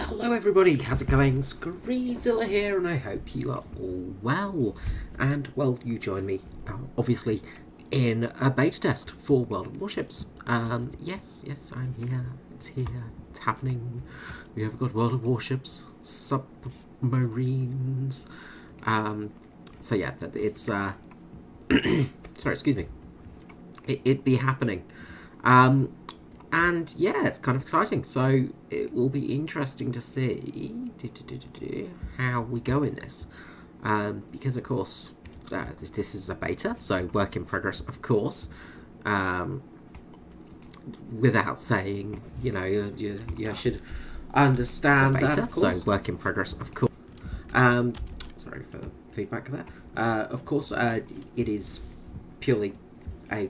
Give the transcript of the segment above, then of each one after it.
Hello everybody, how's it going? Screezilla here, and I hope you are all well. And, well, you join me, obviously, in a beta test for World of Warships. Yes, I'm here. It's here. It's happening. We have got World of Warships, Submarines. So yeah, it's, sorry, excuse me. It'd be happening. And yeah, it's kind of exciting. So it will be interesting to see how we go in this. Because, of course, this is a beta, so work in progress, of course. Without saying, you should understand beta, that, of course. So work in progress, of course. Sorry for the feedback there. Of course, it is purely a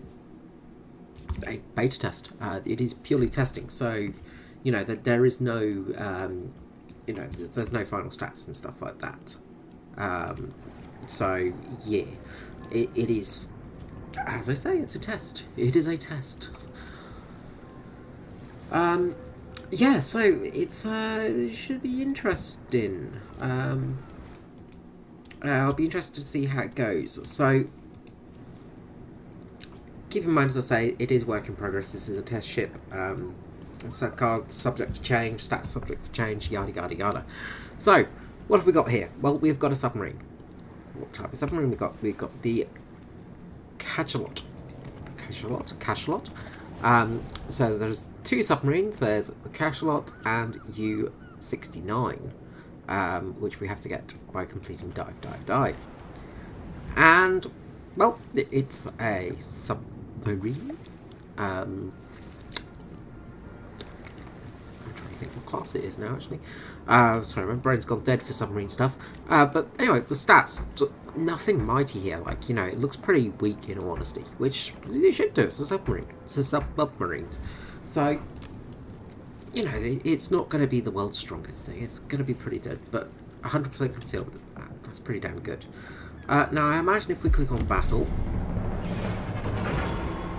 beta test. It is purely testing, so that there is no there's no final stats and stuff like that. So yeah, it is, as I say, it's a test. It is a test. Yeah, so it's it should be interesting. I'll be interested to see how it goes. So keep in mind, as I say, it is work in progress. This is a test ship. Set card subject to change, stats subject to change, yada yada yada. So, what have we got here? Well, we've got a submarine. What type of submarine we got? We've got the Cachalot. So there's two submarines. There's the Cachalot and U-69, which we have to get by completing dive. And, well, it's a submarine. I'm trying to think what class it is now, actually. Sorry, my brain's gone dead for submarine stuff. But anyway, the stats, nothing mighty here. Like, it looks pretty weak in all honesty, which it should do. It's a submarine. It's a submarine. So, it's not going to be the world's strongest thing. It's going to be pretty dead, but 100% concealment, that's pretty damn good. Now, I imagine if we click on battle,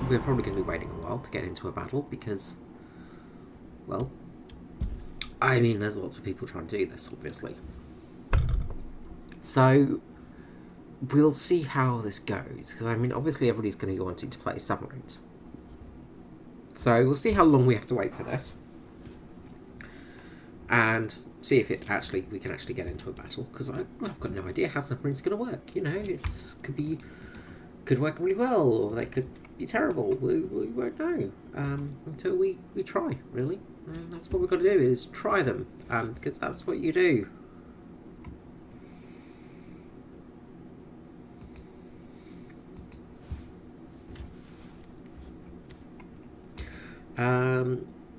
we're probably going to be waiting a while to get into a battle because, well, I mean, there's lots of people trying to do this, obviously. So, we'll see how this goes, because, I mean, obviously everybody's going to be wanting to play submarines. So, we'll see how long we have to wait for this. And see if we can actually get into a battle, because I've got no idea how submarines are going to work. Could work really well, or they could be terrible. We won't know until we try, really. And that's what we've got to do, is try them, because that's what you do.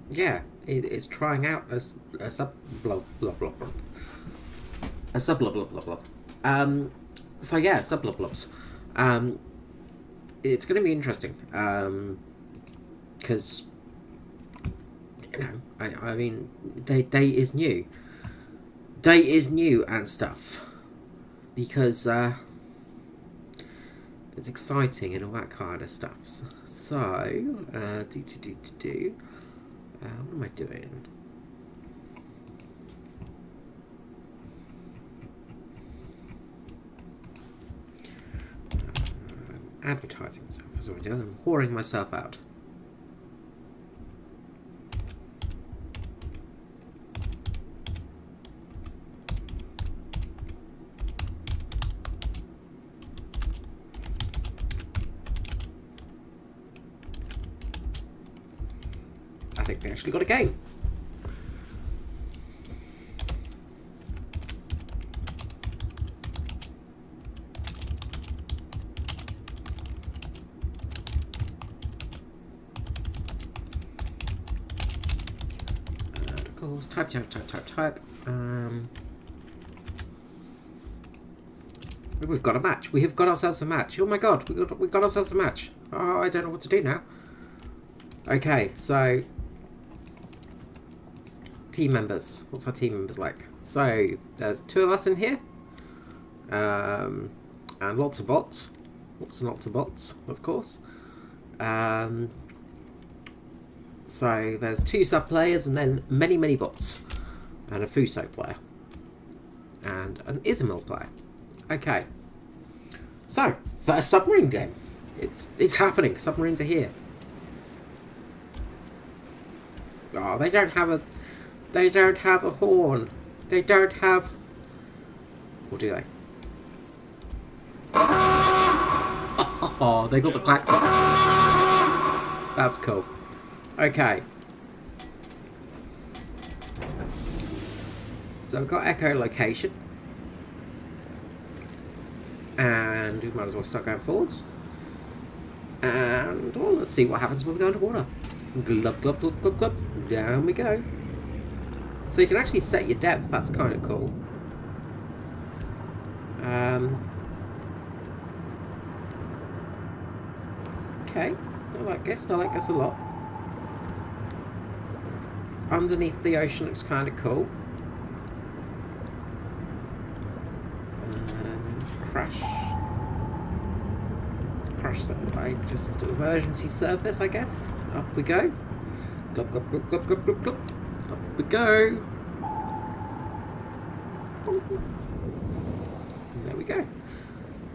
Yeah, it's trying out a sub blah blah blah blah. A sub blah blah blah blah. So yeah, sub blah blobs. It's going to be interesting, because I mean, day is new and stuff, because it's exciting and all that kind of stuff. So what am I doing? Advertising myself is what I'm doing. I'm whoring myself out. I think we actually got a game. Type. We've got a match. We have got ourselves a match. Oh my god, we got ourselves a match. Oh, I don't know what to do now. Okay, so team members. What's our team members like? So there's two of us in here, and lots of bots. Lots of bots, of course. So there's two sub players and then many bots. and a Fuso player, and an Ismail player. Okay. So, first submarine game. It's happening. Submarines are here. Oh, they don't have a horn. They don't have. Or do they? Oh, they got the klaxon. That's cool. Okay. So we've got echolocation. And we might as well start going forwards. And well, let's see what happens when we go underwater. Glub, glub, glub, glub, glub. Down we go. So you can actually set your depth. That's kind of cool. Okay. I like this. I like this a lot. Underneath the ocean looks kind of cool. Crash that. Just emergency service, I guess. Up we go. Glub, glub, glub, glub, glub, glub, glub. Up we go. And there we go.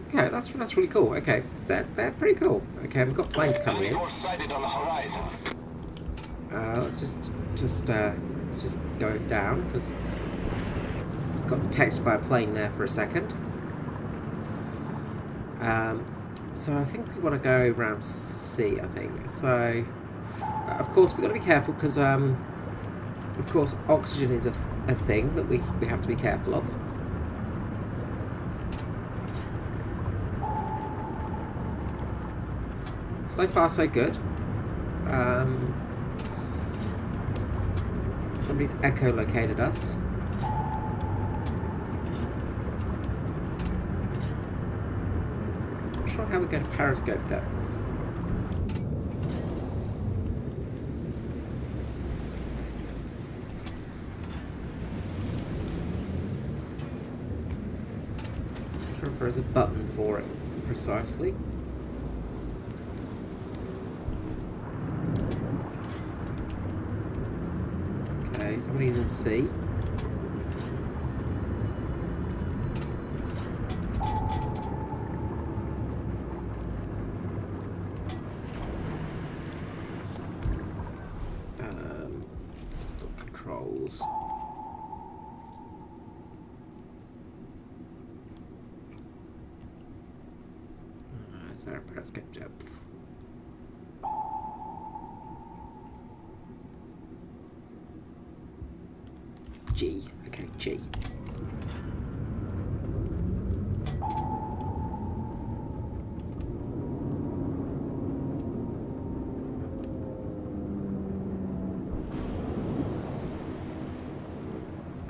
Okay, that's really cool. Okay, they're pretty cool. Okay, we've got planes coming in. Let's just go down because got detected by a plane there for a second. So I think we want to go around C, I think. So, of course, we've got to be careful because, of course, oxygen is a thing that we have to be careful of. So far, so good. Somebody's echolocated us. How we go to periscope depth. Not sure if there's a button for it precisely. Okay, somebody's in C. Is there a periscope depth? G. Okay, G.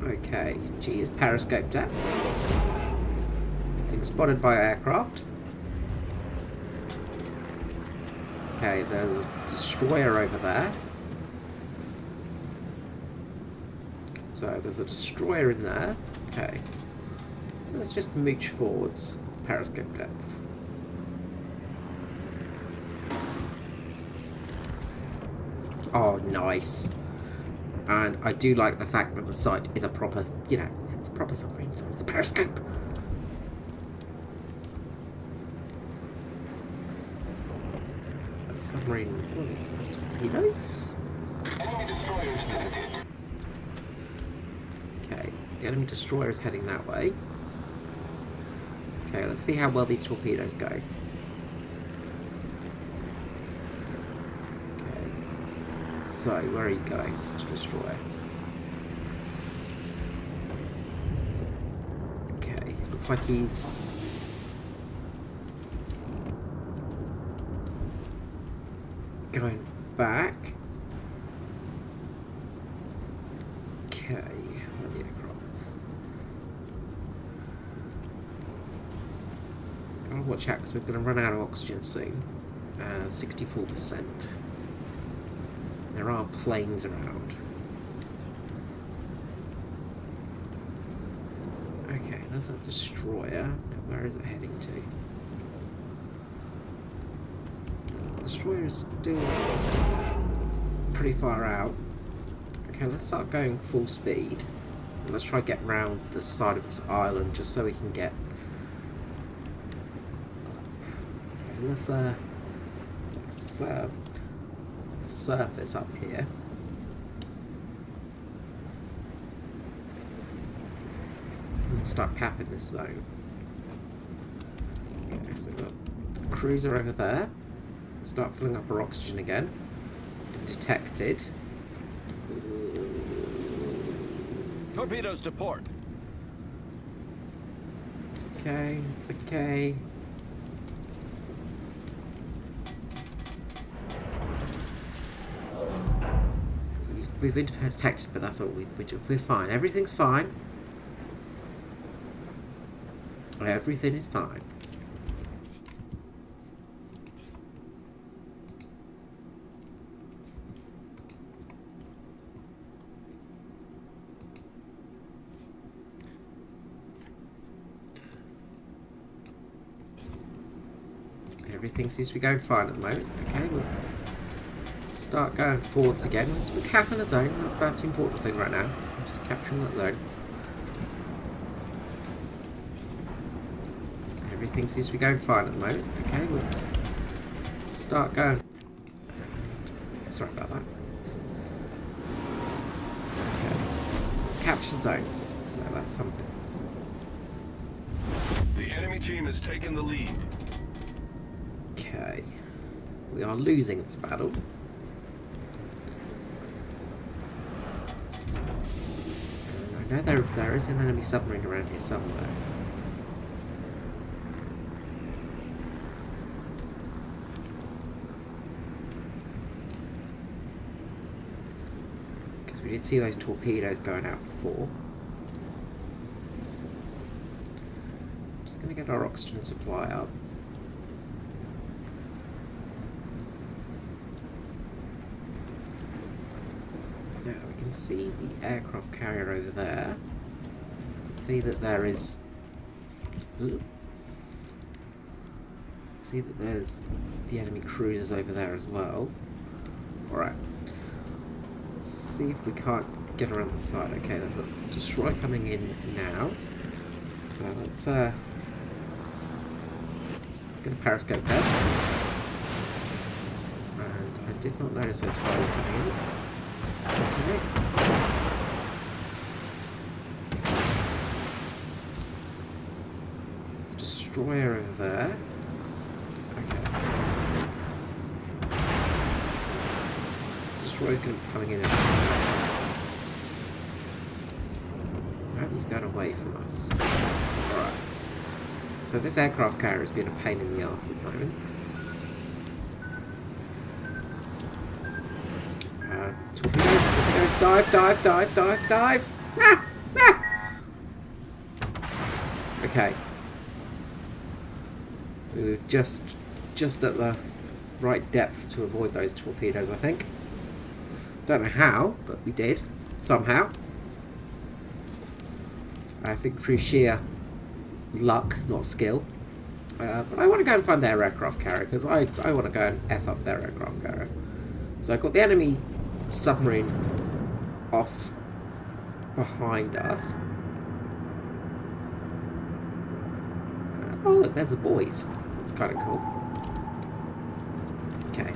Okay, G is periscope depth. Being spotted by aircraft. Okay, there's a destroyer over there. So there's a destroyer in there. Okay. Let's just mooch forwards. Periscope depth. Oh, nice. And I do like the fact that the site is a proper, you know, it's a proper submarine site. It's a periscope. A submarine. Torpedoes? Enemy destroyer detected. Okay, the enemy destroyer is heading that way. Okay, let's see how well these torpedoes go. So, where are you going, Mr. Destroyer? Okay, looks like he's... going back. Okay, where are the aircraft? Gotta watch out because we're going to run out of oxygen soon. 64%. There are planes around. Okay, that's a destroyer. Now, where is it heading to? The destroyer is still pretty far out. Okay, let's start going full speed. Let's try getting around the side of this island just so we can get... Okay, let's surface up here. We'll start capping this zone. Okay, so we've got a cruiser over there. We'll start filling up our oxygen again. Detected. Torpedoes to port. It's okay, it's okay. We've been detected, but that's all we're fine. Everything's fine. Everything is fine. Everything seems to be going fine at the moment. Okay, we'll start going forwards again. We're capping the zone. That's the important thing right now. We're just capturing that zone. Everything seems to be going fine at the moment. Okay, we'll start going. Sorry about that. Okay. Capture zone. So that's something. The enemy team has taken the lead. Okay. We are losing this battle. I know there is an enemy submarine around here somewhere. Because we did see those torpedoes going out before. I'm just going to get our oxygen supply up. Now we can see the aircraft carrier over there. See that there is... See that there's the enemy cruisers over there as well. Alright. Let's see if we can't get around the side. Okay, there's a destroyer coming in now. So let's get a periscope there. And I did not notice those fires coming in. Okay. There's a destroyer over there. Okay. Destroyer's going to be coming in. I hope he's going away from us. Alright. So this aircraft carrier has been a pain in the arse at the moment. Torpedoes, dive! Ah! Ah! Okay. We were just at the right depth to avoid those torpedoes, I think. Don't know how, but we did. Somehow. I think through sheer luck, not skill. But I want to go and find their aircraft carrier, because I want to go and F up their aircraft carrier. So I've got the enemy submarine off behind us. Oh look, there's the boys. That's kind of cool. Okay.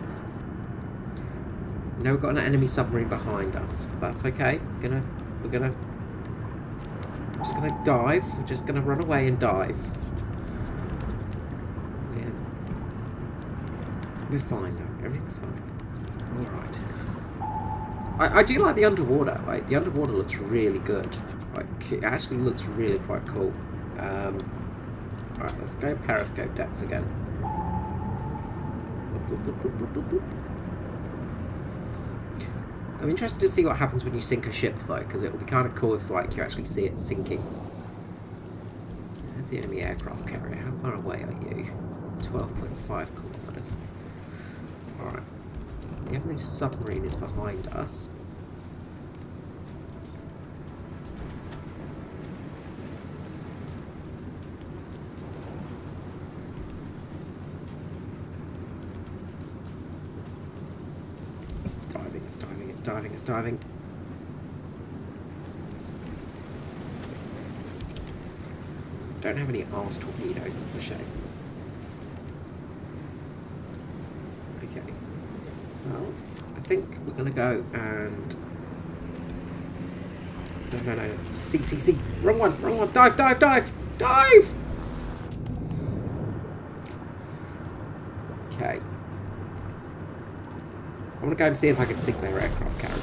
Now we've got an enemy submarine behind us. But that's okay. We're just gonna dive. We're just gonna run away and dive. Yeah. We're fine though. Everything's fine. Alright. I do like the underwater. Like, the underwater looks really good. Like, it actually looks really quite cool. Alright, let's go periscope depth again. I'm interested to see what happens when you sink a ship, though, because it will be kind of cool if, like, you actually see it sinking. There's the enemy aircraft carrier. How far away are you? 12.5 kilometers. Alright. The enemy submarine is behind us. It's diving. Don't have any arse torpedoes, that's a shame. Okay. Well, I think we're gonna go and... No. See. Wrong one. Dive! Dive! Okay. I want to go and see if I can sink their aircraft carrier.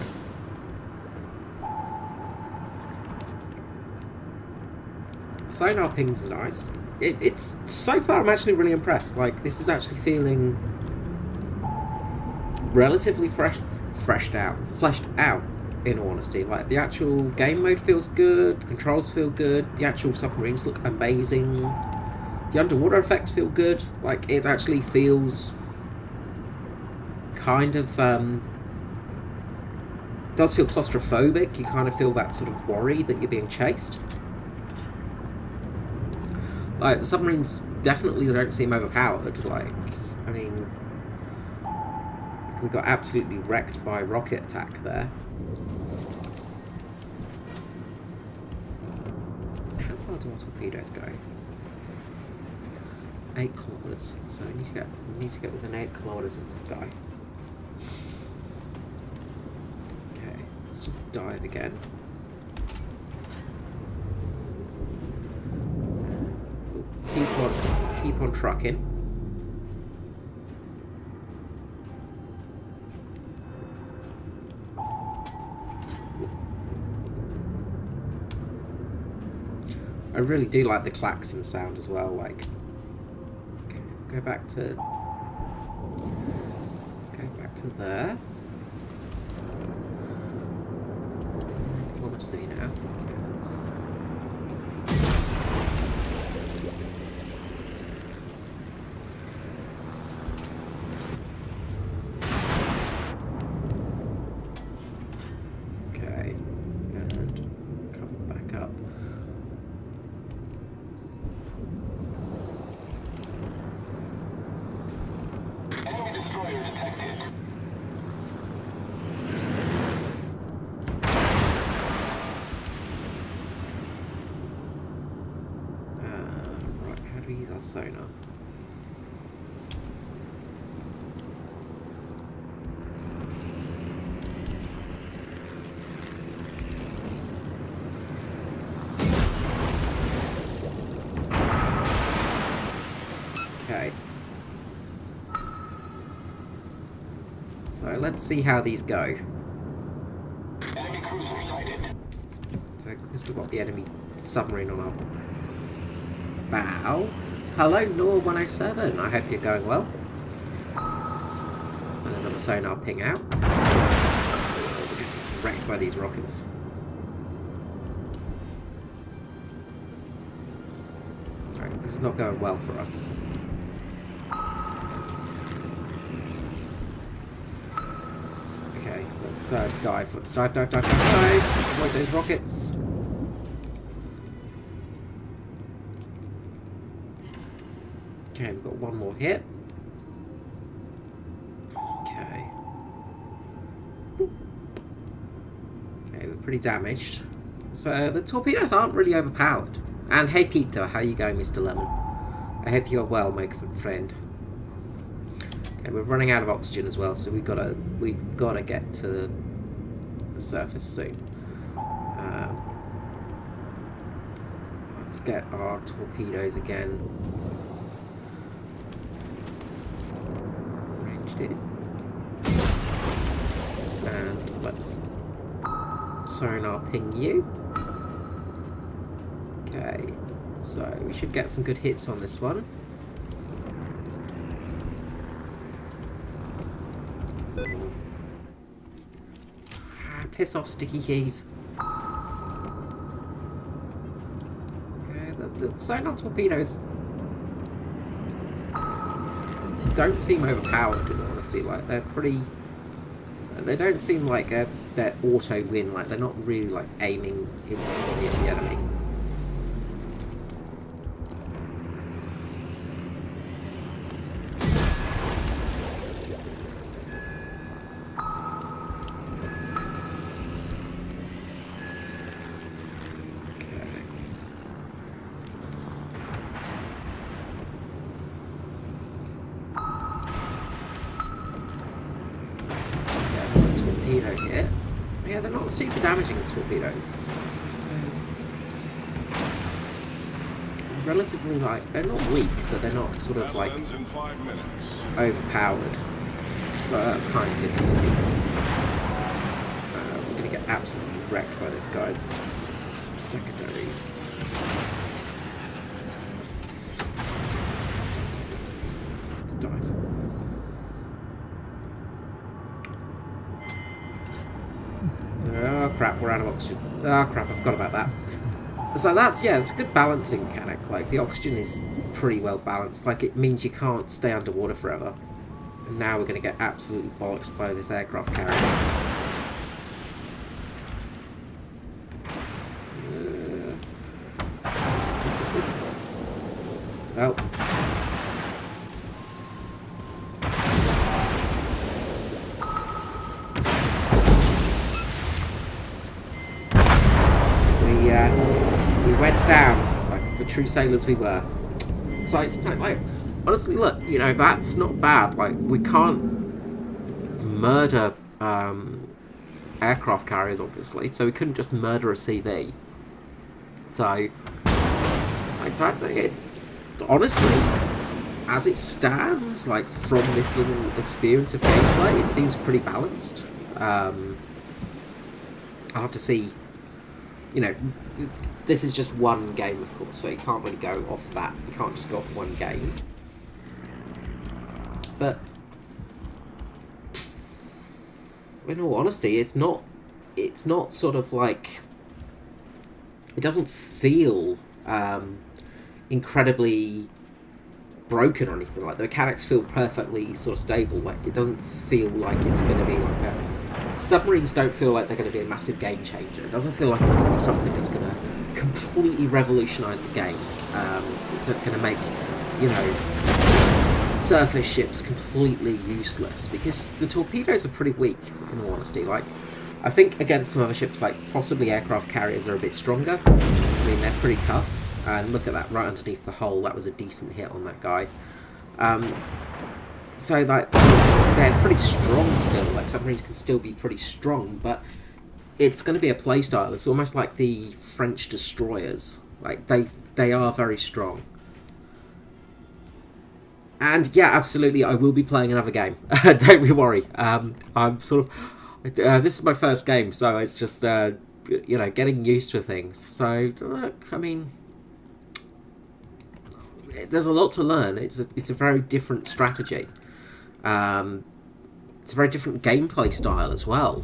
Sonar pings are nice. It's so far I'm actually really impressed. Like, this is actually feeling relatively fleshed out, in all honesty. Like, the actual game mode feels good, the controls feel good, the actual submarines look amazing, the underwater effects feel good. Like, it actually feels kind of does feel claustrophobic. You kind of feel that sort of worry that you're being chased. Like, the submarines definitely don't seem overpowered. Like, I mean, we got absolutely wrecked by rocket attack there. How far do our torpedoes go? 8 kilometers. So we need to get within 8 kilometers of this guy. Okay, let's just dive again. Keep on trucking. I really do like the klaxon sound as well. Like, go back to there. What much is he now? Okay, and come back up. Enemy destroyer detected. Right, how do we use our sonar? Okay. So let's see how these go. Enemy cruiser sighted. So we've still got the enemy submarine on our bow. Hello, Nor 107. I hope you're going well. And another sonar ping out. We're getting wrecked by these rockets. Alright, this is not going well for us. Okay, let's dive. Let's dive. Avoid those rockets. Okay, we've got one more hit. Okay. Okay, we're pretty damaged. So the torpedoes aren't really overpowered. And hey Peter, how you going, Mr. Lemon? I hope you're well, my good friend. Okay, we're running out of oxygen as well, so we've gotta get to the surface soon. Let's get our torpedoes again. Ranged in. And let's sonar ping you. Okay, so we should get some good hits on this one. Piss off, sticky keys. Okay, the sonar torpedoes don't seem overpowered, in honesty. Like, they're pretty... They don't seem like they're auto-win. Like, they're not really, like, aiming instantly at the enemy. torpedo here. Yeah, they're not super damaging, the torpedoes. They're relatively, like, they're not weak, but they're not sort of, like, in 5 minutes. overpowered. So that's kind of good to see. We're going to get absolutely wrecked by this guy's secondaries. Let's dive. Oh crap, we're out of oxygen. Oh crap, I forgot about that. So that's, yeah, it's a good balancing mechanic. Like, the oxygen is pretty well balanced. Like, it means you can't stay underwater forever. And now we're going to get absolutely bollocksed by this aircraft carrier. Oh. We went down like the true sailors we were. So, like, honestly, look, that's not bad. Like, we can't murder aircraft carriers, obviously, so we couldn't just murder a CV. So, I think it, honestly, as it stands, like, from this little experience of gameplay, it seems pretty balanced. I'll have to see. This is just one game, of course, so you can't really go off that. You can't just go off one game. But, in all honesty, it's not sort of like, it doesn't feel incredibly broken or anything. Like, the mechanics feel perfectly sort of stable. Like, it doesn't feel like it's going to be like a... Submarines don't feel like they're going to be a massive game changer. It doesn't feel like it's going to be something that's going to completely revolutionise the game. That's going to make, surface ships completely useless. Because the torpedoes are pretty weak, in all honesty. Like, I think against some other ships, like possibly aircraft carriers, are a bit stronger. I mean, they're pretty tough. And look at that, right underneath the hull. That was a decent hit on that guy. So, like, they're pretty strong still. Like, submarines can still be pretty strong, but it's going to be a playstyle. It's almost like the French destroyers. Like, they are very strong. And, yeah, absolutely, I will be playing another game. Don't be worried. I'm sort of... this is my first game, so it's just, getting used to things. So, look, I mean... There's a lot to learn. It's a very different strategy. It's a very different gameplay style as well,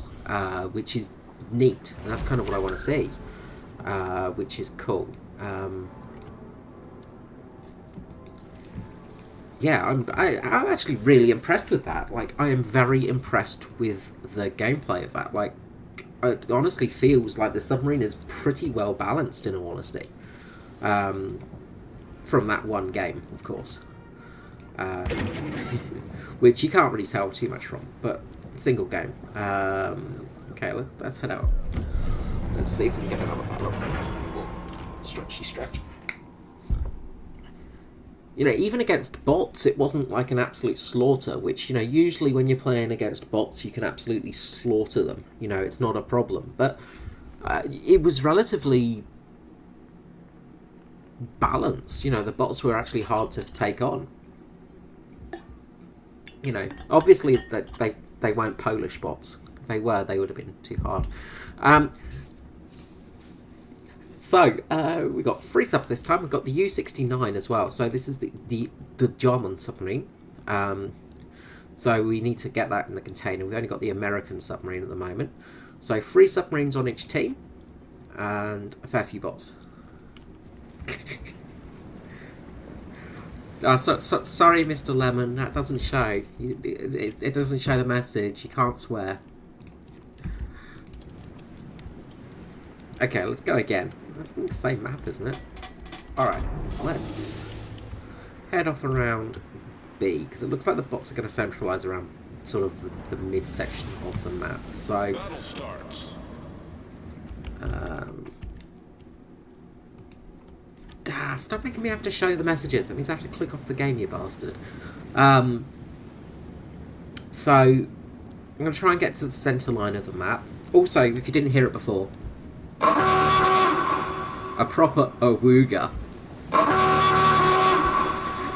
which is neat, and that's kind of what I want to see, which is cool. Yeah, I'm actually really impressed with that. Like, I am very impressed with the gameplay of that. Like, it honestly feels like the submarine is pretty well balanced, in all honesty. From that one game, of course. Which you can't really tell too much from, but single game. Okay, let's head out. Let's see if we can get another battle. Stretchy stretch. Even against bots, it wasn't like an absolute slaughter, which, usually when you're playing against bots, you can absolutely slaughter them. It's not a problem. But it was relatively balanced. The bots were actually hard to take on. Obviously they weren't Polish bots. If they were, they would have been too hard. So we got 3 subs this time. We've got the U-69 as well. So this is the German submarine. So we need to get that in the container. We've only got the American submarine at the moment. So 3 submarines on each team, and a fair few bots. Sorry, Mr. Lemon, that doesn't show. It doesn't show the message. You can't swear. Okay, let's go again. I think the same map, isn't it? Alright, let's head off around B, because it looks like the bots are going to centralise around sort of the mid-section of the map. So... Battle starts. Stop making me have to show the messages. That means I have to click off the game, you bastard. So, going to try and get to the centre line of the map. Also, if you didn't hear it before, a proper awooga.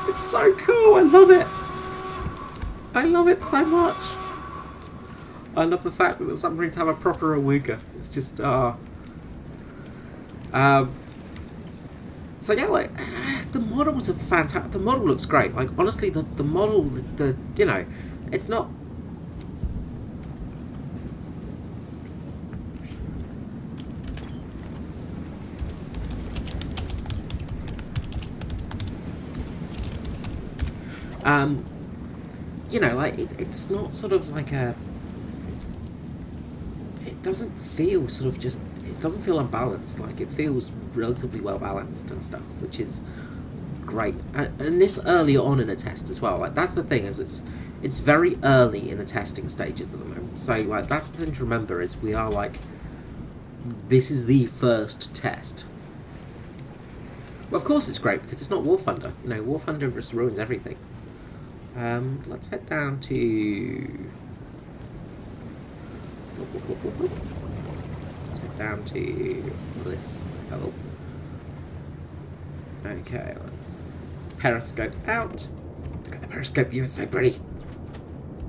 It's so cool, I love it. I love it so much. I love the fact that the submarines have a proper awooga. It's just, so yeah, like, the models are fantastic. The model looks great. Like, honestly, the model, the you know, it's not... you know, like, it's not sort of like a... It doesn't feel sort of just... It doesn't feel unbalanced. Like, it feels relatively well balanced and stuff, which is great. And this early on in a test as well. Like, that's the thing, is it's very early in the testing stages at the moment. So, like, that's the thing to remember, is we are, like... This is the first test. Well, of course it's great, because it's not War Thunder. You know, War Thunder just ruins everything. Let's head down to... Let's head down to this level. Okay, let's... Periscope's out. Look at the periscope view, it's so pretty.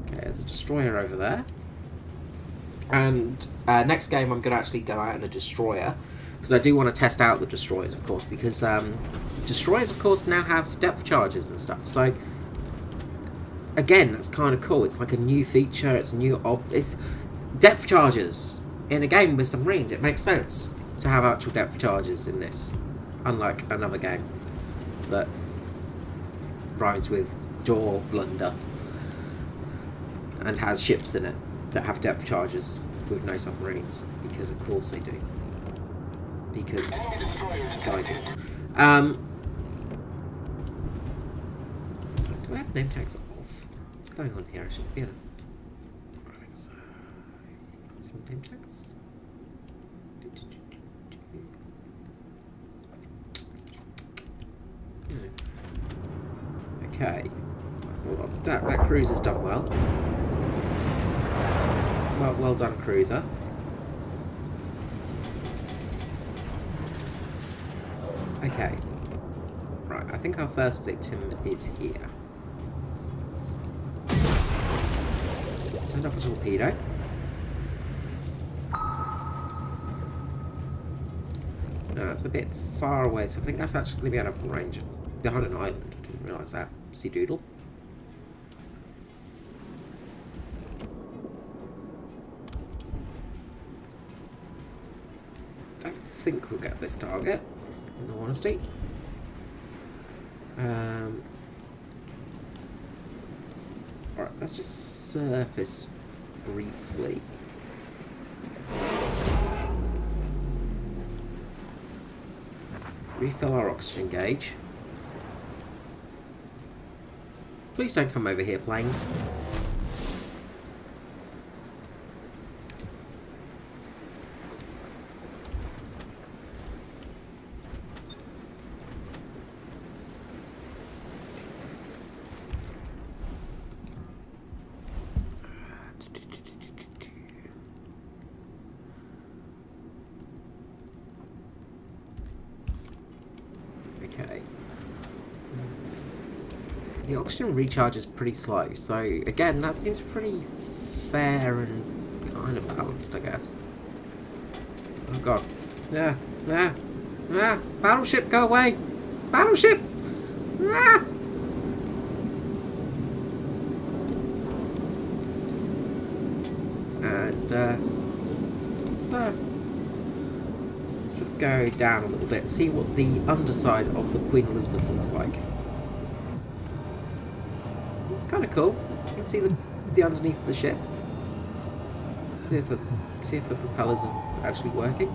Okay, there's a destroyer over there. And next game I'm going to actually go out in a destroyer. Because I do want to test out the destroyers, of course. Because destroyers, of course, now have depth charges and stuff. So... Again, that's kind of cool. It's like a new feature. It's a new it's depth charges in a game with submarines. It makes sense to have actual depth charges in this, unlike another game that rhymes with door blunder and has ships in it that have depth charges with no submarines. Because of course they do. Because I do. So do I have name tags? What's going on here? I should be able to... Graphics. Name tags. Okay. Well, that cruiser's done well. Well done, cruiser. Okay. Right, I think our first victim is here. Send off a torpedo. No, that's a bit far away, so I think that's actually going to be out of range. Behind an island. I didn't realise that. See doodle. Don't think we'll get this target, in all honesty. Alright, let's just surface briefly. Refill our oxygen gauge. Please don't come over here, planes. Okay. The oxygen recharge is pretty slow, so again, that seems pretty fair and kind of balanced, I guess. Oh god. Battleship, go away! Battleship! Ah! And, let's just go down a little bit and see what the underside of the Queen Elizabeth looks like. It's kind of cool. You can see the underneath of the ship. See if the propellers are actually working.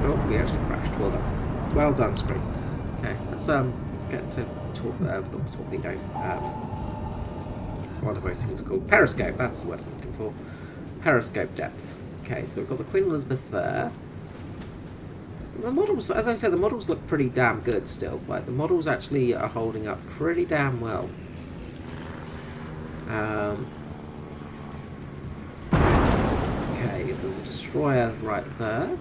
Oh, we actually crashed. Well done. Well done, screen. Okay, let's get to torpedo. What are those things called? Periscope. That's the word I'm looking for. Periscope depth. Okay, so we've got the Queen Elizabeth there. So the models, as I said, the models look pretty damn good still. Like, the models actually are holding up pretty damn well. Okay, there's a destroyer right there.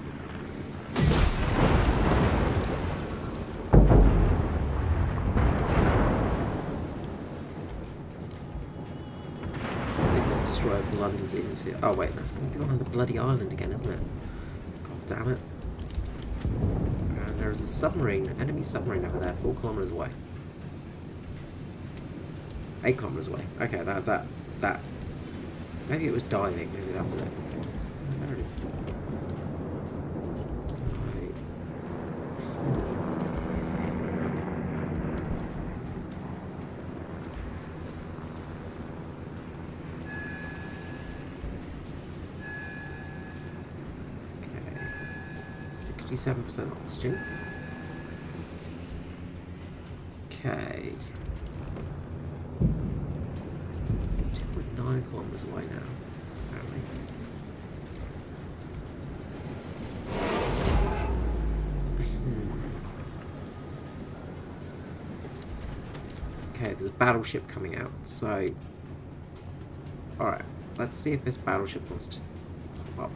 Let's see if this destroyer blunders into... Oh wait, that's going to be on the bloody island again, isn't it? God damn it. And there's a submarine, enemy submarine over there, 4 kilometers away. 8 kilometers away. Okay, that. Maybe it was diving. Maybe that was it. Oh, there it is. So, okay. 67% oxygen. Okay. 2.9 kilometers away now, apparently. Okay, there's a battleship coming out, so... Alright, let's see if this battleship wants to pop up.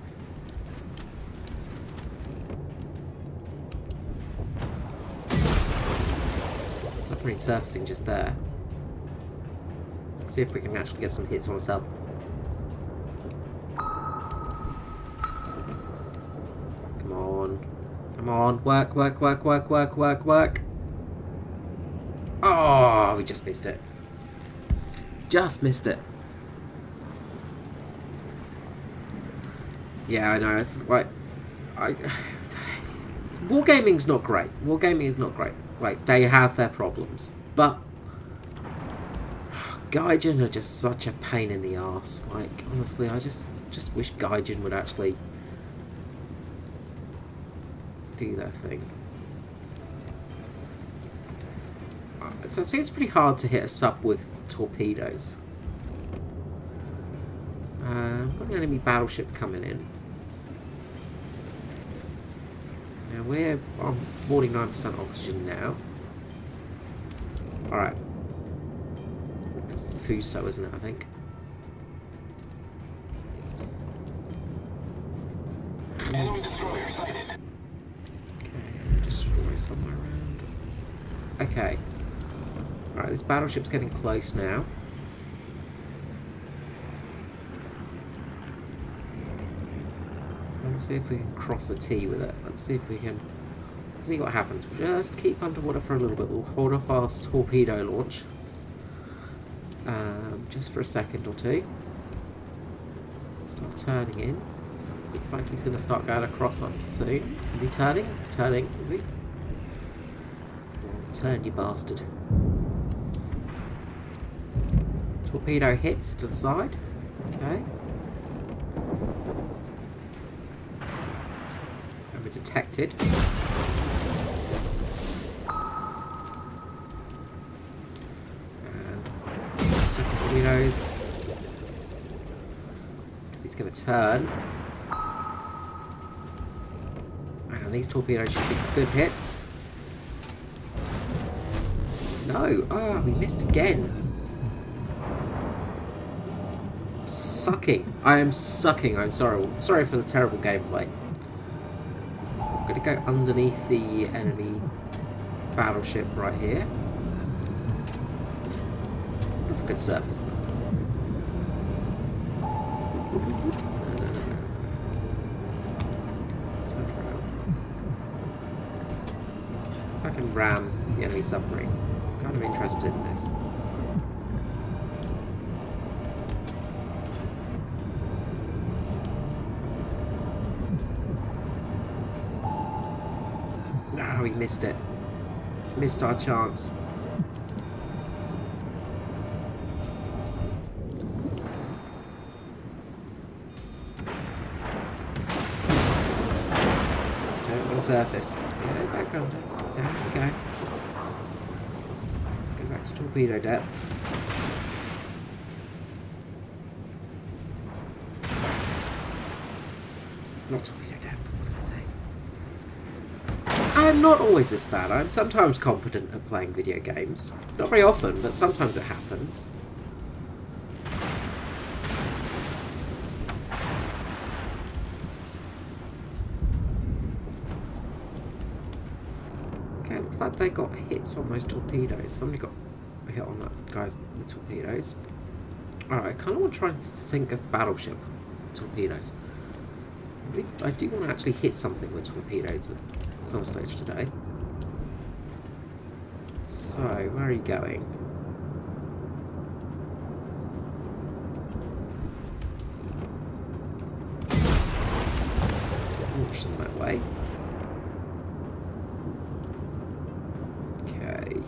Submarine surfacing just there. Let's see if we can actually get some hits on a sub. Come on. Come on. Work, work, work, work, work, work, work. Oh, we just missed it. Just missed it. Yeah, I know. It's like... Wargaming's not great. Wargaming is not great. Like, they have their problems. But... Gaijin are just such a pain in the arse. Like, honestly, I just wish Gaijin would actually do their thing. So it seems pretty hard to hit a sub with torpedoes. I've got an enemy battleship coming in. Now we're on 49% oxygen now. Alright. Fuso, isn't it, I think? Enemy destroyer sighted. Okay, destroy somewhere around. Okay. Alright, this battleship's getting close now. Let's see if we can cross the T with it. Let's see if we can... see what happens. Just keep underwater for a little bit. We'll hold off our torpedo launch. Just for a second or two. Start turning in. Looks like he's going to start going across us soon. Is he turning? He's turning, is he? Turn, you bastard. Torpedo hits to the side. Okay. And we're detected. Torpedoes. Because he's going to turn. And these torpedoes should be good hits. No. Oh, we missed again. Sucking. I am sucking. I'm sorry. Sorry for the terrible gameplay. I'm going to go underneath the enemy battleship right here. Good surface. Let's turn around. If I can ram the enemy submarine. I'm kind of interested in this. No, we missed it. Missed our chance. Surface. Go back under. Down we go. Go back to torpedo depth. Not torpedo depth, what did I say? I'm not always this bad. I'm sometimes competent at playing video games. It's not very often, but sometimes it happens. looks like they got hits on those torpedoes. Somebody got a hit on that guy's with torpedoes. Alright, I kind of want to try and sink this battleship with torpedoes. I do want to actually hit something with torpedoes at some stage today. So, where are you going? Launch them that way. Okay.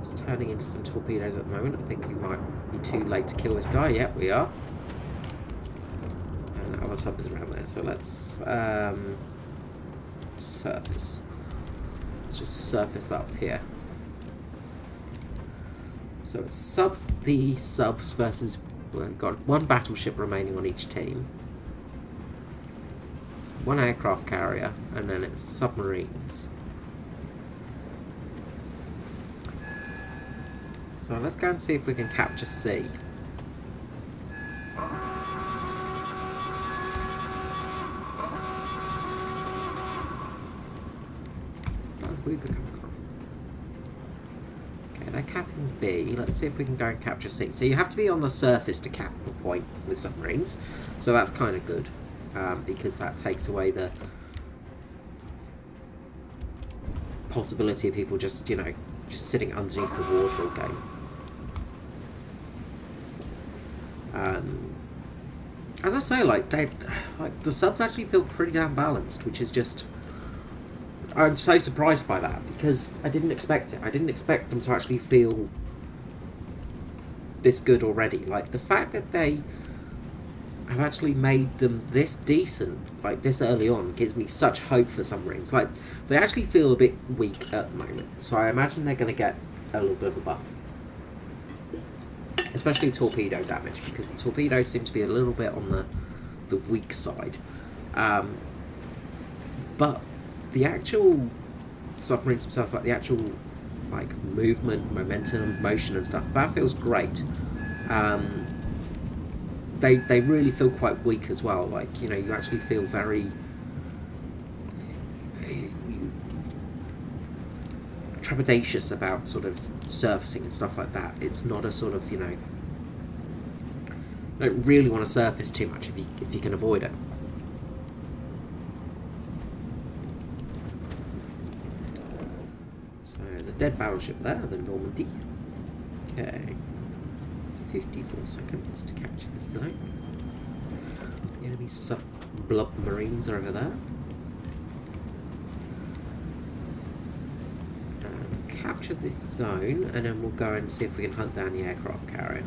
It's turning into some torpedoes at the moment. I think we might be too late to kill this guy. Yep, we are. And our sub is around there. So let's surface. Let's just surface up here. So it's the subs versus... We've got one battleship remaining on each team. One aircraft carrier, and then it's submarines. So let's go and see if we can capture C. Where's that coming from? Okay, they're capping B. Let's see if we can go and capture C. So you have to be on the surface to cap a point with submarines. So that's kind of good. Because that takes away the possibility of people just, you know, just sitting underneath the water all game. As I say, like the subs actually feel pretty damn balanced, which is just... I'm so surprised by that, because I didn't expect it. I didn't expect them to actually feel this good already. Like, the fact that they have actually made them this decent, like this early on, gives me such hope for submarines. Like, they actually feel a bit weak at the moment, so I imagine they're going to get a little bit of a buff. Especially torpedo damage, because the torpedoes seem to be a little bit on the weak side. But the actual submarines themselves, like the actual like movement, momentum, motion and stuff, that feels great. They really feel quite weak as well. Like, you know, you actually feel very trepidatious about sort of surfacing and stuff like that. It's not a sort of, you know, you don't really want to surface too much if you can avoid it. So the dead battleship there, the Normandy. Okay. 54 seconds to capture this zone. The enemy submarines are over there. Capture this zone, and then we'll go and see if we can hunt down the aircraft carrier.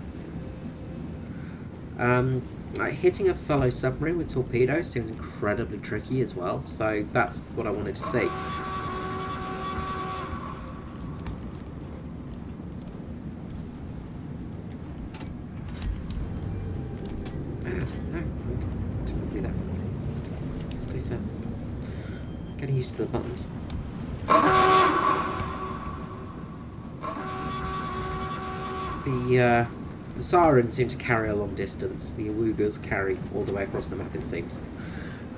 Hitting a fellow submarine with torpedoes seems incredibly tricky as well, so that's what I wanted to see. Getting used to the buttons. The sirens seem to carry a long distance. The awugas carry all the way across the map, it seems.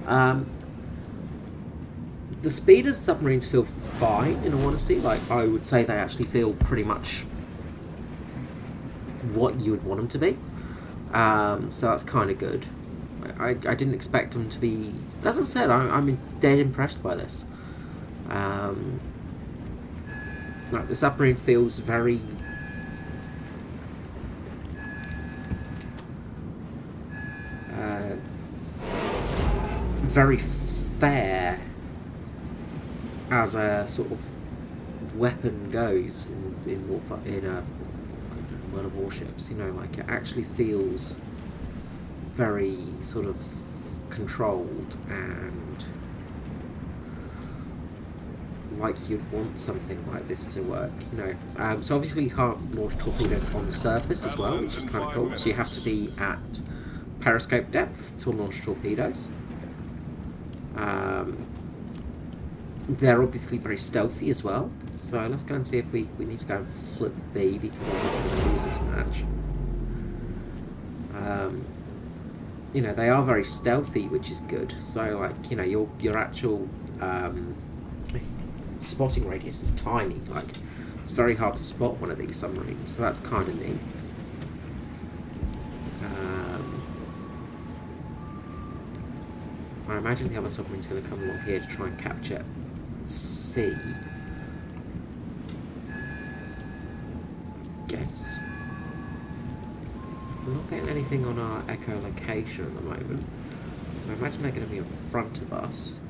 The speeders submarines feel fine, in all honesty. Like, I would say they actually feel pretty much what you would want them to be. So that's kind of good. I didn't expect them to be... As I said, I'm dead impressed by this. Like, the submarine feels very... very fair as a sort of weapon goes in World of Warships. You know, like, it actually feels very sort of controlled and like you'd want something like this to work, you know. So obviously you can't launch torpedoes on the surface as well, which is kind of cool. So you have to be at periscope depth to launch torpedoes. They're obviously very stealthy as well. So let's go and see if we need to go and flip B, because I think we're going to lose this match. You know, they are very stealthy, which is good. So, like, you know, your actual spotting radius is tiny. Like, it's very hard to spot one of these submarines, so that's kind of neat. I imagine the other submarine's going to come along here to try and capture C. Guess we're not getting anything on our echolocation at the moment. I imagine they're going to be in front of us.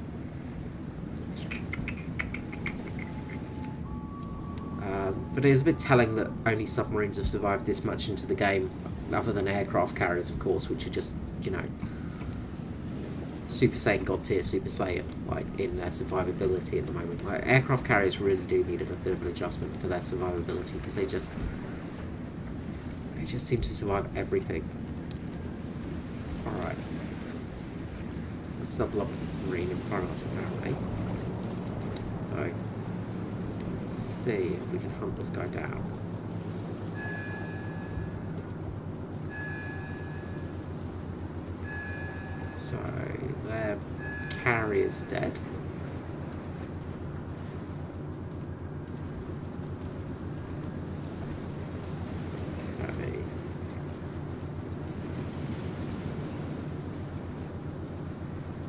But it is a bit telling that only submarines have survived this much into the game, other than aircraft carriers, of course, which are just, you know, Super Saiyan God tier Super Saiyan, like, in their survivability at the moment. Like, aircraft carriers really do need a bit of an adjustment for their survivability, because they just seem to survive everything. Alright. A submarine in front of us, apparently. So, let's see if we can hunt this guy down. So, their carrier's dead. Okay.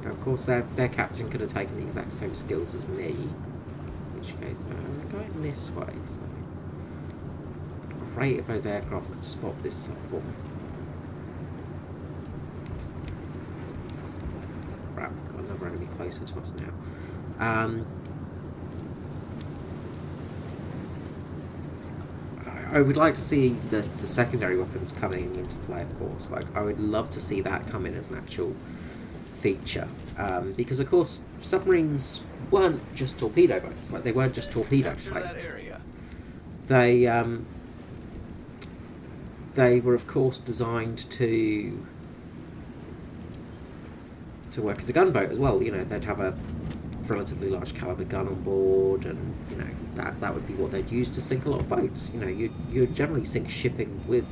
Now, of course, their captain could have taken the exact same skills as me. In which case, I'm going this way, so... Great if those aircraft could spot this sub for me. Right, we've got another enemy closer to us now. I would like to see the secondary weapons coming into play, of course. Like, I would love to see that come in as an actual feature. Because, of course, submarines weren't just torpedo boats. Like, they weren't just torpedoes. Like, they were, of course, designed to work as a gunboat as well. You know, they'd have a relatively large caliber gun on board, and you know that would be what they'd use to sink a lot of boats. You know, you'd generally sink shipping with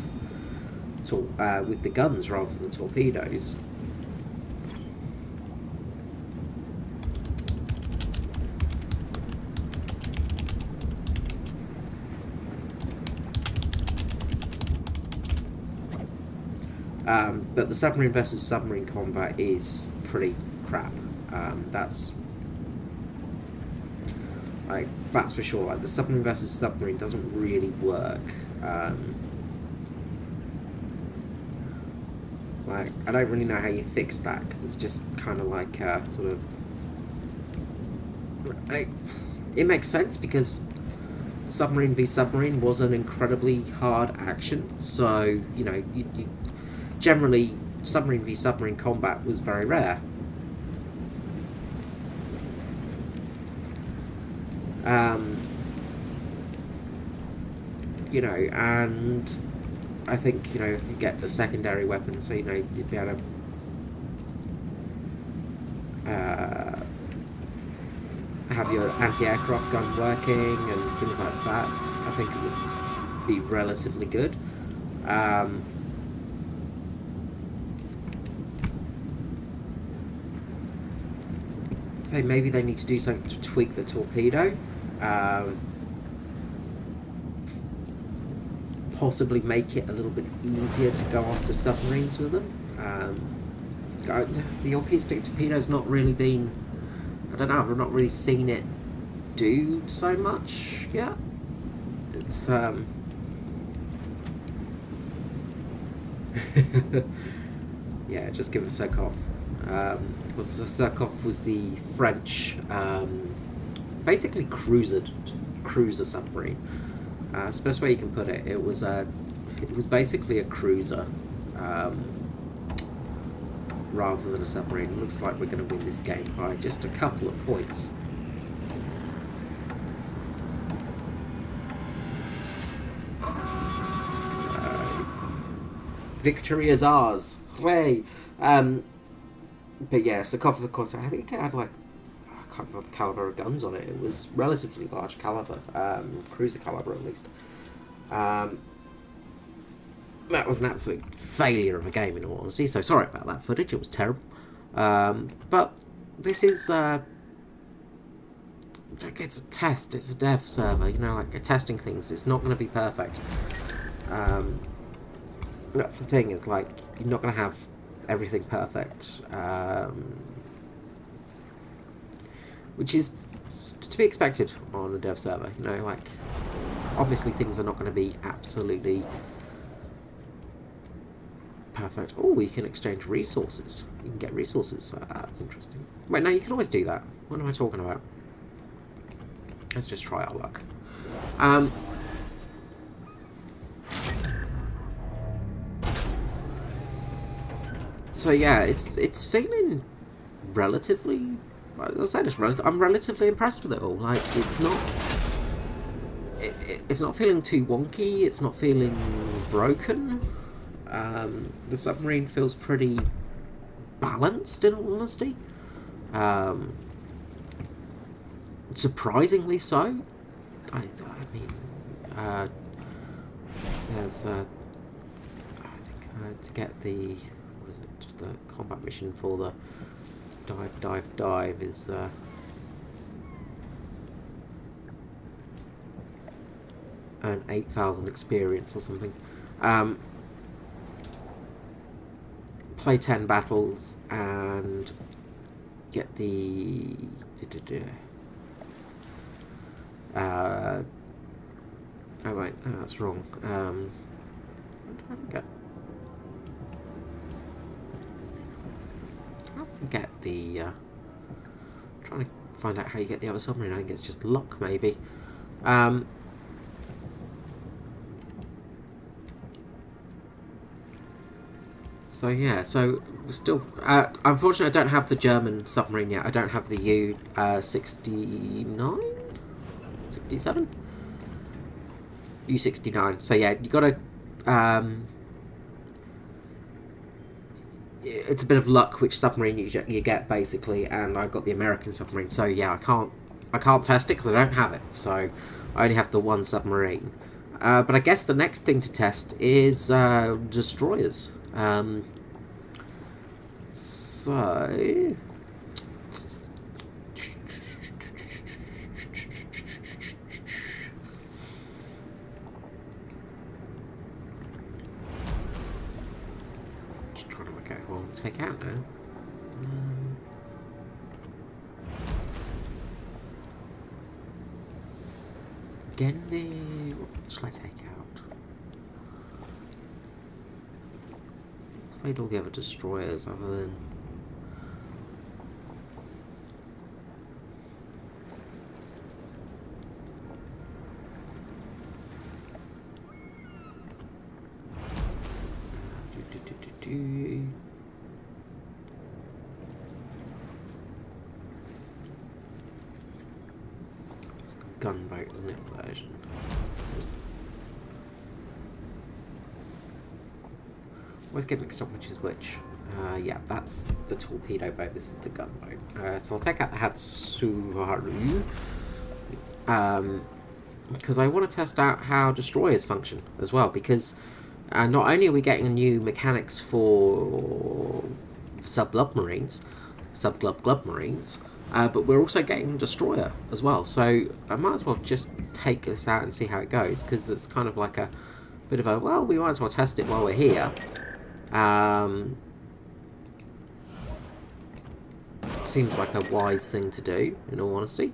the guns rather than the torpedoes. But the submarine versus submarine combat is pretty crap. That's for sure. Like, the submarine versus submarine doesn't really work. Like, I don't really know how you fix that, because it's just kind of like sort of. It makes sense because submarine v submarine was an incredibly hard action, so you know you generally submarine v submarine combat was very rare. You know, and I think, you know, if you get the secondary weapons, so, you know, you'd be able to have your anti-aircraft gun working and things like that, I think it would be relatively good. So maybe they need to do something to tweak the torpedo. Possibly make it a little bit easier to go after submarines with them. The hockey stick torpedo's not really been... I don't know, I've not really seen it do so much yet. It's... yeah, just give it Surkov. Surkov was the French, basically cruiser submarine. It's the best way you can put it. It was basically a cruiser, rather than a submarine. It looks like we're going to win this game by just a couple of points. So, victory is ours! Hooray! But yeah, Surkov, of course, I think it had like, I can't remember the caliber of guns on it. It was relatively large caliber, cruiser caliber at least. That was an absolute failure of a game, in all honesty, so sorry about that footage, it was terrible. But this is like, it's a test, it's a dev server, you know, like, testing things, it's not going to be perfect. That's the thing, is like, you're not going to have everything perfect, which is to be expected on a dev server, you know, like, obviously things are not going to be absolutely perfect. Oh, we can exchange resources. You can get resources. That's interesting. Wait, no, you can always do that. What am I talking about? Let's just try our luck. So yeah, it's feeling relatively. As I said, I'm relatively impressed with it all. Like, it's not. It's not feeling too wonky. It's not feeling broken. The submarine feels pretty balanced, in all honesty. Surprisingly so. I mean, there's I think to get the, what is it? Just the combat mission for the dive is an 8,000 experience or something. Play 10 battles and get the oh wait, oh, that's wrong. What do I get? How do I get the trying to find out how you get the other submarine. I think it's just luck, maybe. So yeah, so we're still. Unfortunately, I don't have the German submarine yet. I don't have the U-69, 67, U-69. So yeah, you gotta. It's a bit of luck which submarine you get, basically, and I got the American submarine. So yeah, I can't test it because I don't have it. So I only have the one submarine. But I guess the next thing to test is destroyers. So just trying to work out who I'll take out now. Genvi, what shall I take out? Played all the other destroyers other than. It's the gunboat, isn't it? Version. Always get mixed up which is which. Yeah, that's the torpedo boat. This is the gunboat. So I'll take out the Hatsuharu. Because I want to test out how destroyers function as well. Because not only are we getting new mechanics for submarines, but we're also getting a destroyer as well. So I might as well just take this out and see how it goes. Because it's kind of like a bit of a, well, we might as well test it while we're here. It seems like a wise thing to do, in all honesty.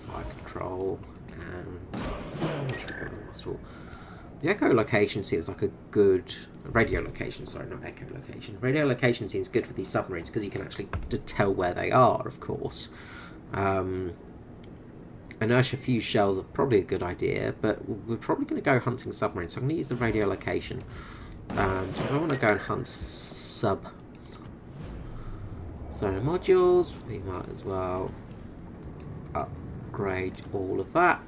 Fire control and the echolocation seems like a good radiolocation. Sorry, not echolocation. Radiolocation seems good with these submarines because you can actually tell where they are. Of course, inertia fuse shells are probably a good idea, but we're probably going to go hunting submarines. So I'm going to use the radiolocation. If I want to go and hunt so modules, we might as well upgrade all of that.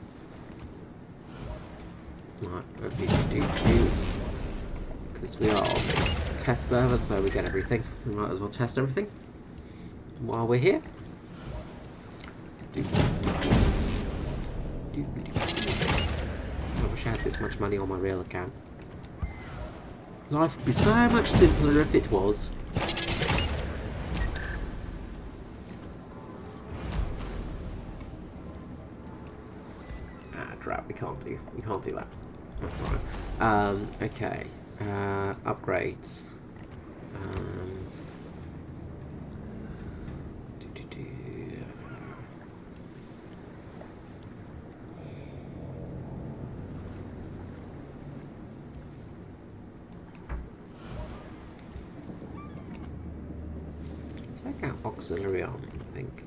Right, because we are on the test server, so we get everything. We might as well test everything while we're here. I wish I had this much money on my real account. Life would be so much simpler if it was. Drought. We can't do that. That's fine. Okay. Upgrades. Take out auxiliary armor, I think.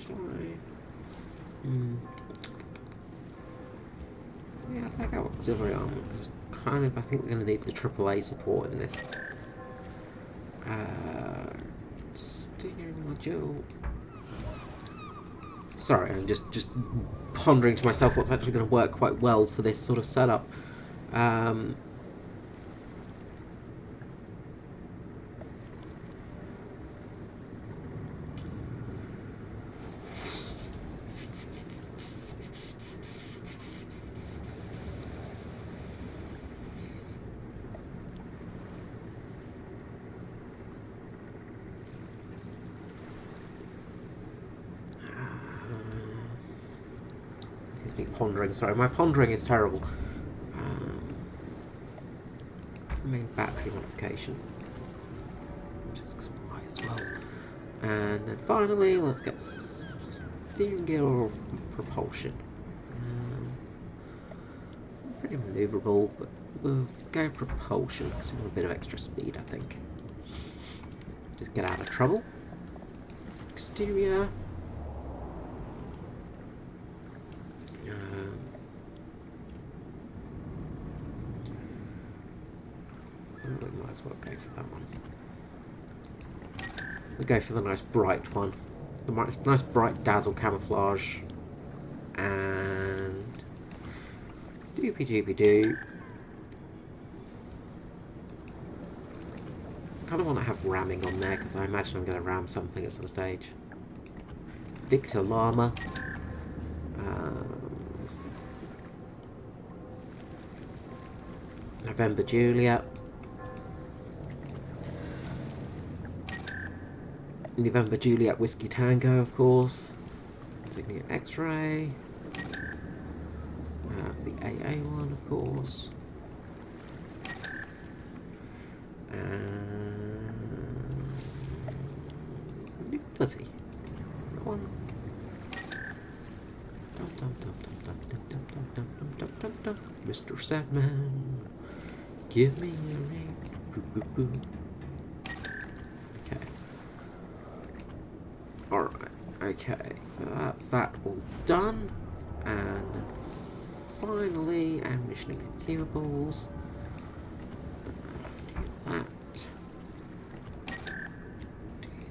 Shall I? Yeah, I'll take out auxiliary armor because kind of I think we're going to need the AAA support in this. Steering module. Sorry, I'm just pondering to myself what's actually going to work quite well for this sort of setup. Pondering, sorry, my pondering is terrible. Main battery modification, just might as well. And then finally, let's get steering gear or propulsion. Pretty manoeuvrable, but we'll go propulsion because we want a bit of extra speed, I think. Just get out of trouble. Exterior. We might as well go for that one. We'll go for the nice bright one. The nice bright dazzle camouflage. And doopy-doopy-doo. Kind of want to have ramming on there because I imagine I'm going to ram something at some stage. Victor Llama. November Juliet. November Juliet Whiskey Tango, of course. Insignia X-Ray. The AA one, of course. Utility. That one. Mr. Sandman, give me a ring. Boo, boo, boo. Okay. Alright, okay, so that's that all done. And then finally, ammunition and consumables. Do that.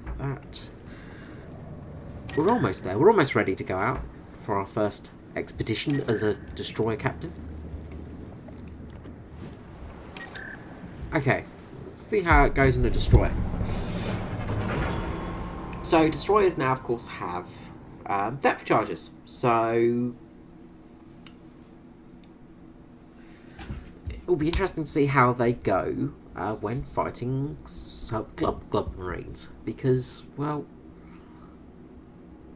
Do that. We're almost there. We're almost ready to go out for our first expedition as a destroyer captain. Okay, let's see how it goes in a destroyer. So destroyers now, of course, have depth charges. So it'll be interesting to see how they go when fighting sub-club marines, because, well,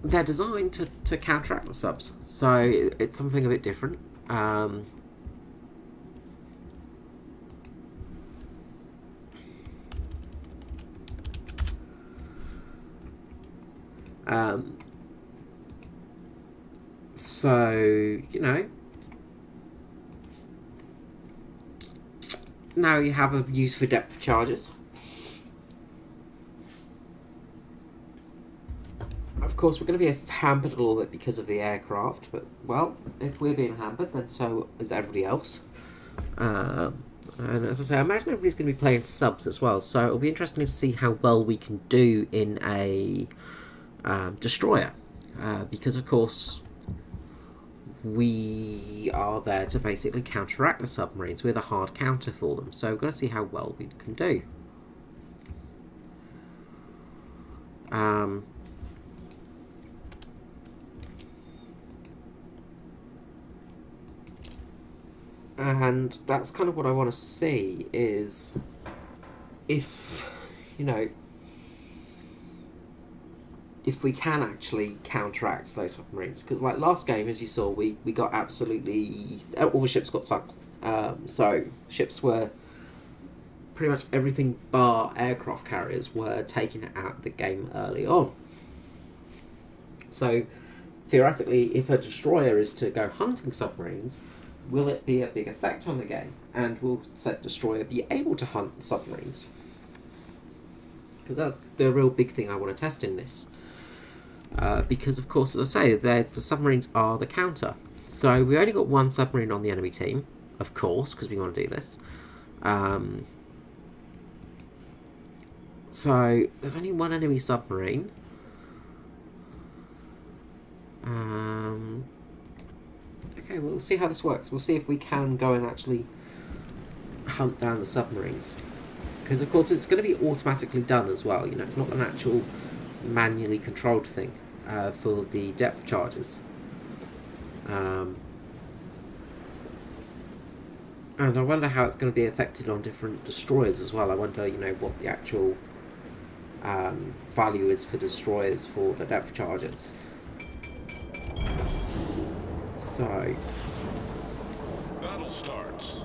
they're designed to counteract the subs, so it's something a bit different. So, you know, now you have a use for depth charges. Of course, we're going to be hampered a little bit because of the aircraft, but, well, if we're being hampered, then so is everybody else. And as I say, I imagine everybody's going to be playing subs as well, so it'll be interesting to see how well we can do in a destroyer. Because, of course, we are there to basically counteract the submarines. We're the hard counter for them, so we've got to see how well we can do. And that's kind of what I want to see, is if, you know, if we can actually counteract those submarines. Because like last game, as you saw, we got absolutely, all the ships got sunk. So ships were, pretty much everything bar aircraft carriers were taken out of the game early on. So theoretically, if a destroyer is to go hunting submarines, will it be a big effect on the game? And will said destroyer be able to hunt submarines? Because that's the real big thing I want to test in this. Because, of course, as I say, the submarines are the counter. So we only got one submarine on the enemy team, of course, because we want to do this. So there's only one enemy submarine. Okay, well, we'll see how this works. We'll see if we can go and actually hunt down the submarines. Because, of course, it's going to be automatically done as well. You know, it's not an actual manually controlled thing for the depth charges. And I wonder how it's going to be affected on different destroyers as well. I wonder, you know, what the actual value is for destroyers for the depth charges. So, Battle starts.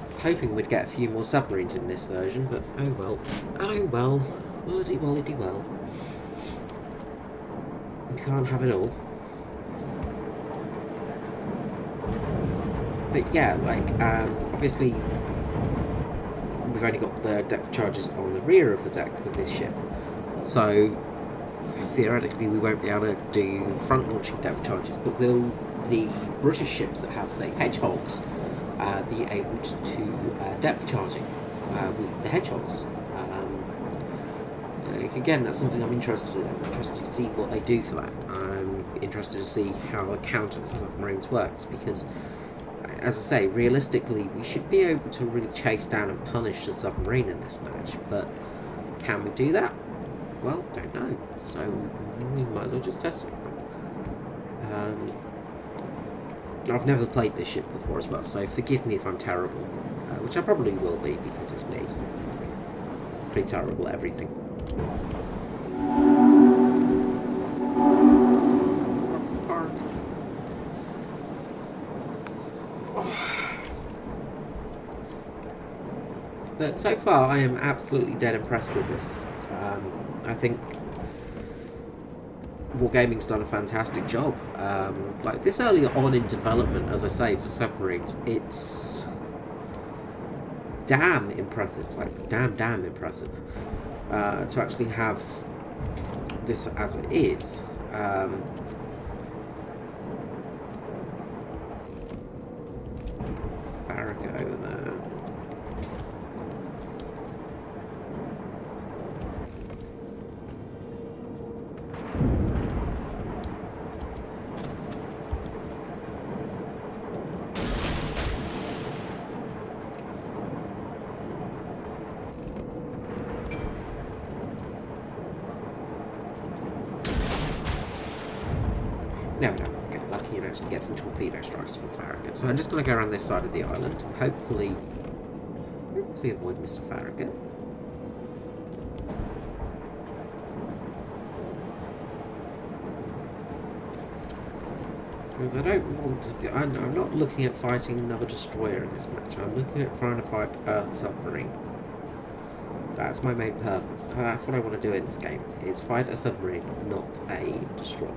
I was hoping we'd get a few more submarines in this version, but oh well. Oh well. Willity wollity well. You can't have it all. But yeah, like, obviously, we've only got the depth charges on the rear of the deck with this ship. So, theoretically, we won't be able to do front launching depth charges, but will the British ships that have, say, hedgehogs be able to do depth charging with the hedgehogs? Again, that's something I'm interested in. I'm interested to see what they do for that. I'm interested to see how a counter for submarines works, because, as I say, realistically, we should be able to really chase down and punish the submarine in this match, but can we do that? Well, don't know. So we might as well just test it out. I've never played this ship before as well, so forgive me if I'm terrible, which I probably will be because it's me. Pretty terrible at everything. But so far, I am absolutely dead impressed with this. I think Wargaming's done a fantastic job. Like, this early on in development, as I say, for submarines, it's damn impressive. Like, damn impressive. To actually have this as it is. Farragut over there. No, get lucky and actually get some torpedo strikes from Farragut. So I'm just going to go around this side of the island and hopefully avoid Mr. Farragut. Because I don't want to be... I'm not looking at fighting another destroyer in this match. I'm looking at trying to fight a submarine. That's my main purpose. That's what I want to do in this game, is fight a submarine, not a destroyer.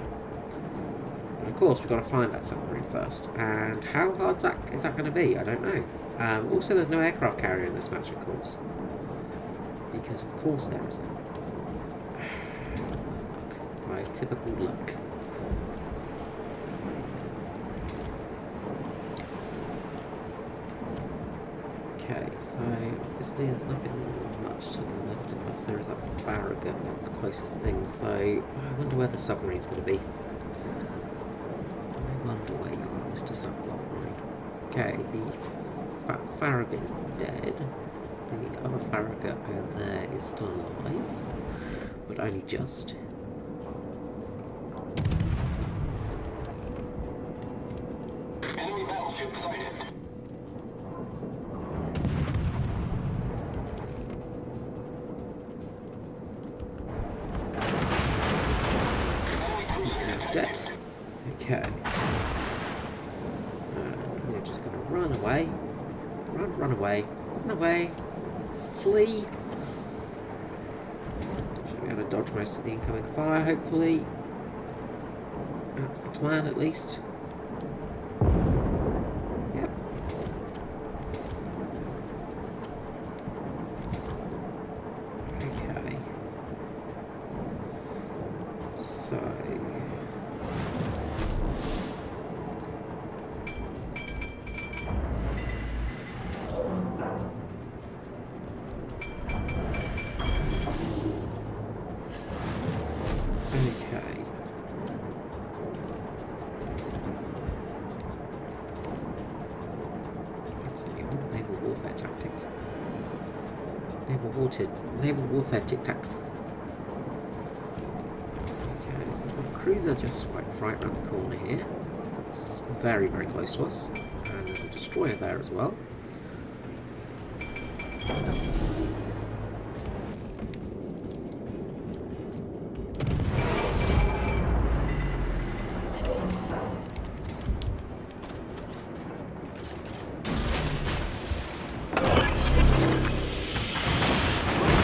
But of course, we've got to find that submarine first. And how hard is that going to be? I don't know. Also, there's no aircraft carrier in this match, of course. Because of course there isn't. Luck. My typical luck. Okay, so obviously there's nothing much to the left of us. There is that Farragut, that's the closest thing. So I wonder where the submarine's going to be. I wonder where you are, Mr. Submarine. Okay, the Farragut is dead. The other Farragut over there is still alive, but only just. Enemy Warship sighted. Enemy He's cruiser now detected. dead. Okay. And we're just going to run away. Run away. Run away. Flee. Should be able to dodge most of the incoming fire, hopefully. That's the plan, at least. Yep. Okay. So... Okay. That's a new one. Naval warfare tactics. Naval warfare tic-tacs. Okay, so we've got a cruiser just right around the corner here. That's very, very close to us. And there's a destroyer there as well.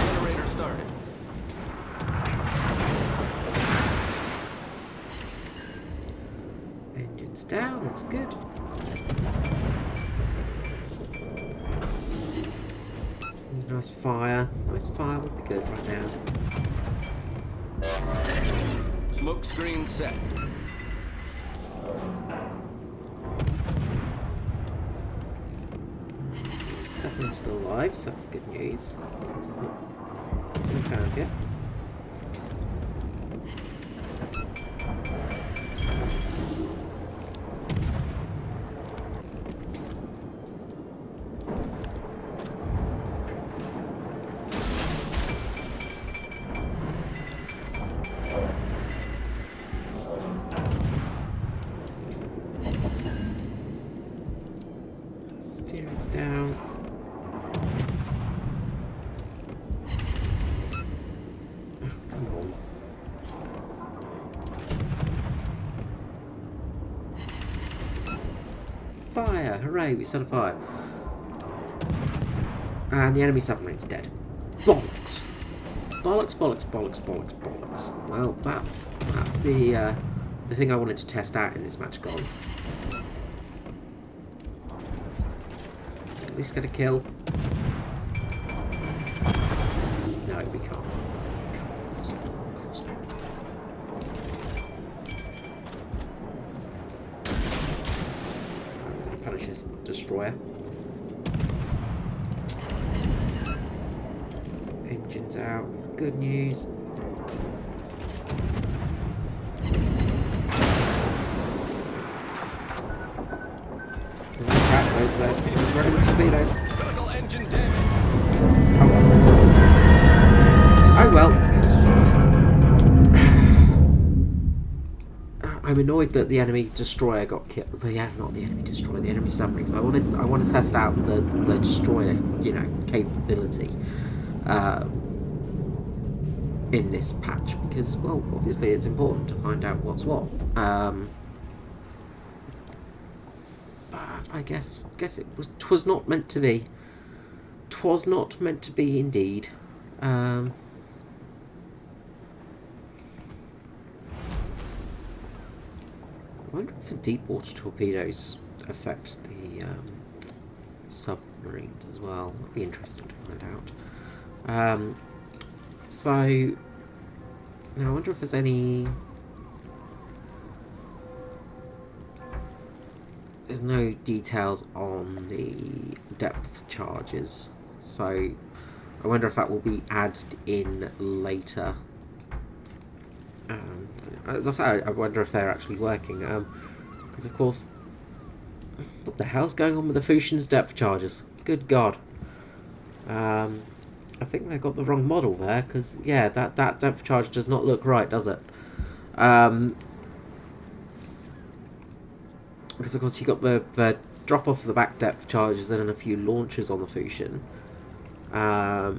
Generator started. Engines down, that's good. Nice fire. Nice fire would be good right now. Smoke screen set. Submarine's still alive, so that's good news. It's not been found yet. Steering's down. Oh, come on. Fire! Hooray, we set a fire. And the enemy submarine's dead. Bollocks! Bollocks, bollocks, bollocks, bollocks, bollocks. Well, that's the thing I wanted to test out in this match gone. At least get a kill. No, we can't. Of course not. Of course not. I'm going to punish his destroyer. Engines out. It's good news. Those there. He's running with torpedoes. Critical engine damage. Oh well. Oh well. I'm annoyed that the enemy destroyer got killed. Yeah, not the enemy destroyer, the enemy submarine. So I want to test out the destroyer, you know, capability in this patch because, well, obviously it's important to find out what's what. I guess it was. 'Twas not meant to be. 'Twas not meant to be, indeed. I wonder if the deep water torpedoes affect the submarines as well. That'd be interesting to find out. So now I wonder if there's any. There's no details on the depth charges, so I wonder if that will be added in later. As I say, I wonder if they're actually working, because of course, what the hell's going on with the Fusion's depth charges? Good God. I think they got the wrong model there, because yeah, that depth charge does not look right, does it? Because of course you got the drop off the back depth charges and then a few launchers on the Fusion. As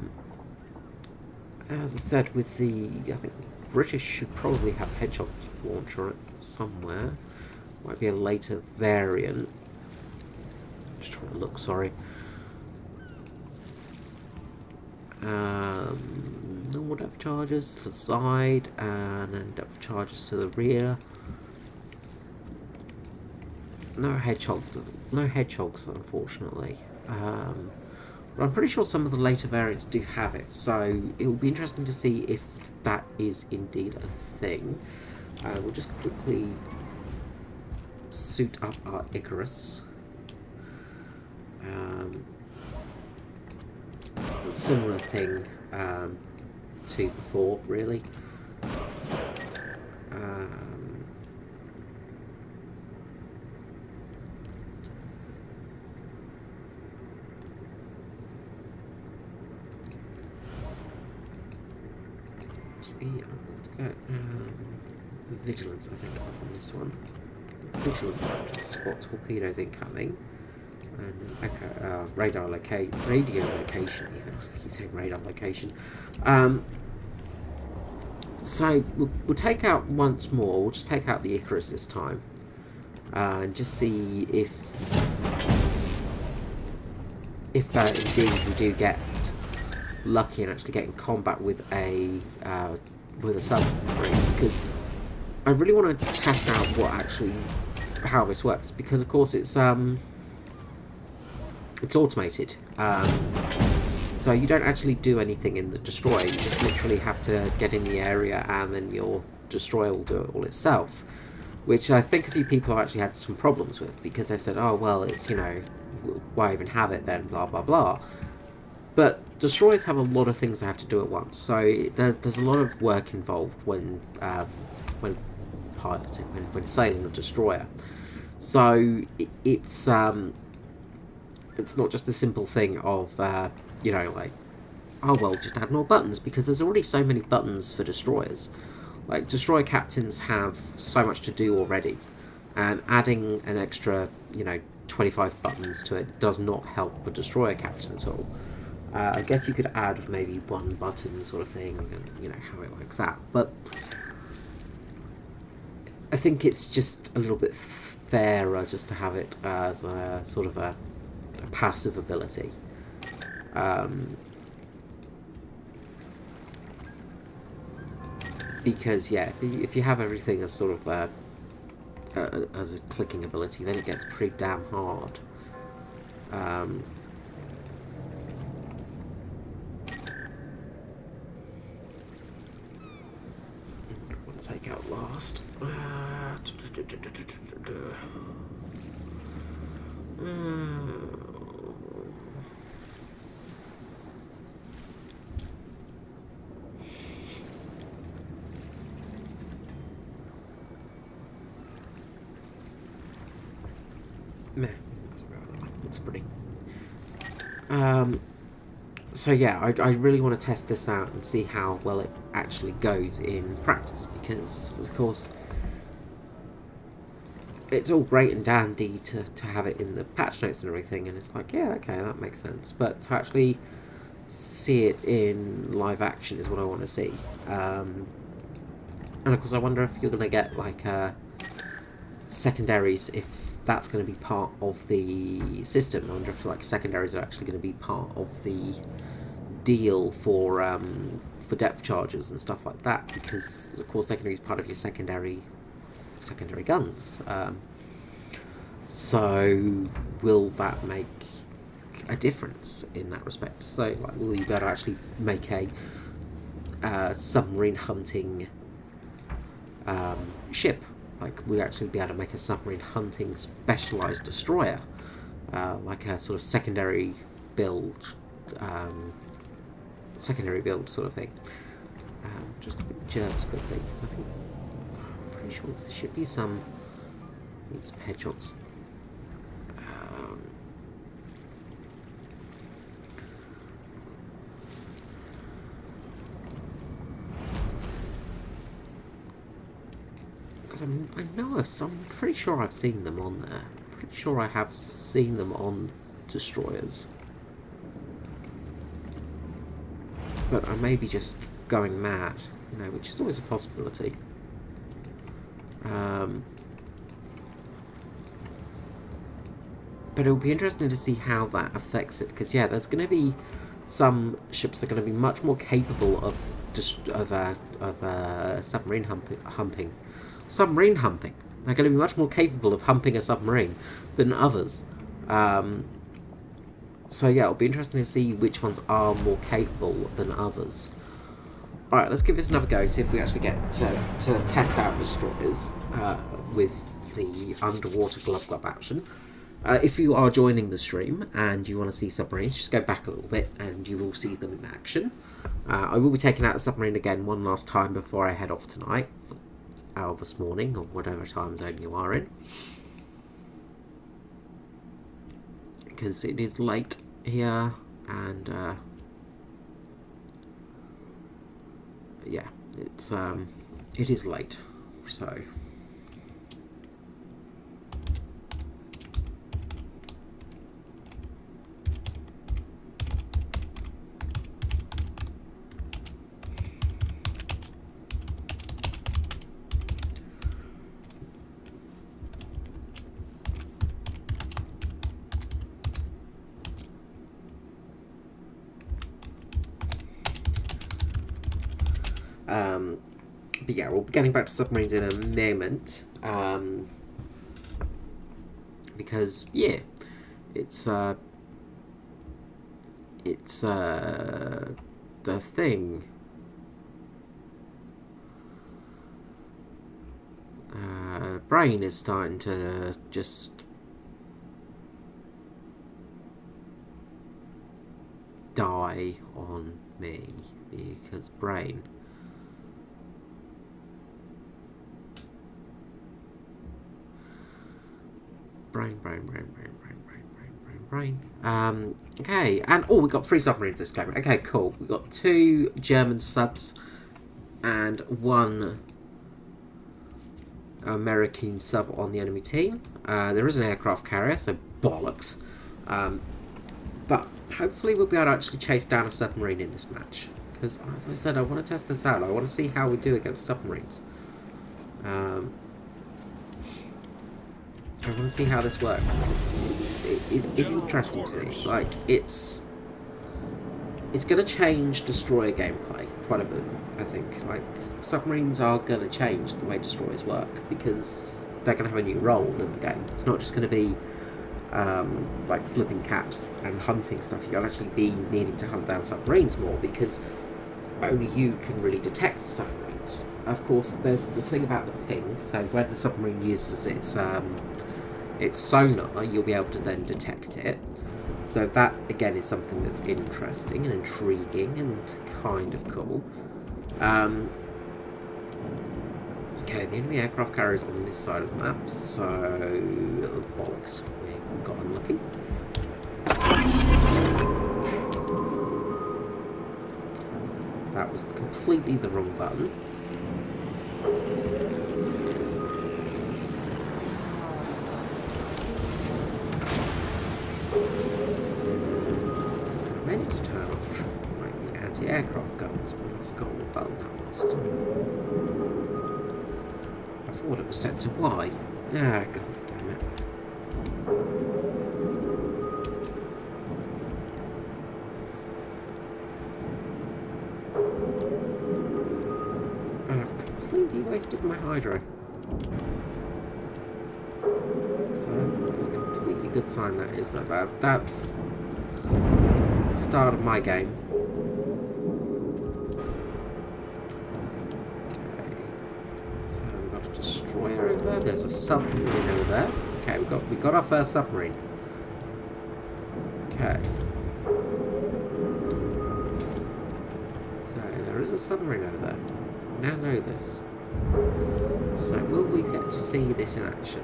I said, with the... I think British should probably have Hedgehog launcher on it somewhere. Might be a later variant. Just trying to look, sorry. Normal depth charges to the side, and then depth charges to the rear. No hedgehogs, unfortunately. But I'm pretty sure some of the later variants do have it, so it will be interesting to see if that is indeed a thing. We'll just quickly suit up our Icarus. Similar thing to before, really. Let's get the vigilance, I think, on this one. Vigilance to spot torpedoes incoming. And radio location, even. I keep saying radar location. So we'll take out once more. We'll just take out the Icarus this time, and just see if indeed we do get lucky and actually get in combat with a submarine, because I really want to test out how this works, because of course it's automated, so you don't actually do anything in the destroyer. You just literally have to get in the area, and then your destroyer will do it all itself, which I think a few people have actually had some problems with, because they said, oh well, it's, you know, why even have it then, blah blah blah. But destroyers have a lot of things they have to do at once, so there's a lot of work involved when piloting, when sailing a destroyer. So it's not just a simple thing of you know, like, oh well, just add more buttons, because there's already so many buttons for destroyers. Like, destroyer captains have so much to do already, and adding an extra, you know, 25 buttons to it does not help the destroyer captain at all. I guess you could add maybe one button sort of thing, and, you know, have it like that. But I think it's just a little bit fairer just to have it as a sort of a passive ability. Because, yeah, if you have everything as sort of as a clicking ability, then it gets pretty damn hard. Take out last. Meh. Looks pretty. So yeah, I really want to test this out and see how well it actually goes in practice, because of course it's all great and dandy to have it in the patch notes and everything, and it's like, yeah, okay, that makes sense, but to actually see it in live action is what I want to see. And of course I wonder if you're going to get like secondaries, if that's going to be part of the system. I wonder if like secondaries are actually going to be part of the deal for depth charges and stuff like that, because of course they're going to be part of your secondary guns. So will that make a difference in that respect? So like, will you be able to actually make a submarine hunting ship? Like, we'd actually be able to make a submarine hunting specialised destroyer, like a sort of secondary build sort of thing. Just jerks quickly, because I think I'm pretty sure there should be some hedgehogs. Because I know of some, I'm pretty sure I've seen them on there. pretty sure I have seen them on destroyers. But I may be just going mad, you know, which is always a possibility. But it'll be interesting to see how that affects it, because yeah, there's going to be some ships that are going to be much more capable of submarine humping. Submarine humping. They're going to be much more capable of humping a submarine than others. So yeah, it'll be interesting to see which ones are more capable than others. Alright, let's give this another go, see if we actually get to test out destroyers with the underwater glove glove action. If you are joining the stream and you want to see submarines, just go back a little bit and you will see them in action. I will be taking out the submarine again one last time before I head off tonight, or this morning, or whatever time zone you are in. Because it is late here, and yeah, it is late, so. But yeah, we'll be getting back to submarines in a moment, because yeah, it's the thing. Brain is starting to just die on me, because brain. Brain. Okay, and we got 3 submarines this game. Okay, cool. We got 2 German subs and 1 American sub on the enemy team. There is an aircraft carrier, so bollocks. But hopefully we'll be able to actually chase down a submarine in this match. Because, as I said, I want to test this out. I want to see how we do against submarines. I want to see how this works. It is interesting to me. Like, it's going to change destroyer gameplay quite a bit, I think. Like, submarines are going to change the way destroyers work, because they're going to have a new role in the game. It's not just going to be like flipping caps and hunting stuff. You're going to actually be needing to hunt down submarines more, because only you can really detect submarines. Of course, there's the thing about the ping. So when the submarine uses its sonar, you'll be able to then detect it. So that, again, is something that's interesting and intriguing and kind of cool. Okay, the enemy aircraft carrier is on this side of the map, so bollocks, we got unlucky. That was completely the wrong button. I meant to turn off like the anti-aircraft guns, but I forgot what button that was. I thought it was set to Y. Ah, god damn it. And I've completely wasted my hydro. So it's a completely good sign that is. That's the start of my game. Destroyer over there. There's a submarine over there. Okay, we got our first submarine. Okay. So there is a submarine over there. Now know this. So will we get to see this in action?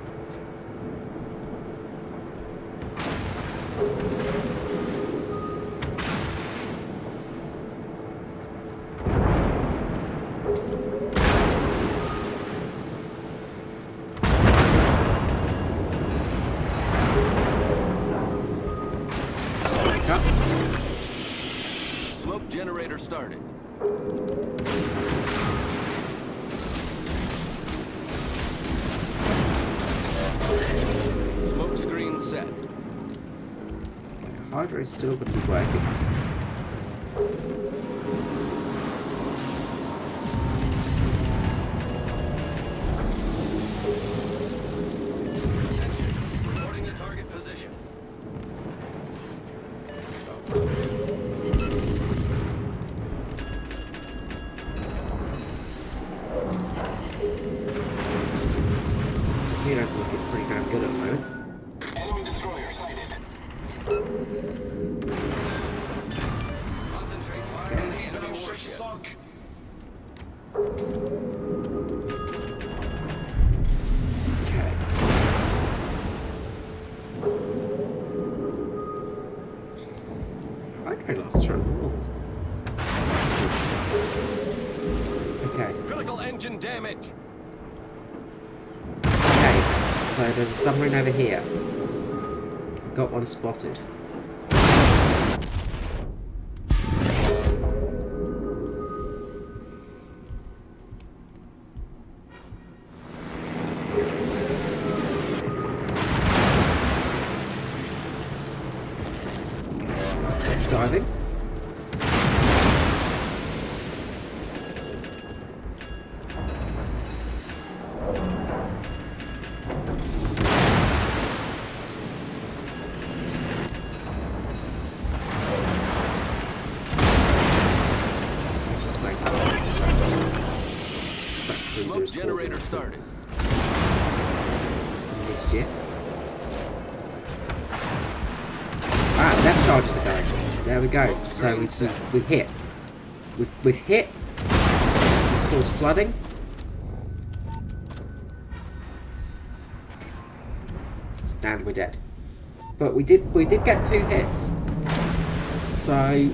generator started. Smoke screen set. Hydra is still going to be working. Attention. Reporting the target position. Torpedoes are looking pretty damn good at the moment. Enemy destroyer sighted. Concentrate fire on the enemy Battleship warship. sunk. Okay. Hydra lost turn. Okay. Critical engine damage. Okay. So there's a submarine over here. Got one spotted. Diving. Just make Smoke generator started. Mischief. Ah, depth charges are going. There we go. So we've hit. We've hit. We've caused flooding. And we're dead. But we did get 2 hits. So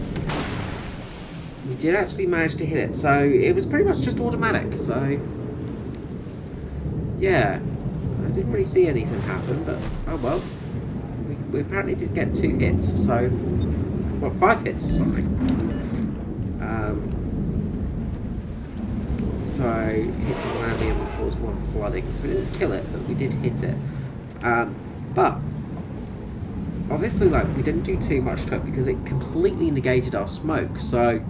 we did actually manage to hit it. So it was pretty much just automatic. So yeah, I didn't really see anything happen, but oh well. We apparently did get 2 hits, so... Well, 5 hits, sorry. So, hit on landing and we caused 1 flooding. So we didn't kill it, but we did hit it. But, obviously, like, we didn't do too much to it because it completely negated our smoke. So,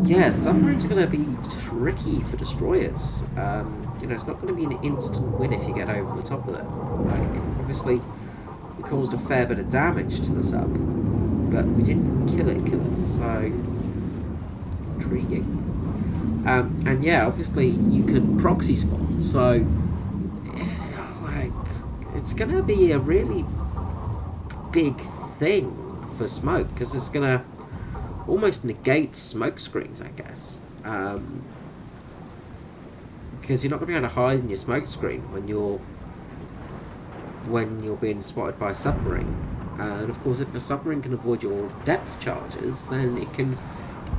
yeah, submarines are going to be tricky for destroyers. You know, it's not going to be an instant win if you get over the top of it. Like, obviously... We caused a fair bit of damage to the sub, but we didn't kill it, so intriguing. And yeah, obviously you can proxy spawn, so like it's gonna be a really big thing for smoke because it's gonna almost negate smoke screens, I guess. Because you're not gonna be able to hide in your smoke screen when you're being spotted by a submarine. And of course, if a submarine can avoid your depth charges, then it can...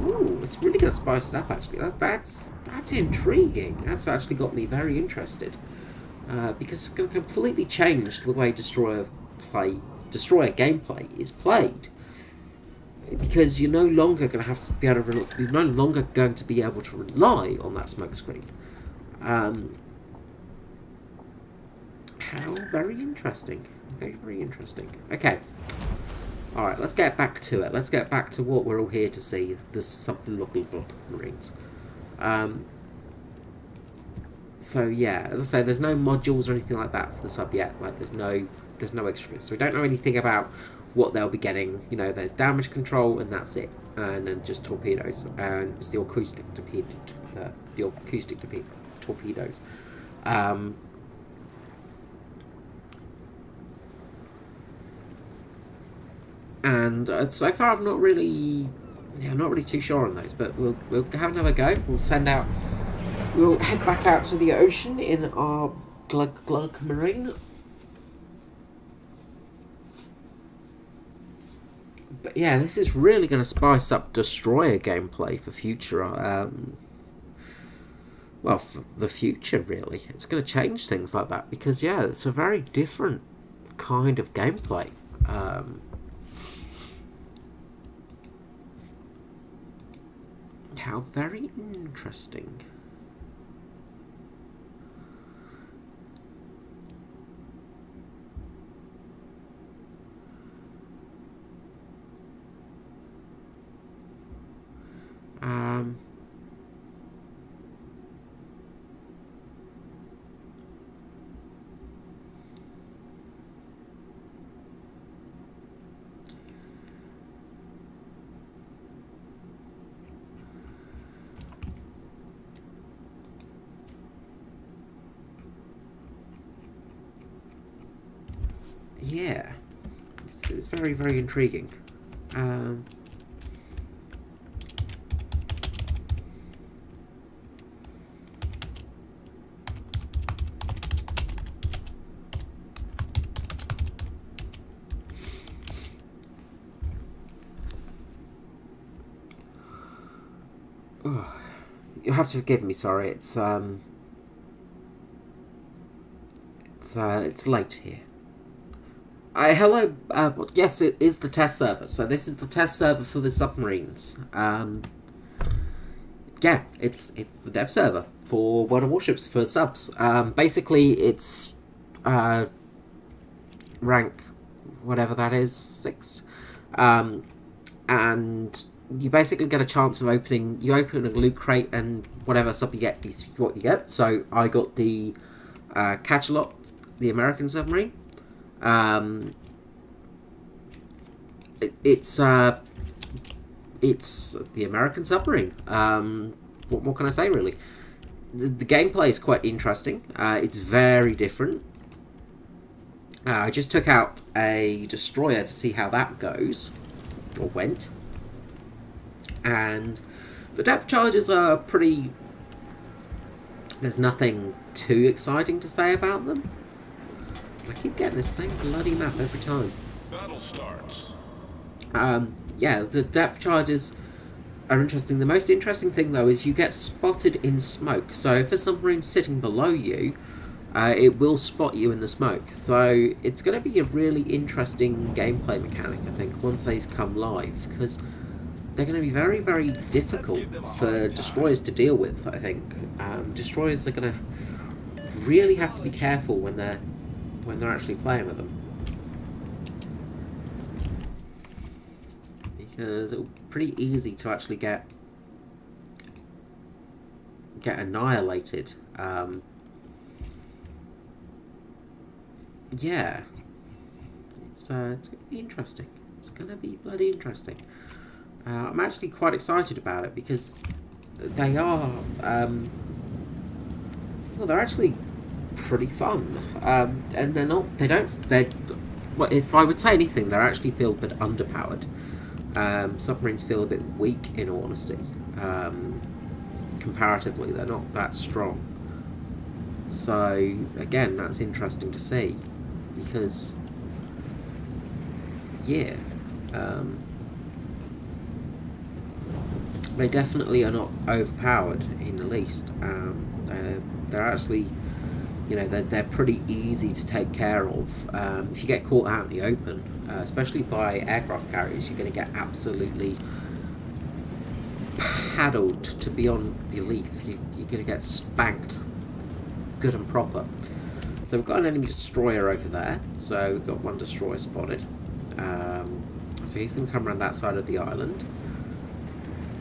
Ooh, it's really going to spice it up, actually. That's intriguing. That's actually got me very interested. Because it's going to completely change the way Destroyer gameplay is played. Because you're no longer going to have to be able to... You're no longer going to be able to rely on that smoke screen. How very interesting. Very, very interesting. Okay. Alright, let's get back to it. Let's get back to what we're all here to see. The submarines. So yeah, as I say, there's no modules or anything like that for the sub yet. Like there's no extras. So we don't know anything about what they'll be getting. You know, there's damage control and that's it. And then just torpedoes. And it's the acoustic torpedoes. And so far, I'm not really too sure on those. But we'll have another go. We'll head back out to the ocean in our Glug Marine. But yeah, this is really going to spice up Destroyer gameplay for future. Well, for the future, really. It's going to change things like that because yeah, it's a very different kind of gameplay. How very interesting. Yeah, it's very, very intriguing. Oh, you'll have to forgive me. Sorry, it's late here. Hello. Yes, it is the test server. So this is the test server for the submarines. Yeah, it's the dev server for World of Warships for subs. Basically, it's rank whatever that is, 6, and you basically get a chance of opening. You open a loot crate, and whatever sub you get is what you get. So I got the Catchalot, the American submarine. It's the American submarine. What more can I say, really? The gameplay is quite interesting. It's very different. I just took out a destroyer to see how that goes, or went. And the depth charges are pretty... There's nothing too exciting to say about them. I keep getting this thing bloody map every time. Battle starts. Yeah, the depth charges are interesting. The most interesting thing, though, is you get spotted in smoke. So if a submarine's sitting below you, it will spot you in the smoke. So it's going to be a really interesting gameplay mechanic, I think, once these come live, because they're going to be very, very difficult for destroyers to deal with, I think. Destroyers are going to really have to be careful when they're actually playing with them. Because it's pretty easy to actually get annihilated. Yeah, it's gonna be interesting. It's gonna be bloody interesting. I'm actually quite excited about it because they are well, they're actually pretty fun. And well, if I would say anything, they actually feel a bit underpowered. Submarines feel a bit weak, in all honesty. Comparatively, they're not that strong. So, again, that's interesting to see. Because, yeah, they definitely are not overpowered in the least. They're actually, you know, they're pretty easy to take care of. If you get caught out in the open, especially by aircraft carriers, you're going to get absolutely paddled to beyond belief. You're going to get spanked good and proper. So we've got an enemy destroyer over there. So we've got one destroyer spotted. So he's going to come around that side of the island.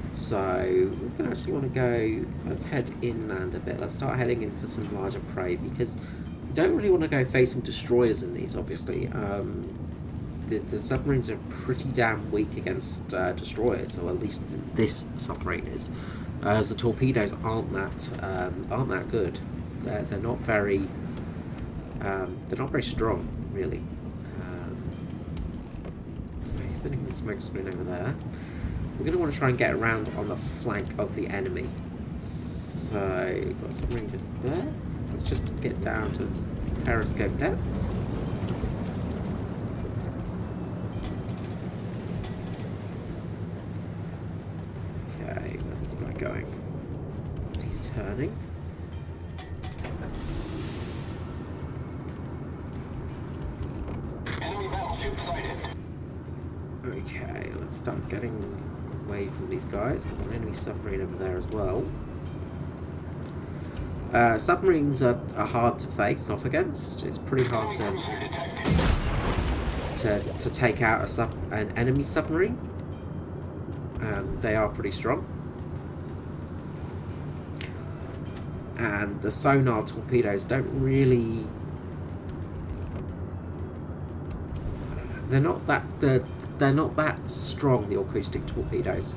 So we're going to actually want to go... Let's head inland a bit. Let's start heading in for some larger prey, because you don't really want to go facing destroyers in these, obviously. The submarines are pretty damn weak against destroyers, or at least this submarine is, as the torpedoes aren't that good. They're not very strong, really. So he's sitting in the smoke screen over there. We're going to want to try and get around on the flank of the enemy. So we've got submarine just there. Let's just get down to periscope depth. Okay, where's this guy going? He's turning. Enemy battleship sighted. Okay, let's start getting away from these guys. There's an enemy submarine over there as well. Submarines are hard to face off against. It's pretty hard to take out an enemy submarine. They are pretty strong. And the sonar torpedoes don't really... They're not that strong, the acoustic torpedoes.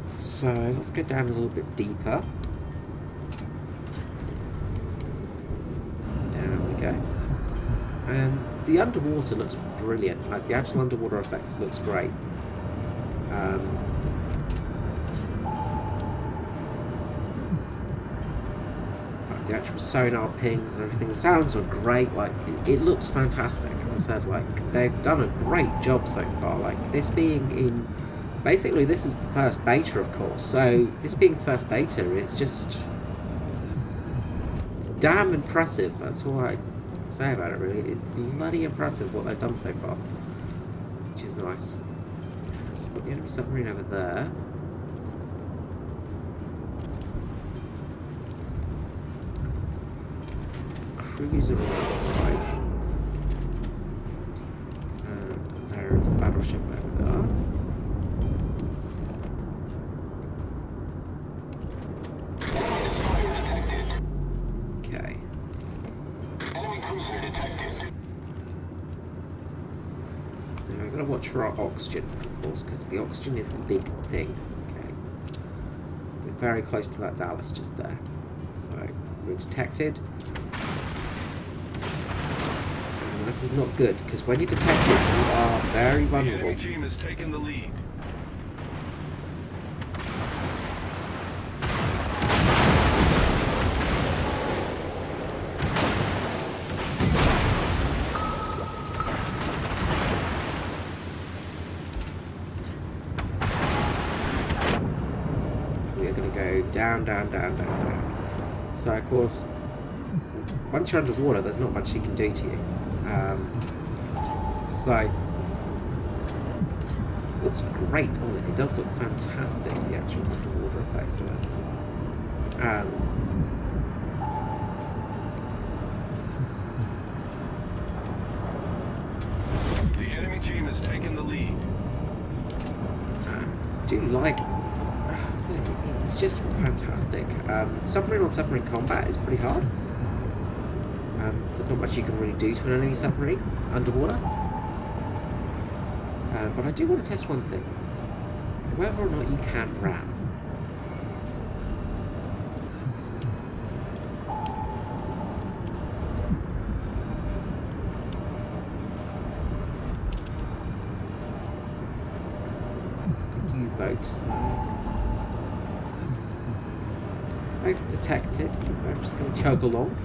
So let's go down a little bit deeper. There we go. And the underwater looks brilliant. Like the actual underwater effects looks great. The actual sonar pings and everything, the sounds are great. Like it looks fantastic. As I said, like they've done a great job so far. Like this being in, basically this is the first beta, of course. So this being first beta, it's just, it's damn impressive. That's all I can say about it. Really, it's bloody impressive what they've done so far, which is nice. Let's put the enemy submarine over there. Cruiser on that side. And there is a battleship over there. Enemy destroyer detected. Okay. Enemy cruiser detected. Now I've got to watch for our oxygen, of course, because the oxygen is the big thing. Okay. We're very close to that Dallas just there. So we're detected. This is not good, because when you're detected, you are very vulnerable. The enemy team has taken the lead. We are going to go down, down, down, down, down. So, of course, once you're underwater, there's not much he can do to you. So looks great, doesn't it? It does look fantastic, the actual underwater effects of it. The enemy team has taken the lead. I do like, it's just fantastic. Submarine on submarine combat is pretty hard. There's not much you can really do to an enemy submarine underwater. But I do want to test one thing. Whether or not you can ram. It's the U-boats. I've detected. I'm just going to chug along.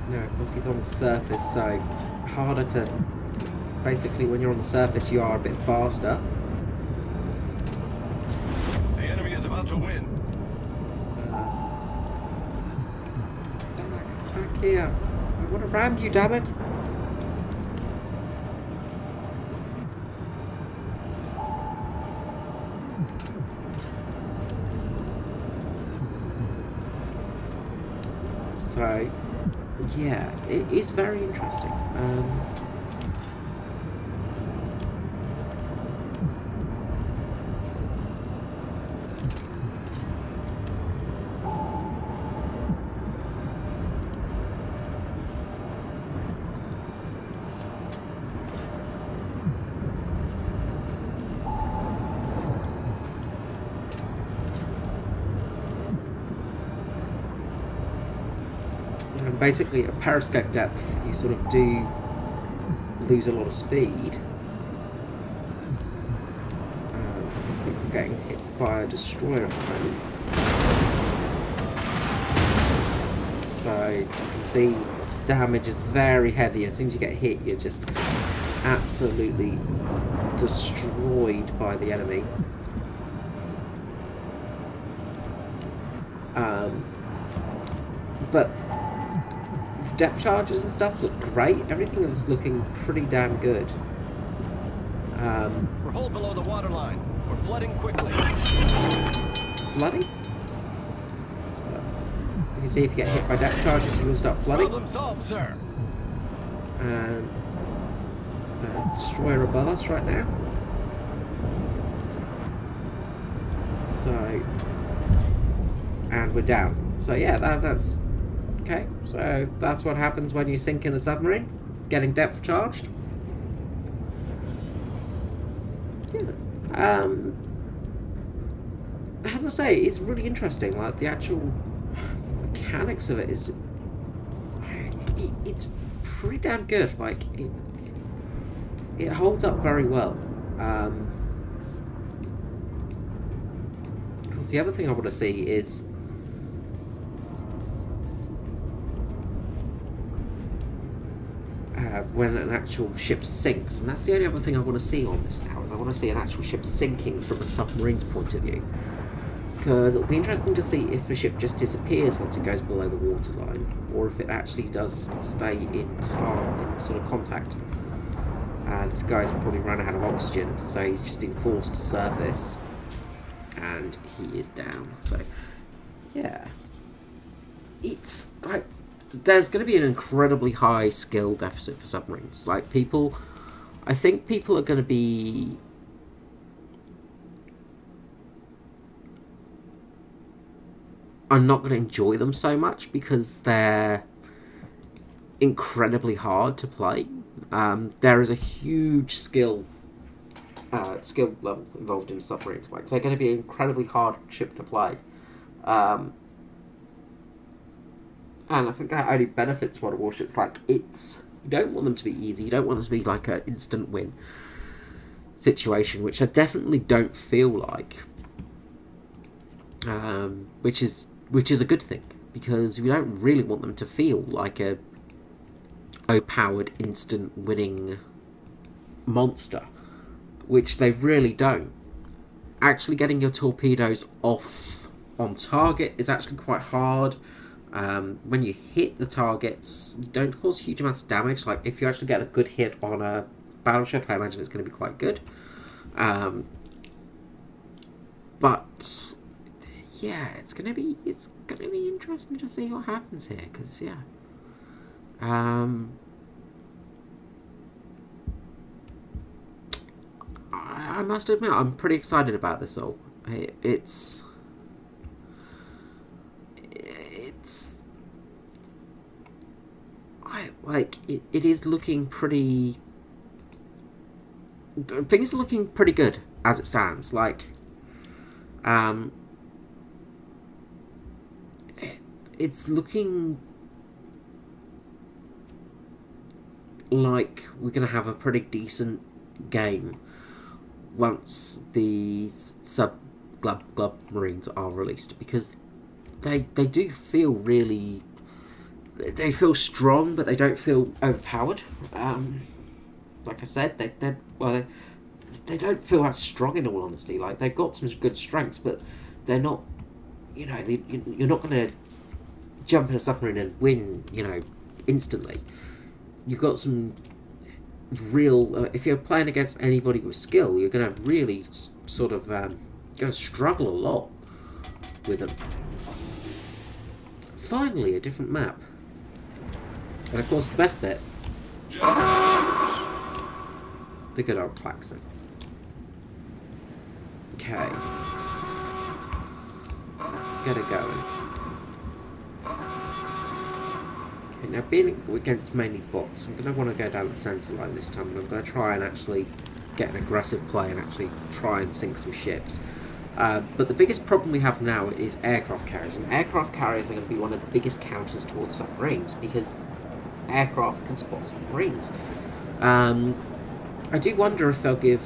No, of course he's on the surface, so harder to... Basically, when you're on the surface, you are a bit faster. The enemy is about to win. Back here. I want to ram you, damn it. So, yeah, it is very interesting. And basically, at periscope depth, you sort of do lose a lot of speed. I think we're getting hit by a destroyer at the moment. So you can see damage is very heavy. As soon as you get hit, you're just absolutely destroyed by the enemy. But the depth charges and stuff look great. Everything is looking pretty damn good. We're hull below the waterline. We're flooding quickly. Flooding? So, you can see if you get hit by depth charges, you will start flooding. Problem solved, sir. And there's destroyer above us right now. So, and we're down. So yeah, that's okay. So that's what happens when you sink in a submarine, getting depth charged. Yeah. As I say, it's really interesting. Like the actual mechanics of it is, it's pretty damn good. Like it holds up very well. Because the other thing I want to see is when an actual ship sinks, and that's the only other thing I want to see on this now, is I want to see an actual ship sinking from a submarine's point of view. Because it'll be interesting to see if the ship just disappears once it goes below the waterline, or if it actually does stay in sort of contact. This guy's probably run out of oxygen, so he's just been forced to surface, and he is down. So, yeah, it's like there's going to be an incredibly high skill deficit for submarines. Like I think people are going to be not going to enjoy them so much because they're incredibly hard to play. There is a huge skill level involved in submarines. Like they're going to be an incredibly hard ship to play. And I think that only benefits modern warships. Like, you don't want them to be easy. You don't want them to be like an instant win situation, which I definitely don't feel like. Which is a good thing, because we don't really want them to feel like a overpowered instant winning monster, which they really don't. Actually getting your torpedoes off on target is actually quite hard. When you hit the targets, you don't cause huge amounts of damage. Like, if you actually get a good hit on a battleship, I imagine it's going to be quite good. But yeah, it's gonna be interesting to see what happens here, because yeah, I must admit I'm pretty excited about this all. It's it is looking pretty. Things are looking pretty good as it stands. Like, it's looking like we're going to have a pretty decent game once the submarines are released, because they do feel really. They feel strong, but they don't feel overpowered. Like I said, they don't feel that strong, in all honesty. Like, they've got some good strengths, but they're not. You're not going to jump in a submarine and win, instantly. You've got some real. If you're playing against anybody with skill, you're going to really sort of going to struggle a lot with them. Finally, a different map. And of course, the best bit, the good old klaxon. Okay, let's get it going. Okay, now being against mainly bots, I'm going to want to go down the centre line this time, and I'm going to try and actually get an aggressive play and actually try and sink some ships. But the biggest problem we have now is aircraft carriers, and aircraft carriers are going to be one of the biggest counters towards submarines, because aircraft can spot submarines. I do wonder if they'll give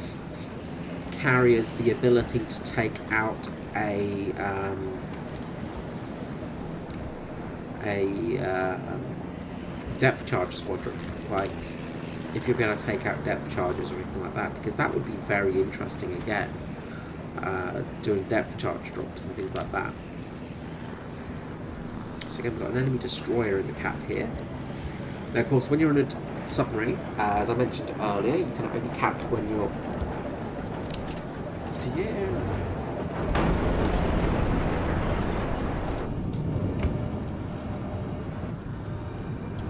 carriers the ability to take out a a depth charge squadron, like if you'll be able to take out depth charges or anything like that, because that would be very interesting again, doing depth charge drops and things like that. So again, we've got an enemy destroyer in the cap here. Now of course when you're in a submarine, as I mentioned earlier, you can only cap when you're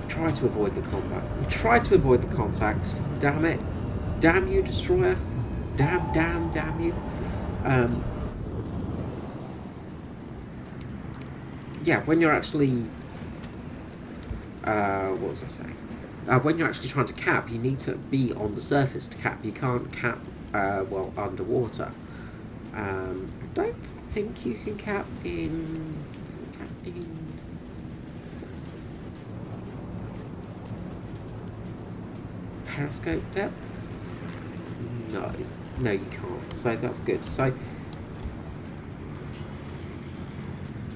try to avoid the combat. We try to avoid the contact. Damn it. Damn you, destroyer. Damn you. Yeah, when you're actually... what was I saying? When you're actually trying to cap, you need to be on the surface to cap. You can't cap, well, underwater. I don't think you can cap in... periscope depth? No, you can't. So that's good. So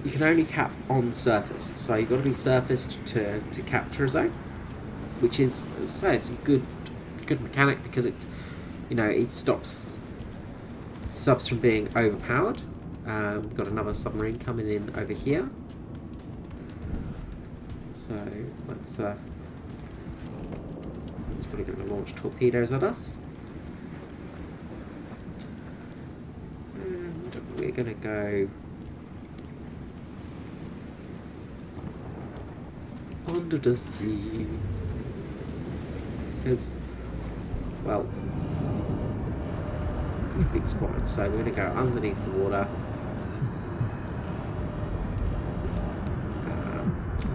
you can only cap on surface. So you've got to be surfaced to capture a zone, which is, as I say, it's a good mechanic because it, you know, it stops subs from being overpowered. We've got another submarine coming in over here. So let's. It's probably going to launch torpedoes at us. And we're going to go under the sea. Because, well, we've been spotted, so we're going to go underneath the water.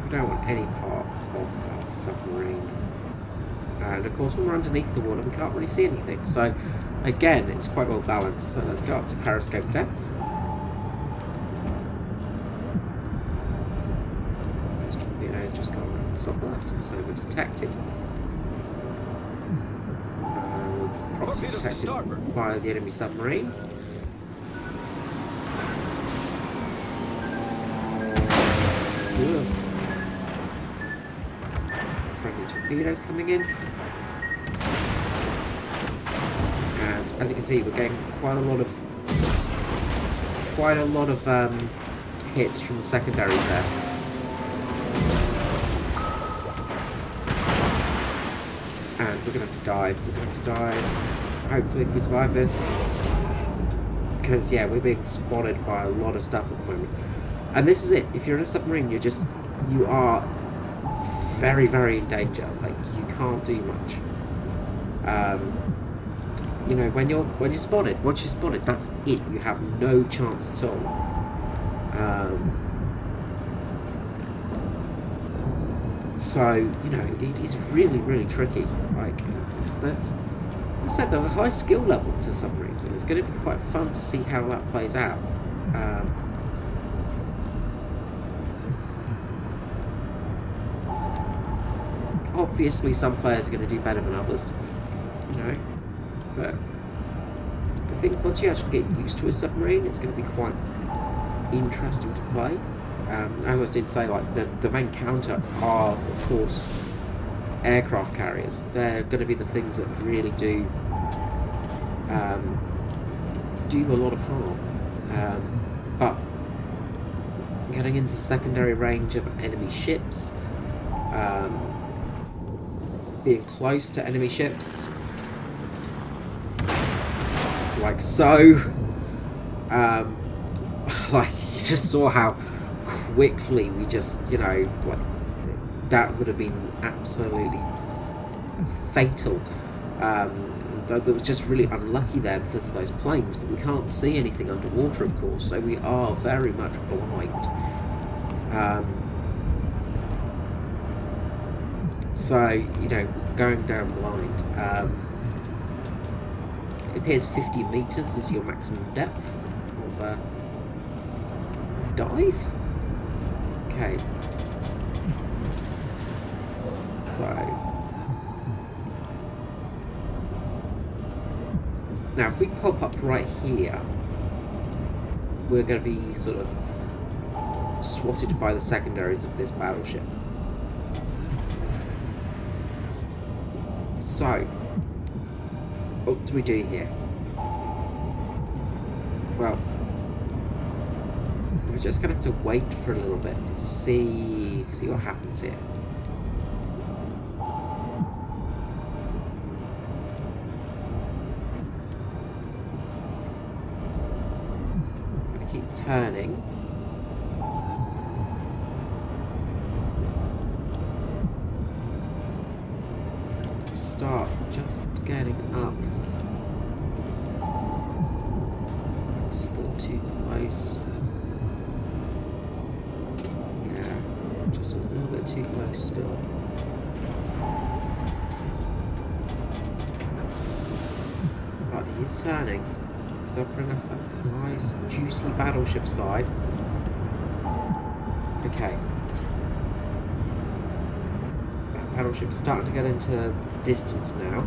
We don't want any part of that submarine. And of course when we're underneath the water we can't really see anything, so again it's quite well balanced. So let's go up to periscope depth. This torpedo's just gone around the stop blast, so we're detected. Proxy detected by the enemy submarine. Ugh. Friendly torpedoes coming in. And as you can see, we're getting quite a lot of hits from the secondaries there. And we're gonna have to dive. Hopefully, if we survive this, because yeah, we're being spotted by a lot of stuff at the moment. And this is it. If you're in a submarine, you are very, very in danger. Like, you can't do much. You know, when you're spotted, once you're spotted, that's it. You have no chance at all. So you know, it is really, really tricky. Like, as I said, there's a high skill level to submarines, and it's going to be quite fun to see how that plays out. Obviously, some players are going to do better than others, you know, but I think once you actually get used to a submarine, it's going to be quite interesting to play. As I did say, like, the main counter are, of course, aircraft carriers. They're going to be the things that really do a lot of harm. But getting into secondary range of enemy ships, being close to enemy ships, like so, like, you just saw how quickly we just, you know, like, that would have been absolutely fatal. That was just really unlucky there because of those planes, but we can't see anything underwater, of course, so we are very much blind. So, you know, going down blind, it appears 50 meters is your maximum depth of dive. Okay. So now if we pop up right here, we're going to be sort of swatted by the secondaries of this battleship. So, what do we do here? Well, we're just gonna have to wait for a little bit and see what happens here. I'm gonna keep turning. Start just getting up. Still too close. Yeah, just a little bit too close still. But he's turning. He's offering us a nice juicy battleship side. Okay. Battleship's starting to get into the distance now.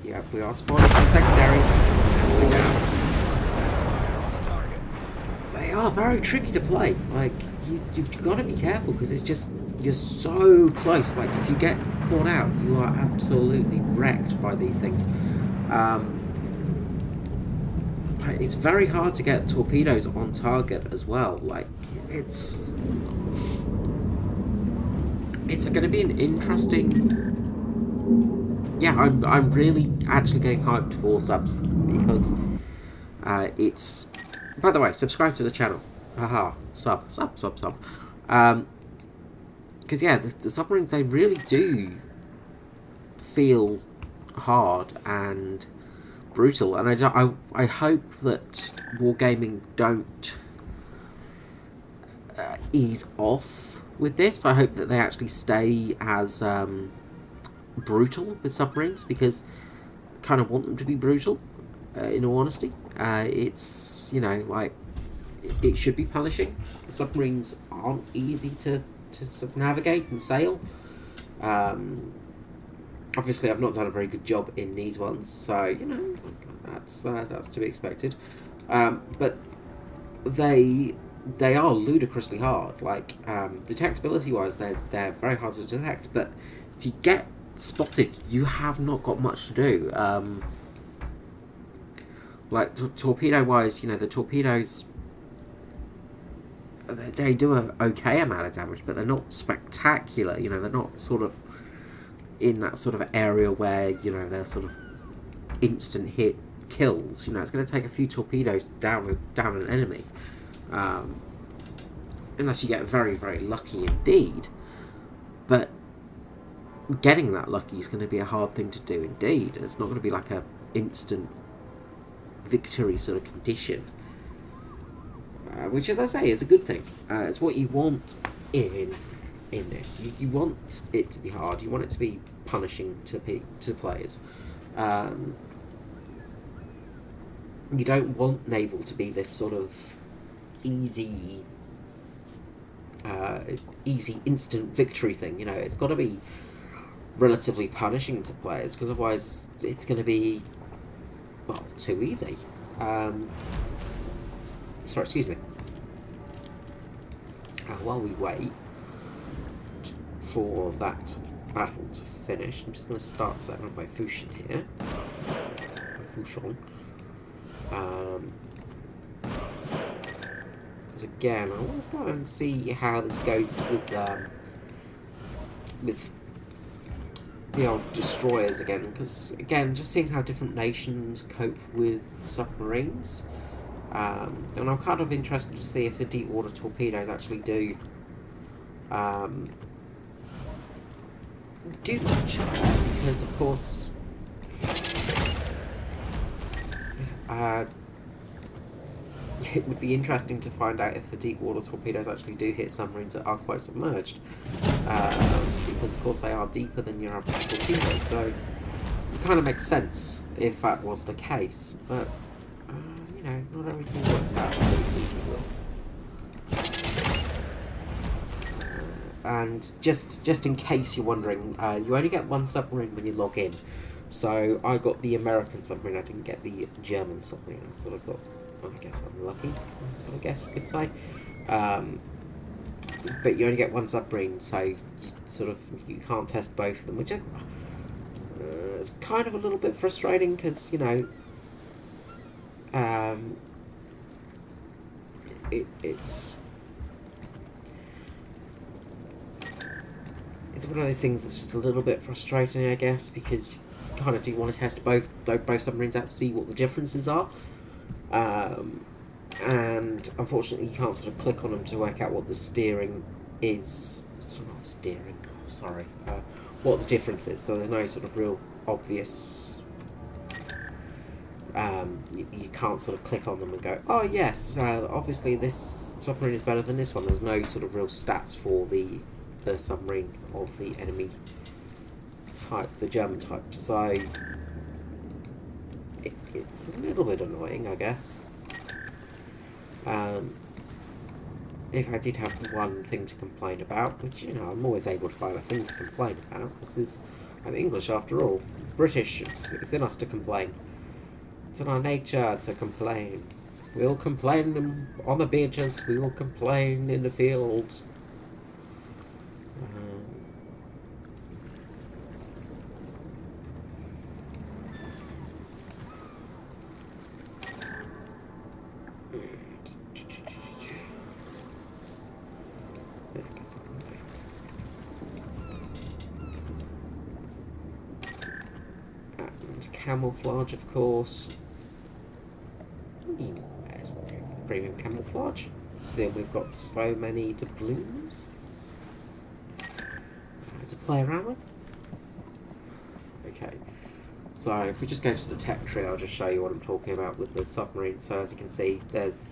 Yeah, we are spotting the secondaries. And we're down. They are very tricky to play. Like, you've got to be careful because it's just, you're so close. Like, if you get caught out, you are absolutely wrecked by these things. It's very hard to get torpedoes on target as well. Like, it's going to be an interesting. Yeah, I'm really actually getting hyped for subs because it's. By the way, subscribe to the channel. Haha, sub. Because yeah, the submarines, they really do feel hard and brutal, and I hope that wargaming don't ease off with this. I hope that they actually stay as brutal with submarines, because I kind of want them to be brutal, in all honesty. It's, you know, like, it should be punishing. Submarines aren't easy to navigate and sail. Obviously, I've not done a very good job in these ones, so, you know, that's to be expected. But they are ludicrously hard. Like, detectability-wise, they're very hard to detect. But if you get spotted, you have not got much to do. Like, torpedo-wise, you know, the torpedoes, they do an okay amount of damage, but they're not spectacular. You know, they're not sort of in that sort of area where, you know, they're sort of instant hit kills. You know, it's going to take a few torpedoes down an enemy, unless you get very, very lucky indeed. But getting that lucky is going to be a hard thing to do indeed. It's not going to be like a instant victory sort of condition, which, as I say, is a good thing. It's what you want in this. You want it to be hard. You want it to be punishing to players. You don't want naval to be this sort of easy instant victory thing. You know, it's got to be relatively punishing to players, because otherwise it's going to be, well, too easy. Sorry, excuse me. While we wait for that battle to finish, I'm just going to start setting up my Fusion here. Because again, I want to go and see how this goes with the old destroyers again. Because again, just seeing how different nations cope with submarines. And I'm kind of interested to see if the deep water torpedoes actually do much, because of course it would be interesting to find out if the deep water torpedoes actually do hit submarines that are quite submerged, because of course they are deeper than your average torpedo, so it kind of makes sense if that was the case, but you know, not everything works out as we think it will. And just in case you're wondering, you only get one submarine when you log in. So I got the American submarine. I didn't get the German submarine. I sort of got, I guess I'm lucky, I guess you could say. But you only get one submarine, so you can't test both of them, which is kind of a little bit frustrating because, you know, it's one of those things that's just a little bit frustrating, I guess, because you kind of do want to test both submarines out to see what the differences are. And unfortunately, you can't sort of click on them to work out what the steering is. Not steering, sorry. What the difference is. So there's no sort of real obvious. You can't sort of click on them and go, oh yes, obviously this submarine is better than this one. There's no sort of real stats for the submarine of the enemy type, the German type. So it's a little bit annoying, I guess. If I did have one thing to complain about, which, you know, I'm always able to find a thing to complain about. I'm English after all. British, it's in us to complain. It's in our nature to complain. We'll complain on the beaches, we will complain in the fields. Camouflage, of course. Premium camouflage. So we've got so many doubloons to play around with. Okay, so if we just go to the tech tree, I'll just show you what I'm talking about with the submarine. So as you can see, there's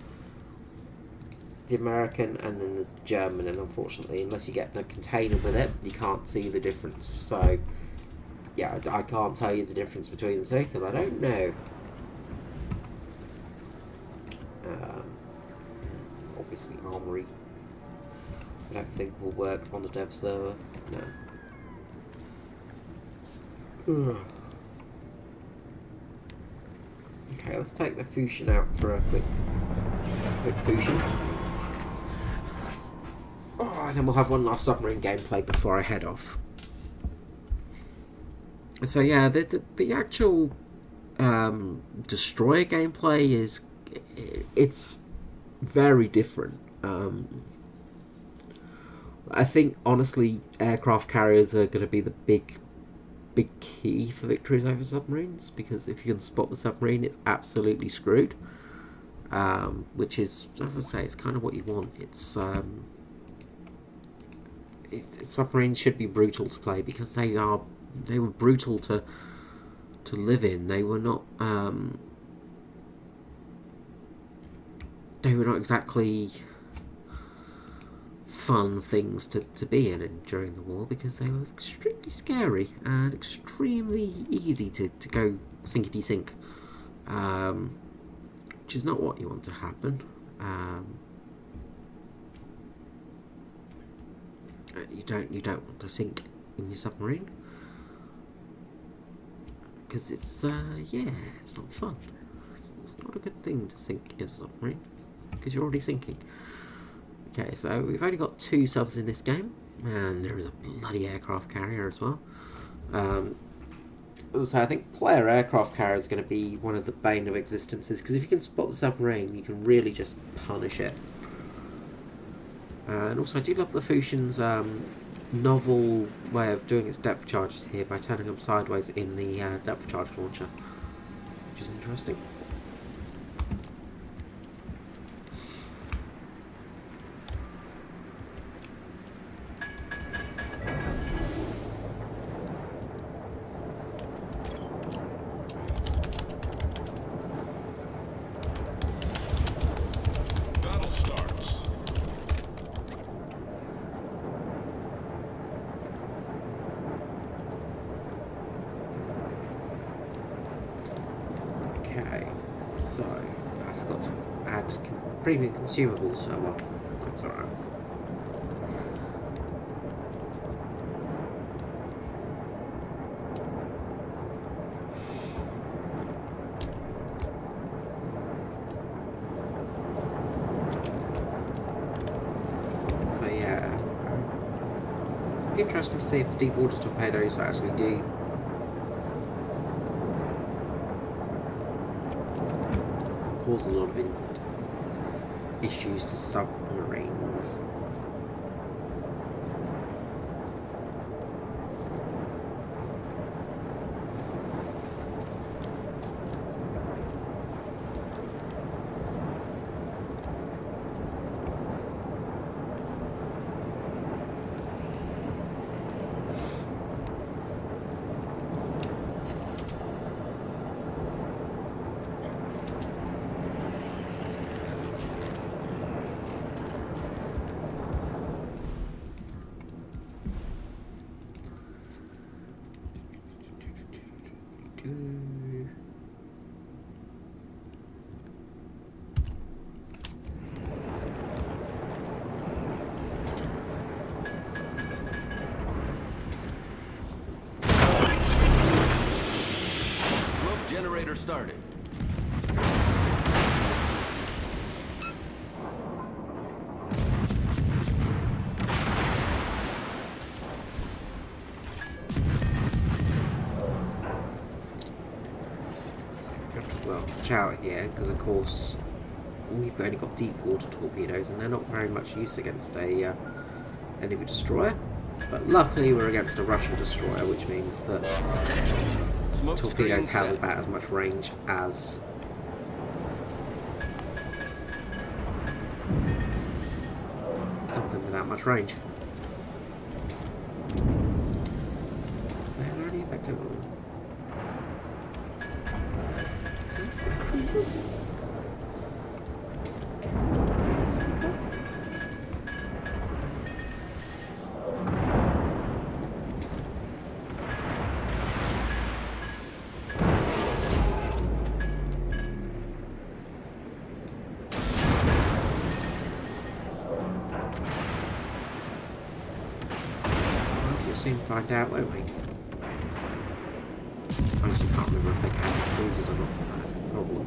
the American and then there's the German, and unfortunately, unless you get the container with it, you can't see the difference. So yeah, I can't tell you the difference between the two because I don't know. Obviously, Armory, I don't think will work on the dev server. No. Okay, let's take the fusion out for a quick fusion. Oh, and then we'll have one last submarine gameplay before I head off. So yeah, the actual destroyer gameplay it's very different. I think honestly, aircraft carriers are going to be the big key for victories over submarines, because if you can spot the submarine, it's absolutely screwed. Which is, as I say, it's kind of what you want. Submarines should be brutal to play because they were brutal to live in. They were not exactly fun things to be in during the war, because they were extremely scary and extremely easy to go sinkety sink, which is not what you want to happen. You don't want to sink in your submarine, because it's not fun. It's not a good thing to sink in a submarine because you're already sinking. Okay, so we've only got 2 subs in this game, and there is a bloody aircraft carrier as well. So I think player aircraft carrier is going to be one of the bane of existences, because if you can spot the submarine, you can really just punish it. And also, I do love the Fusion's novel way of doing its depth charges here by turning them sideways in the depth charge launcher, which is interesting. Battle starts. Okay, so I forgot to add premium consumables, so well, that's alright. So yeah, interesting to see if the deep water torpedoes actually do cause a lot of issues to submarines. Smoke generator started. Well, watch out here, because of course we've only got deep water torpedoes and they're not very much use against a enemy destroyer. But luckily we're against a Russian destroyer, which means that Smoke torpedoes have set. about as much range as something without much range. They're only effective on cruisers. We'll soon find out, won't we? Honestly, can't remember if they count cruisers or not. That's the problem.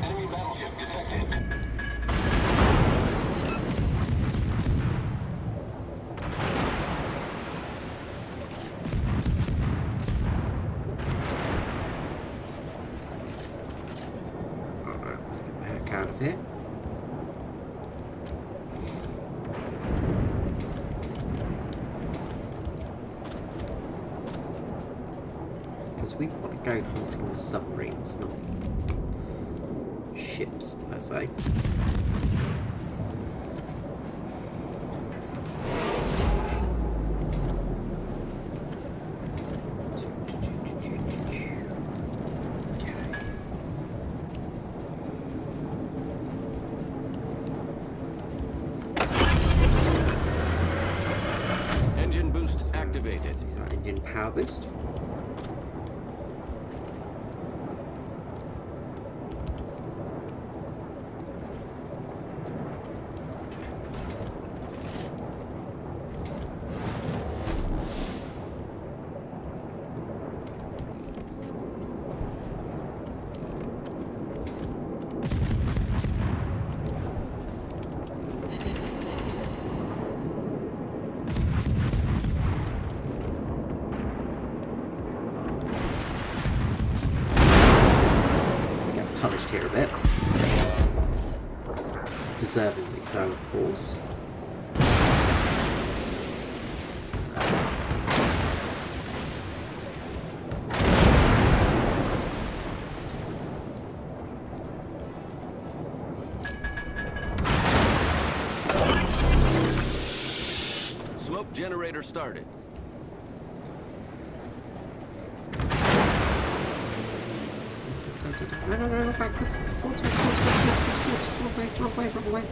Enemy battleship detected. Alright, let's get the heck out of here. Because we want to go hunting the submarines, not ships, per se. Engine boost activated. Use our engine power boost. Punished here a bit. Deservingly so, of course. Smoke generator started. No, backwards. Forwards. Wrong way.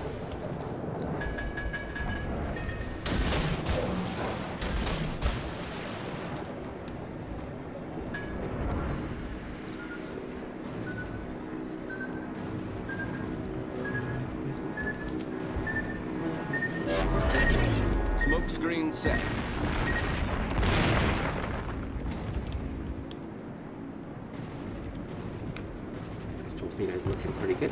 Smoke screen set. This torpedo's looking pretty good.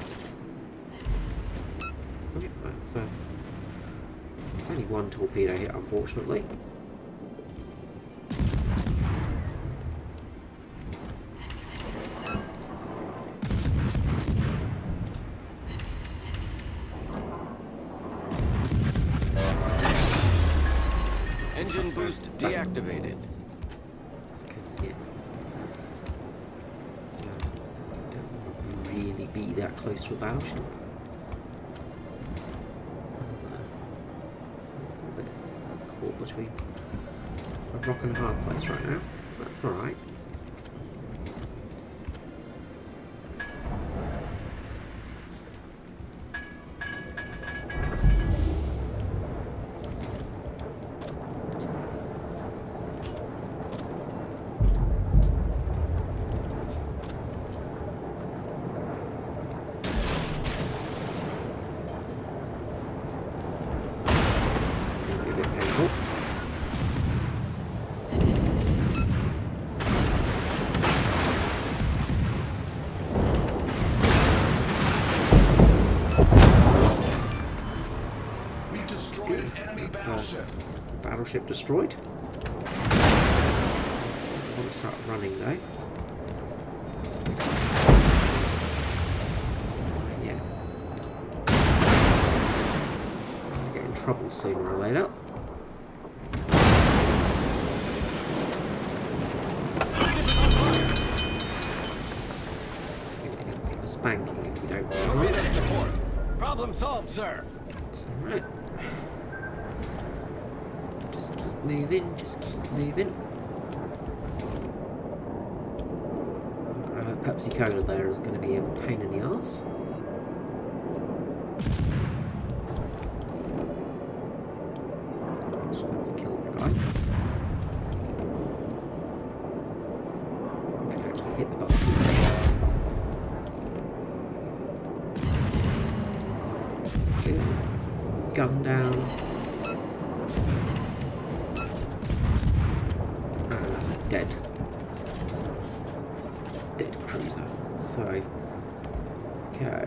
Yep, that's there's only one torpedo hit, unfortunately. Engine boost deactivated. Yeah. So, don't really be that close to a battleship. A bit caught between a rock and a hard place right now. That's alright. Battleship destroyed. I want to start running though. So, yeah. I'll get in trouble sooner or later. You're going to get a bit of a spanking if you don't. Problem solved, sir. It's alright. Just keep moving, just keep moving. Pepsi Cola there is going to be a pain in the arse. Just going to kill the guy. I can actually hit the button. Okay, that's a gun down. Dead cruiser. So, okay.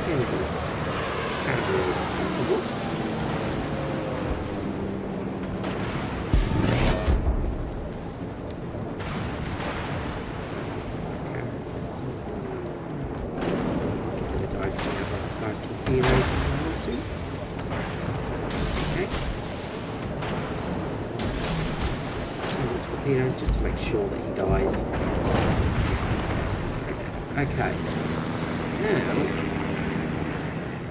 Kill this carrier if possible. He's going to die from one of our guys' torpedoes. Torpedoes just to make sure that he dies. He's very dead. Okay. So now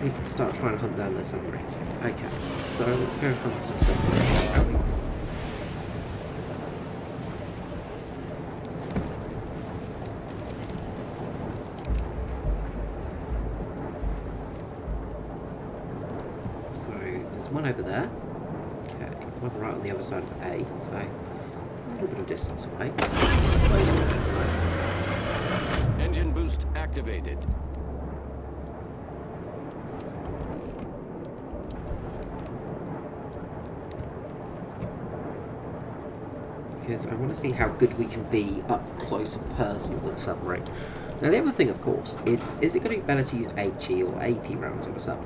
we can start trying to hunt down the submarines. Okay. So let's go hunt some submarines, shall we? So there's one over there. Okay. One right on the other side of A. So a little bit of distance away. Engine boost activated. Because I want to see how good we can be up close and personal with a submarine. Now the other thing, of course, is it going to be better to use HE or AP rounds on a sub?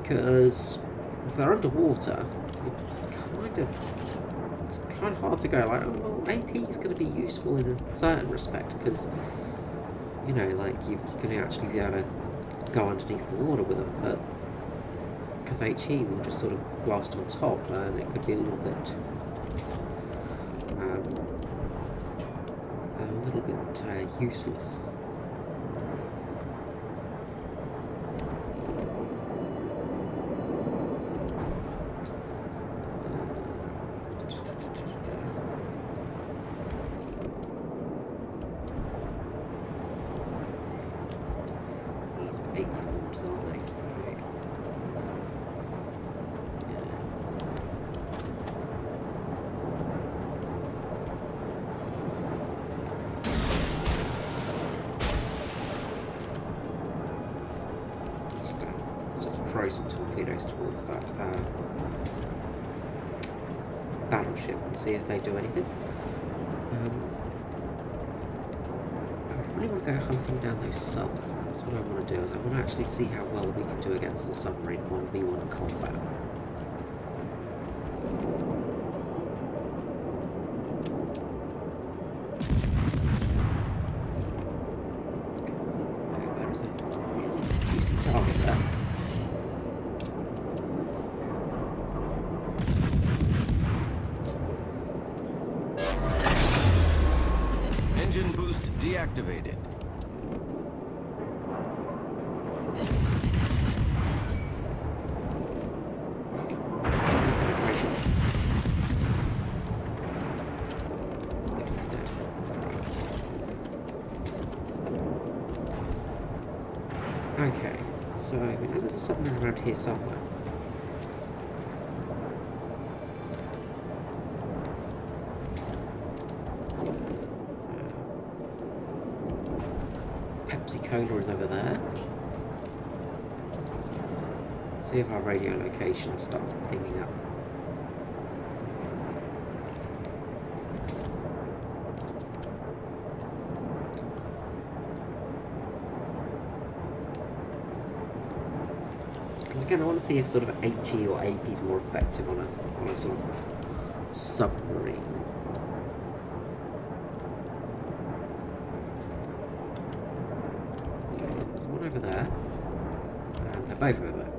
Because if they're underwater, it's kind of hard to go like, oh well, AP is going to be useful in a certain respect, because you know, like you're going to actually be able to go underneath the water with them, but because HE will just sort of blast on top, and it could be a little bit useless. These are 8 kilometers, aren't they? So, just throw some torpedoes towards that battleship and see if they do anything. really want to go hunting down those subs. That's what I want to do, is I want to actually see how well we can do against the submarine 1v1 combat. There is a really juicy target there. Engine boost deactivated. Penetration. He's dead. Okay, so we know there's a submarine around here somewhere. Cola is over there. Let's see if our radio location starts pinging up. Because again, I want to see if sort of HE or AP is more effective on a sort of submarine. Over there, and they're both over there.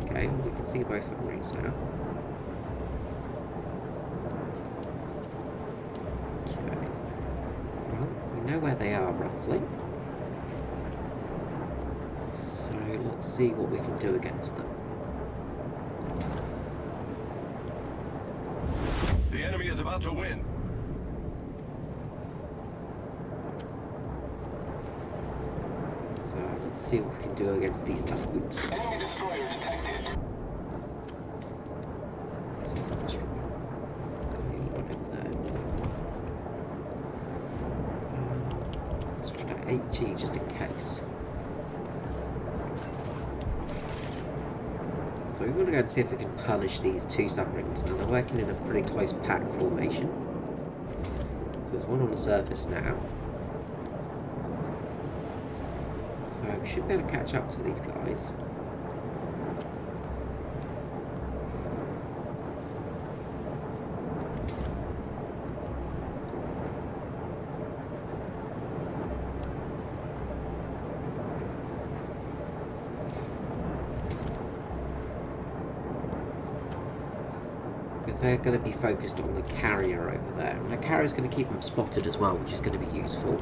Okay, well, we can see both submarines now. Okay, well, we know where they are roughly, so let's see what we can do against them. The enemy is about to win. So let's see what we can do against these dust boots. Enemy destroyer detected. Switch to HE just in case. So we're going to go and see if we can punish these two submarines. Now they're working in a pretty close pack formation. So there's one on the surface now. So we should be able to catch up to these guys. Because they're going to be focused on the carrier over there. And the carrier's going to keep them spotted as well, which is going to be useful.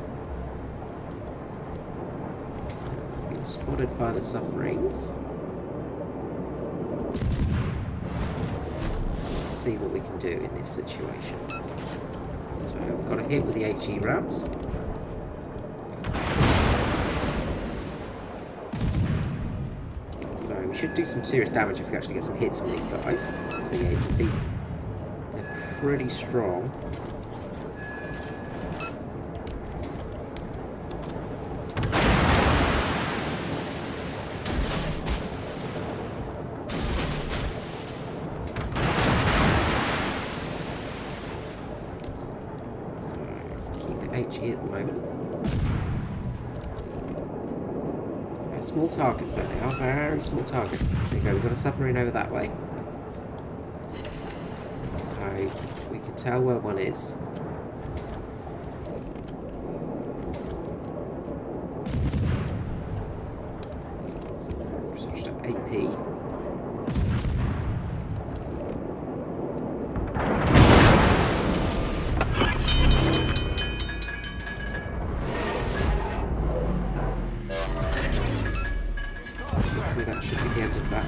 Spotted by the submarines. Let's see what we can do in this situation. So we've got a hit with the HE rounds. So we should do some serious damage if we actually get some hits on these guys. So yeah, you can see they're pretty strong. HE at the moment. So small targets, so they are very small targets. There you go, we've got a submarine over that way. So we can tell where one is. Switch to AP. That should be the end of that.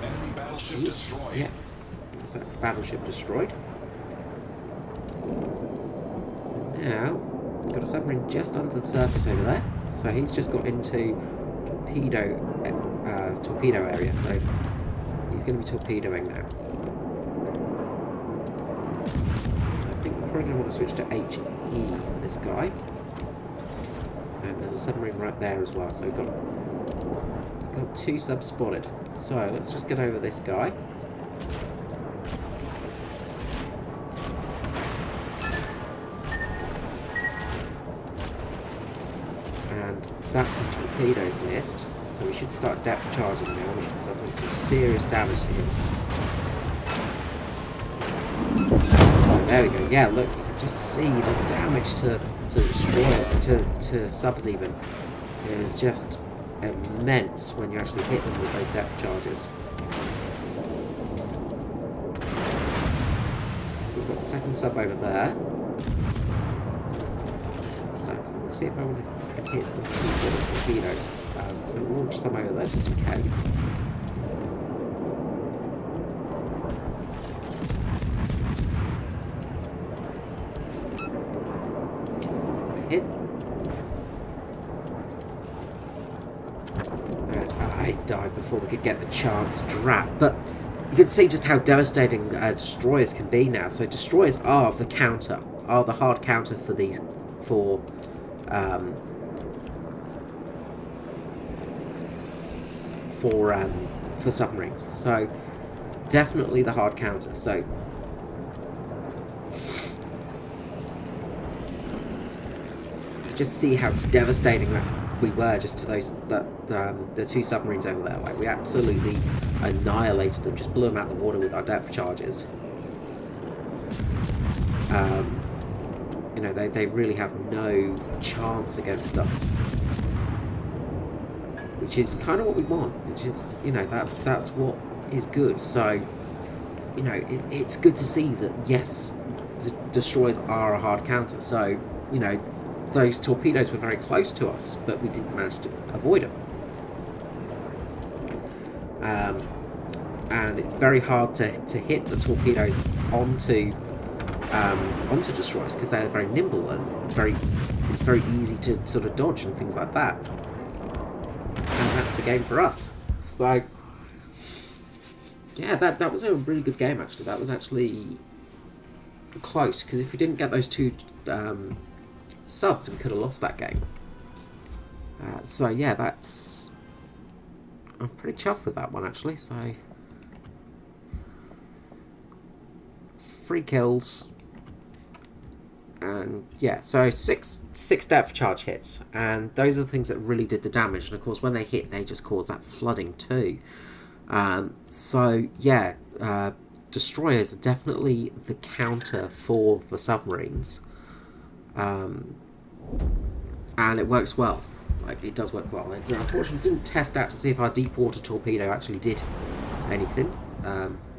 Enemy battleship destroyed. Yeah, that's a battleship destroyed. So now, we've got a submarine just under the surface over there. So he's just got into torpedo area. So he's going to be torpedoing now. So I think we're probably going to want to switch to HE for this guy. And there's a submarine right there as well. So we've got two subs spotted. So let's just get over this guy. that's his torpedoes missed. So we should start depth charging now. We should start doing some serious damage to him. So there we go. Yeah, look, you can just see the damage to destroy to subs even. It is just immense when you actually hit them with those depth charges. So we've got the second sub over there. So let's see if I want to hit the torpedoes. So we'll launch some over there just in case. Hit. And I died before we could get the chance drat. But you can see just how devastating destroyers can be now. So destroyers are the counter, are the hard counter for these, for submarines. So definitely the hard counter. So just see how devastating that we were just to those the two submarines over there. Like, we absolutely annihilated them, just blew them out of the water with our depth charges. You know, they really have no chance against us, which is kind of what we want, which is, you know, that's what is good. So, you know, it's good to see that, yes, the destroyers are a hard counter. So, you know, those torpedoes were very close to us, but we did manage to avoid them. And it's very hard to hit the torpedoes onto destroyers, because they're very nimble and it's very easy to sort of dodge and things like that. And that's the game for us. So yeah, that was a really good game actually. That was actually close, because if we didn't get those two subs, we could have lost that game. So yeah, I'm pretty chuffed with that one actually. So 3 kills, and yeah, so six depth charge hits, and those are the things that really did the damage. And of course, when they hit, they just cause that flooding too. So yeah, destroyers are definitely the counter for the submarines, and it works well. Like, it does work well. It unfortunately didn't test out to see if our deep water torpedo actually did anything,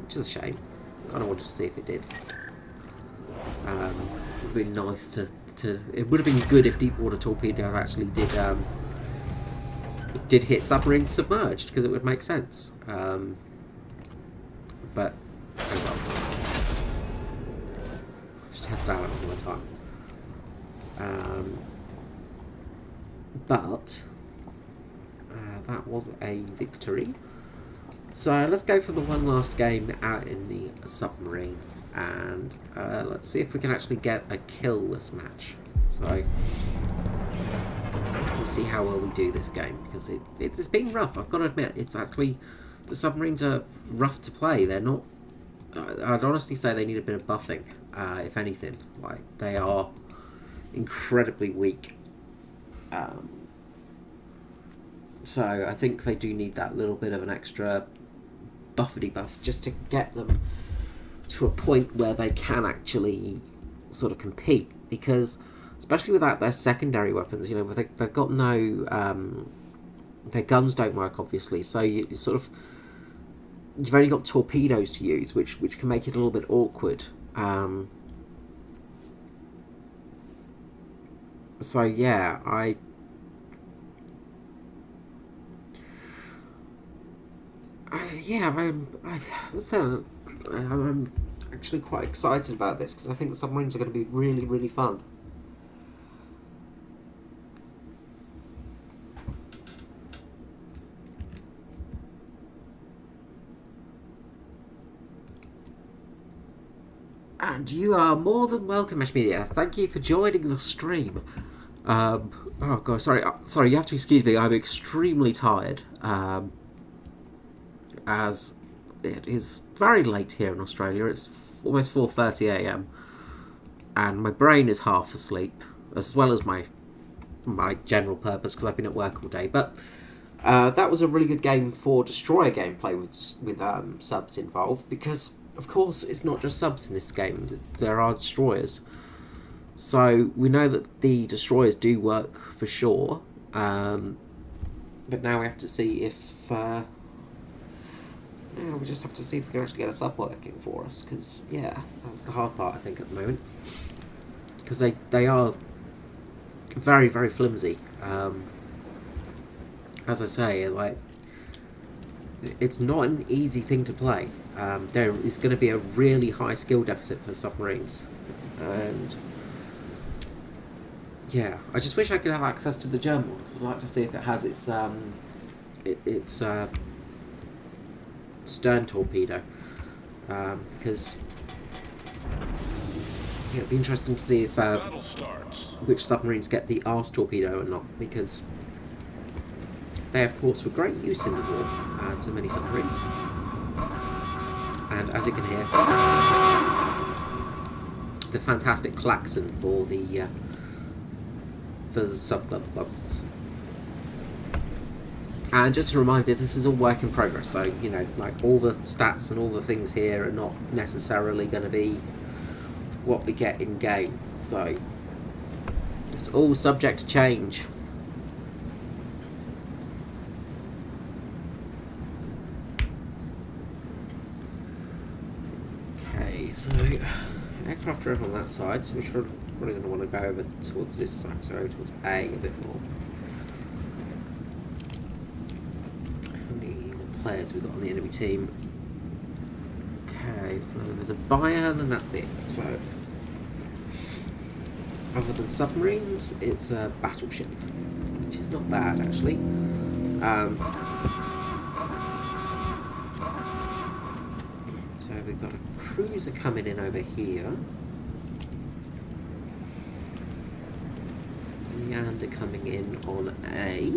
which is a shame. I don't want to see if it did. It would have been nice to. It would have been good if deep water torpedo actually did hit submarines submerged, because it would make sense. But oh well. Let's test it out one more time. But that was a victory. So let's go for the one last game out in the submarine, and let's see if we can actually get a kill this match. So we'll see how well we do this game, because it's been rough. I've got to admit, it's actually, the submarines are rough to play. They're not. I'd honestly say they need a bit of buffing, if anything. Like, they are incredibly weak. So I think they do need that little bit of an extra buffety buff just to get them to a point where they can actually sort of compete, because especially without their secondary weapons, you know, they've got no their guns don't work obviously, so you sort of, you've only got torpedoes to use, which can make it a little bit awkward. So yeah, I'm actually quite excited about this, because I think the submarines are going to be really, really fun. And you are more than welcome, Mesh Media. Thank you for joining the stream. Oh god, sorry, you have to excuse me. I'm extremely tired. As it is very late here in Australia. It's almost 4:30 AM, and my brain is half asleep, as well as my my general purpose because I've been at work all day. But that was a really good game for destroyer gameplay with subs involved, because of course it's not just subs in this game. There are destroyers, so we know that the destroyers do work for sure. But now we have to see if we just have to see if we can actually get a sub working for us, because yeah, that's the hard part I think at the moment, because they are very, very flimsy. As I say, like, it's not an easy thing to play. There is going to be a really high skill deficit for submarines, and yeah, I just wish I could have access to the German one, because I'd like to see if it has its stern torpedo, because yeah, it'd be interesting to see if Battle starts. which submarines get the arse torpedo or not, because they of course were great use in the war to many submarines. And as you can hear, the fantastic klaxon for the sub levels. And just a reminder, this is all work in progress, so you know, like, all the stats and all the things here are not necessarily going to be what we get in game, so it's all subject to change. Okay, so aircraft are over on that side, so we're probably going to want to go over towards this side, so towards A a bit more. How many players we've got on the enemy team? Okay, so there's a Bayern and that's it. So other than submarines, it's a battleship, which is not bad actually. So we've got a cruiser coming in over here. There's a Leander coming in on A,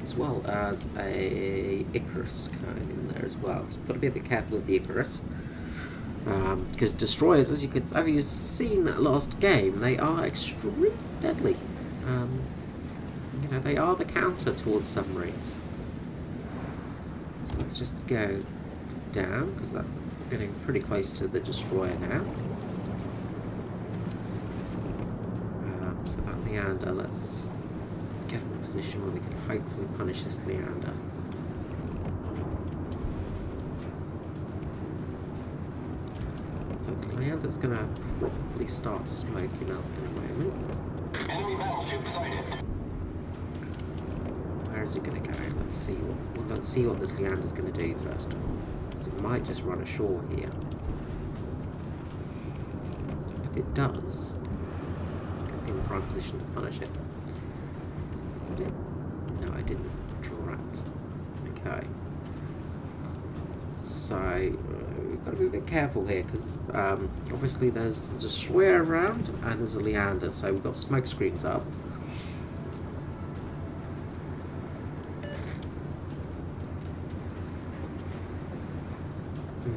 as well as a Icarus coming in there as well. So we've got to be a bit careful with the Icarus, because destroyers, as you've seen that last game, they are extremely deadly. You know, they are the counter towards submarines. So let's just go down, because that's getting pretty close to the destroyer now. So that Leander, let's get in a position where we can hopefully punish this Leander. So the Leander's going to probably start smoking up in a moment. Enemy battleship sighted. Where is it going to go? Let's see what this Leander's going to do first of all. So it might just run ashore here. If it does, I'll be in the prime position to punish it. Did it? No, I didn't. Drat. Okay. So we've got to be a bit careful here, because obviously there's a destroyer around and there's a Leander, so we've got smoke screens up.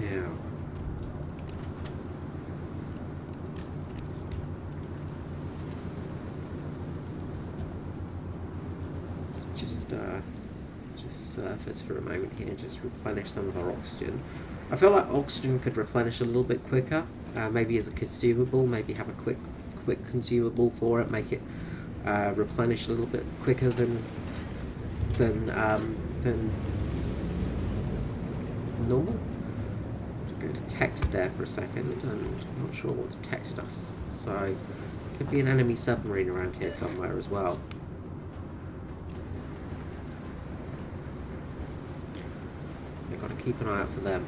Yeah. Just surface for a moment here, just replenish some of our oxygen. I feel like oxygen could replenish a little bit quicker, maybe as a consumable, maybe have a quick consumable for it, make it replenish a little bit quicker than normal. Go detected there for a second, and I'm not sure what detected us, so could be an enemy submarine around here somewhere as well. So I've got to keep an eye out for them.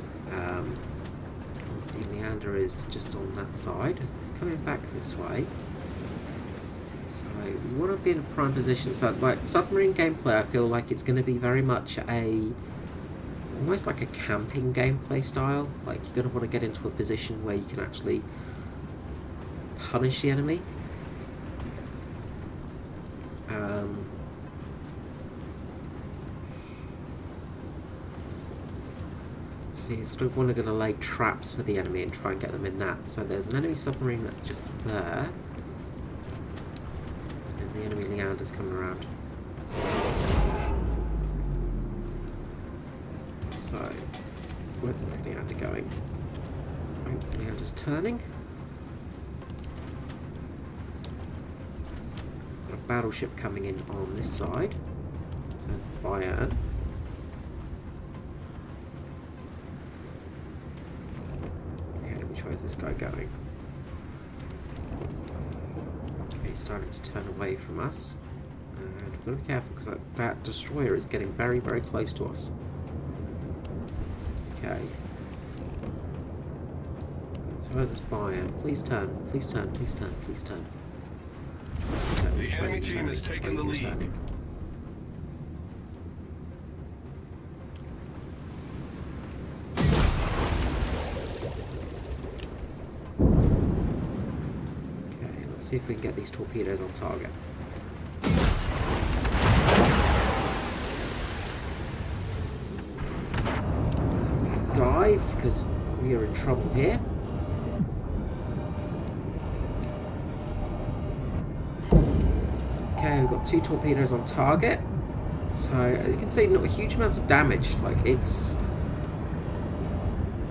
The Leander is just on that side. It's coming back this way. So we want to be in a prime position. So like submarine gameplay, I feel like it's going to be very much almost like a camping gameplay style. Like you're going to want to get into a position where you can actually punish the enemy. So you sort of want to lay traps for the enemy and try and get them in that. So there's an enemy submarine that's just there. And The enemy Leander's coming around. So, where's this Leander going? Oh, Leander's turning. Got a battleship coming in on this side. So there's the Bayern. Okay, which way is this guy going? Okay, he's starting to turn away from us. And we've got to be careful because that destroyer is getting very, very close to us. Okay. So where's this Bayern? Please turn, please turn, please turn, please turn. The enemy team has taken the lead. Turning. Okay, let's see if we can get these torpedoes on target. Dive, because we are in trouble here. Okay, we've got 2 torpedoes on target. So, as you can see, not a huge amount of damage. Like, it's...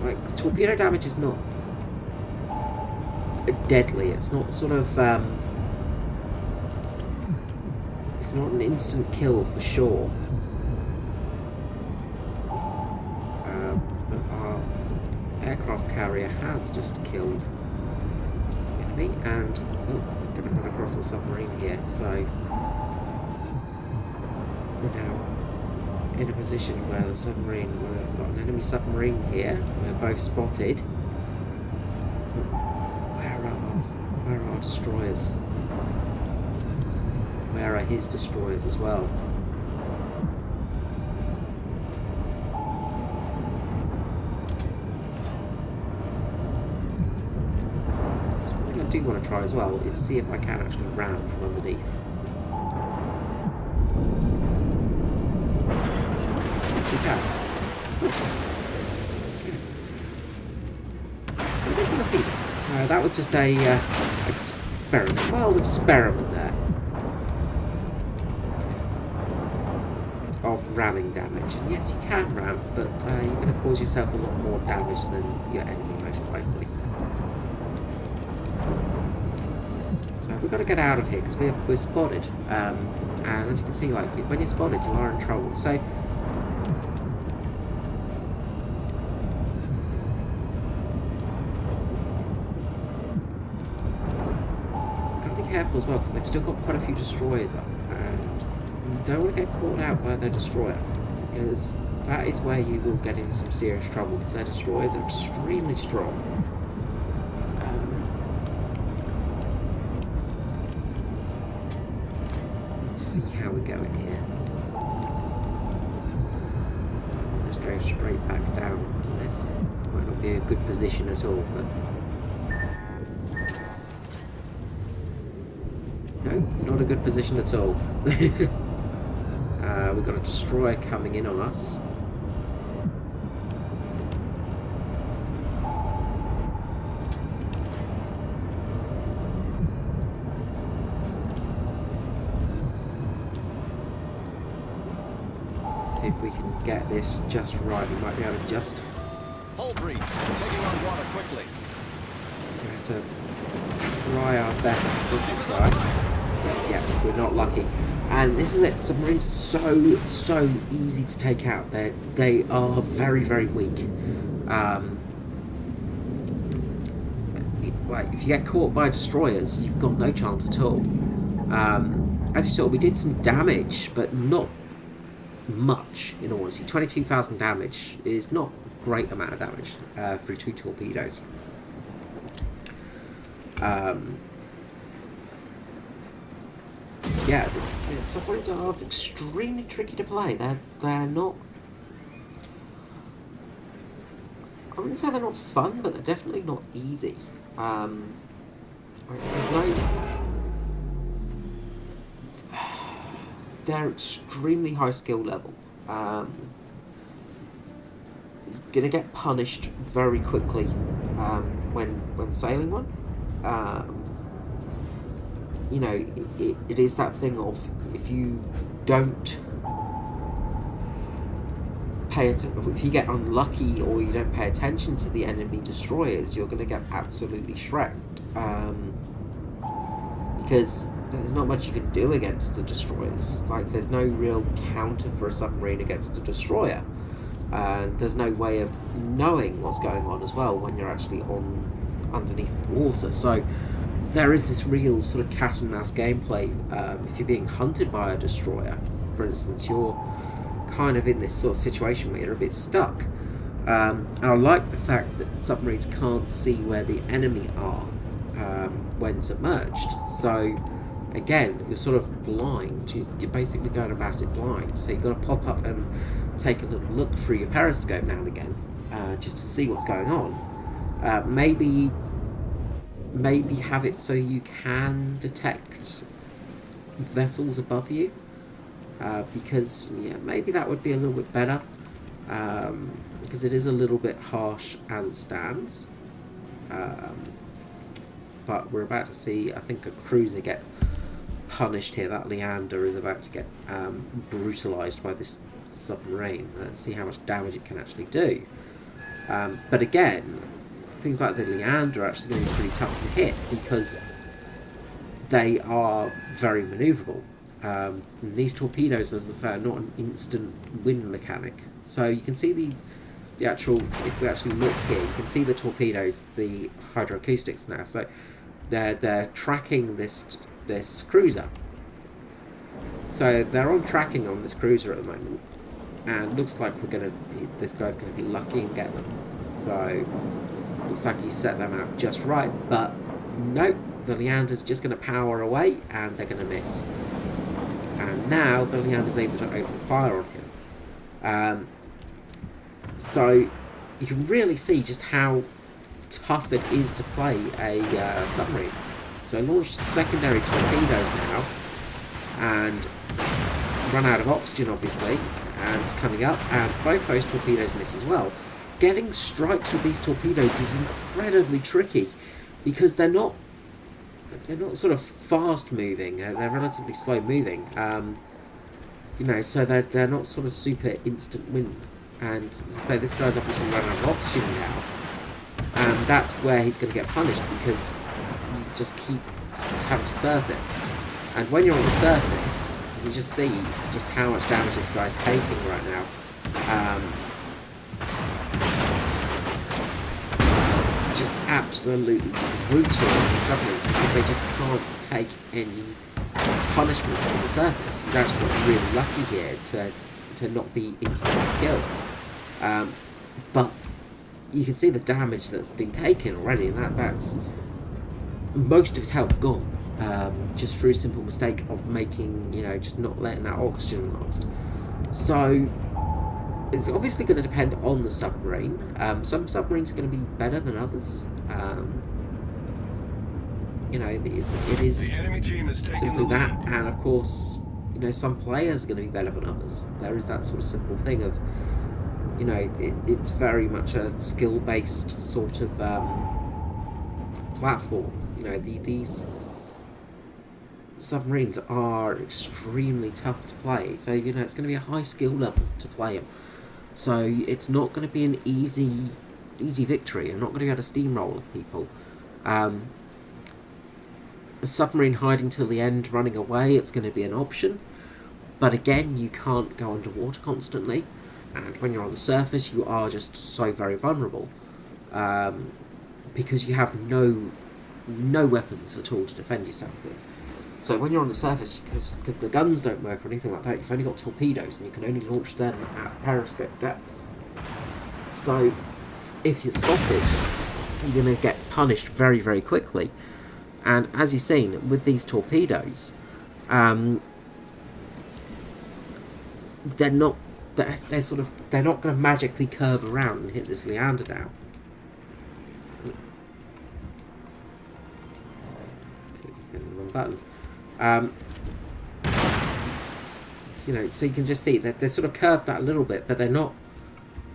like, torpedo damage is not deadly. It's not sort of, it's not an instant kill for sure. But our aircraft carrier has just killed the enemy, and oh, we're going to run across a submarine here. So we're now in a position where the submarine, we've got an enemy submarine here. We're both spotted. Where are our destroyers? Where are his destroyers as well? So one thing I do want to try as well is see if I can actually ram from underneath. Yes, we can. So I don't want to see that. That was just a experiment, wild experiment there of ramming damage. And yes, you can ram, but you're going to cause yourself a lot more damage than your enemy, most likely. So we've got to get out of here because we're spotted. And as you can see, like when you're spotted, you are in trouble. So careful as well because they've still got quite a few destroyers up, and you don't want to get caught out by their destroyer because that is where you will get in some serious trouble because their destroyers are extremely strong. Let's see how we're going here. Just go straight back down to this. Might not be a good position at all, but no, not a good position at all. We've got a destroyer coming in on us. Let's see if we can get this just right. We might be able to just... Hull breach. Taking on water quickly. We have to try our best to sink this guy. Yeah, we're not lucky. And this is it. Submarines are so easy to take out. They are very, very weak. Like if you get caught by destroyers, you've got no chance at all. As you saw, we did some damage, but not much. In all honesty, 22,000 damage is not a great amount of damage through 2 torpedoes. Yeah, the submarines are extremely tricky to play. They're not... I wouldn't say they're not fun, but they're definitely not easy. There's no... They're extremely high skill level. You're gonna get punished very quickly when sailing one. you know, it is that thing of, if you don't if you get unlucky or you don't pay attention to the enemy destroyers, you're going to get absolutely shreked. Because there's not much you can do against the destroyers. Like, there's no real counter for a submarine against a destroyer. There's no way of knowing what's going on as well when you're actually underneath the water. So there is this real sort of cat and mouse gameplay. If you're being hunted by a destroyer, for instance, you're kind of in this sort of situation where you're a bit stuck. And I like the fact that submarines can't see where the enemy are when submerged. So again, you're sort of blind. You're basically going about it blind. So you've got to pop up and take a little look through your periscope now and again, just to see what's going on. Maybe have it so you can detect vessels above you. Because maybe that would be a little bit better, because it is a little bit harsh as it stands. But we're about to see, I think, a cruiser get punished here. That Leander is about to get brutalised by this submarine. Let's see how much damage it can actually do. But again, things like the Leander are actually going to be pretty tough to hit because they are very manoeuvrable. These torpedoes, as I say, are not an instant win mechanic. So you can see the actual, if we actually look here, you can see the torpedoes, the hydroacoustics now. So they're tracking this cruiser. So they're on tracking on this cruiser at the moment, and looks like this guy's gonna be lucky and get them. So looks like he's set them out just right, but nope, the Leander's just gonna power away and they're gonna miss. And now the Leander's able to open fire on him. So you can really see just how tough it is to play a submarine. So I launched secondary torpedoes now, and run out of oxygen obviously, and it's coming up, and both those torpedoes miss as well. Getting strikes with these torpedoes is incredibly tricky because they're not sort of fast moving. They're relatively slow moving. So they're not sort of super instant win. And to say, this guy's obviously running out of oxygen now, and that's where he's going to get punished because you just keep having to surface. And when you're on the surface, you just see just how much damage this guy's taking right now. It's just absolutely brutal on the submarine because they just can't take any punishment on the surface. He's actually got really lucky here to not be instantly killed. But you can see the damage that's been taken already, and that's most of his health gone. Just through a simple mistake of making, just not letting that oxygen last. So it's obviously going to depend on the submarine. Some submarines are going to be better than others. It is simply that, and of course, some players are going to be better than others. There is that sort of simple thing of, it's very much a skill-based sort of platform. These submarines are extremely tough to play, so it's going to be a high skill level to play them. So it's not going to be an easy victory. I'm not going to be able to steamroll people. A submarine hiding till the end, running away, it's going to be an option. But again, you can't go underwater constantly, and when you're on the surface, you are just so very vulnerable, because you have no weapons at all to defend yourself with. So when you're on the surface, because the guns don't work or anything like that, you've only got torpedoes, and you can only launch them at periscope depth. So if you're spotted, you're going to get punished very, very quickly. And as you've seen with these torpedoes, they're not going to magically curve around and hit this Leander now. Hitting the wrong button. So you can just see that they're sort of curved that a little bit, but they're not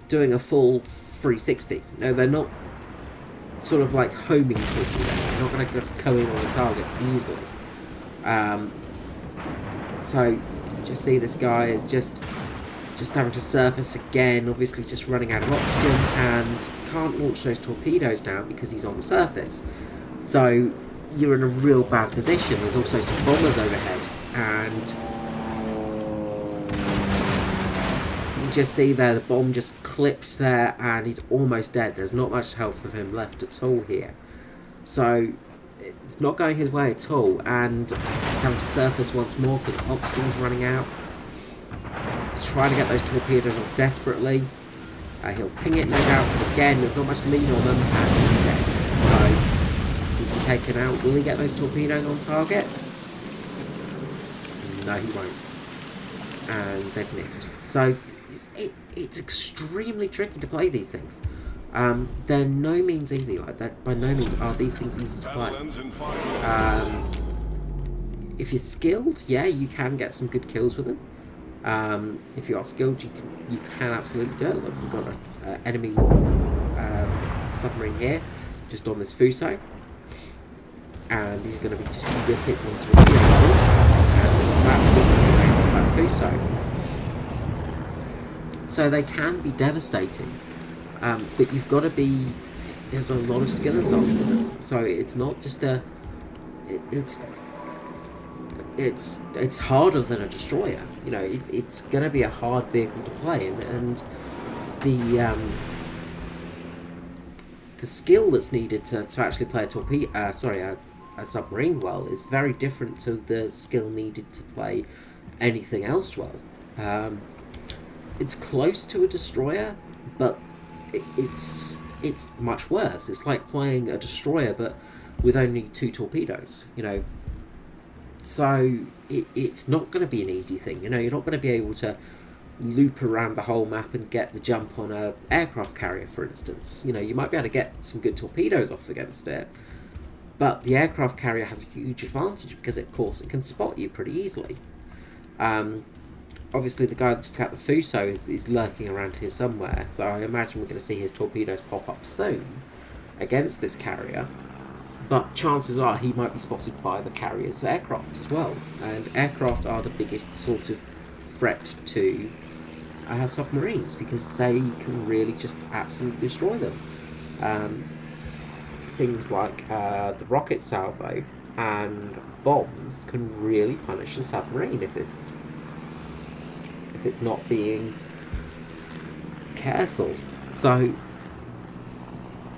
doing a full 360. No, they're not sort of like homing torpedoes. They're not going to just come in on the target easily. So just see this guy is just having to surface again, obviously just running out of oxygen, and can't launch those torpedoes now because he's on the surface. So you're in a real bad position. There's also some bombers overhead, and you just see there the bomb just clipped there, and he's almost dead. There's not much health of him left at all here. So it's not going his way at all, and he's having to surface once more because oxygen's running out. He's trying to get those torpedoes off desperately. He'll ping it, no doubt, but again, there's not much lean on them, and he's dead. So he's been taken out. Will he get those torpedoes on target? No, he won't. And they've missed. So it's extremely tricky to play these things. They're no means easy like that. By no means are these things easy to play. If you're skilled, yeah, you can get some good kills with them. If you are skilled, you can absolutely do it. Look, we've got an enemy submarine here, just on this Fuso, and these are going to be just really good hits on the torpedo launch, and that is the name of that Fuso. So they can be devastating, but you've got to be. There's a lot of skill involved in it, so it's not just a. It's harder than a destroyer. You know, it's going to be a hard vehicle to play, and the skill that's needed to actually play a submarine well is very different to the skill needed to play anything else well. It's close to a destroyer, but it's much worse. It's like playing a destroyer, but with only 2 torpedoes. You know. So it's not going to be an easy thing. You know, you're not going to be able to loop around the whole map and get the jump on a aircraft carrier, for instance. You know, you might be able to get some good torpedoes off against it, but the aircraft carrier has a huge advantage because, of course, it can spot you pretty easily. Obviously, the guy that's got the Fuso is lurking around here somewhere, so I imagine we're going to see his torpedoes pop up soon against this carrier. But chances are he might be spotted by the carrier's aircraft as well. And aircraft are the biggest sort of threat to submarines because they can really just absolutely destroy them. Things like the rocket salvo and bombs can really punish a submarine if it's not being careful. So,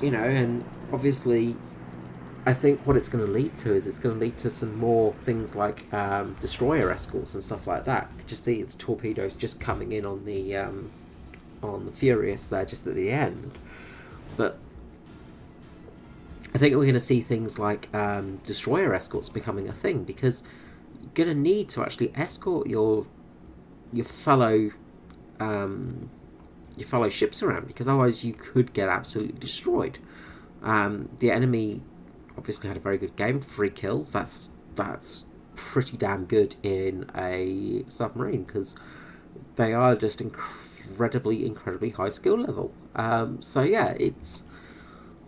you know, and obviously I think what it's going to lead to is it's going to lead to some more things like destroyer escorts and stuff like that. You just see its torpedoes just coming in on the Furious there just at the end. But I think we're going to see things like destroyer escorts becoming a thing because you're going to need to actually escort your fellow ships around because otherwise you could get absolutely destroyed. The enemy obviously had a very good game, 3 kills. That's pretty damn good in a submarine because they are just incredibly high skill level. So yeah,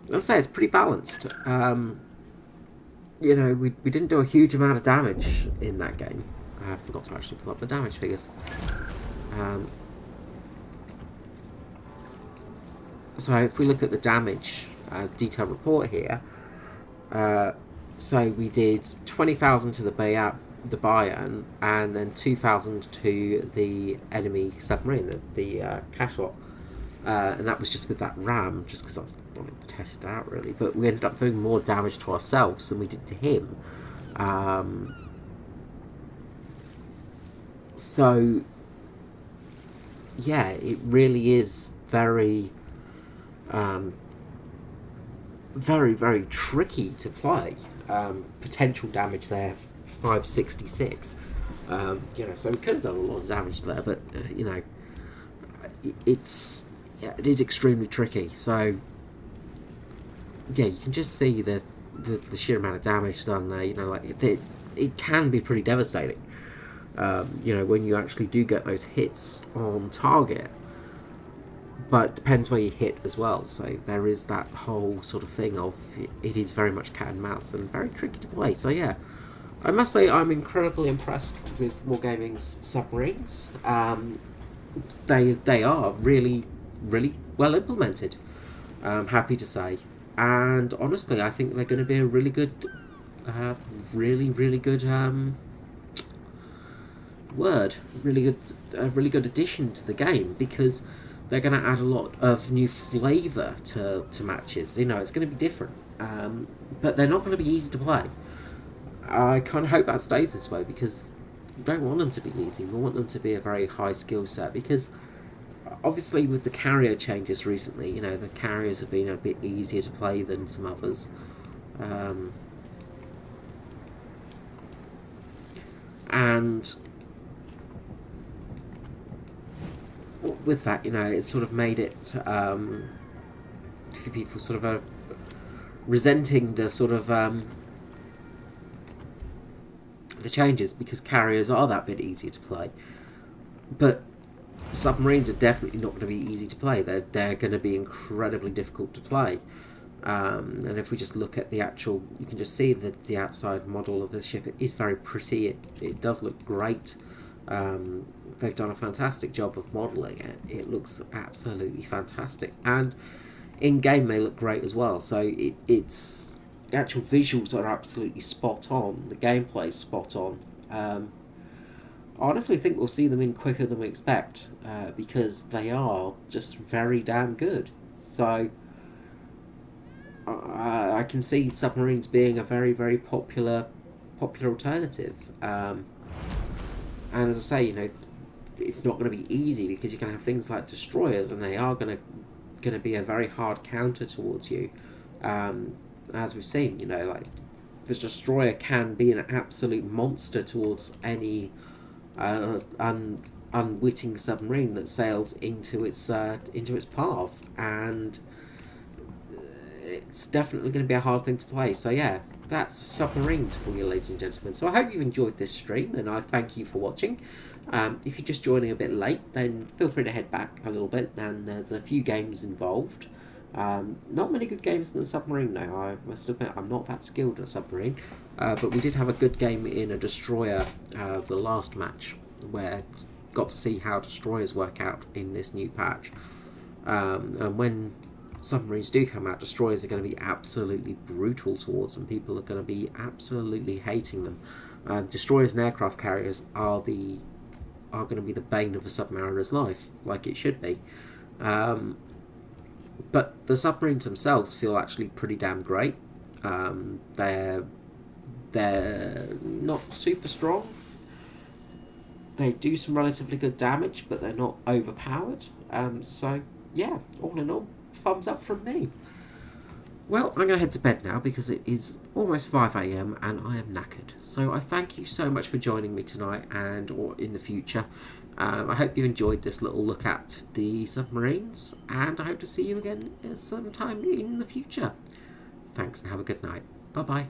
let's say it's pretty balanced. You know, we didn't do a huge amount of damage in that game. I forgot to actually pull up the damage figures. So if we look at the damage detailed report here. So we did 20,000 to the Bayern, and then 2,000 to the enemy submarine, the Cashot, and that was just with that ram, just because I was wanting to test it out really. But we ended up doing more damage to ourselves than we did to him. So yeah, it really is very tricky to play. Potential damage there, 566. You know, so we could have done a lot of damage there, but you know, it is extremely tricky. So yeah, you can just see the sheer amount of damage done there. You know, like it can be pretty devastating. You know, when you actually do get those hits on target. But it depends where you hit as well, so there is that whole sort of thing of it is very much cat and mouse and very tricky to play. So yeah, I must say I'm incredibly impressed with Wargaming's submarines. They are really well implemented. I'm happy to say, and honestly, I think they're going to be a really good, really good really good addition to the game, because they're going to add a lot of new flavour to matches. You know, it's going to be different, but they're not going to be easy to play. I kind of hope that stays this way, because we don't want them to be easy. We want them to be a very high skill set, because obviously with the carrier changes recently, you know, the carriers have been a bit easier to play than some others. And with that, you know, it's sort of made it for people sort of resenting the sort of the changes, because carriers are that bit easier to play. But submarines are definitely not going to be easy to play. They're going to be incredibly difficult to play. And if we just look at the actual, you can just see that the outside model of the ship, it is very pretty. It does look great. They've done a fantastic job of modelling it. It looks absolutely fantastic, and in game they look great as well. So it's the actual visuals are absolutely spot on. The gameplay is spot on. I honestly think we'll see them in quicker than we expect, because they are just very damn good. So I can see submarines being a very popular alternative. And as I say, you know, it's not going to be easy, because you can have things like destroyers, and they are going to be a very hard counter towards you. As we've seen, you know, like this destroyer can be an absolute monster towards any unwitting submarine that sails into its path, and it's definitely going to be a hard thing to play. So yeah, that's submarines for you, ladies and gentlemen. So I hope you've enjoyed this stream, and I thank you for watching. If you're just joining a bit late, then feel free to head back a little bit, and there's a few games involved. Not many good games in the submarine now, I must admit. I'm not that skilled at submarine, but we did have a good game in a destroyer, the last match, where got to see how destroyers work out in this new patch. And when submarines do come out, destroyers are going to be absolutely brutal towards them. People are going to be absolutely hating them. Destroyers and aircraft carriers are going to be the bane of a submariner's life, like it should be. But the submarines themselves feel actually pretty damn great. They're not super strong. They do some relatively good damage, but they're not overpowered. So yeah, all in all, thumbs up from me. Well, I'm going to head to bed now, because it is almost 5 AM and I am knackered. So I thank you so much for joining me tonight, or in the future. I hope you enjoyed this little look at the submarines, and I hope to see you again sometime in the future. Thanks, and have a good night. Bye-bye.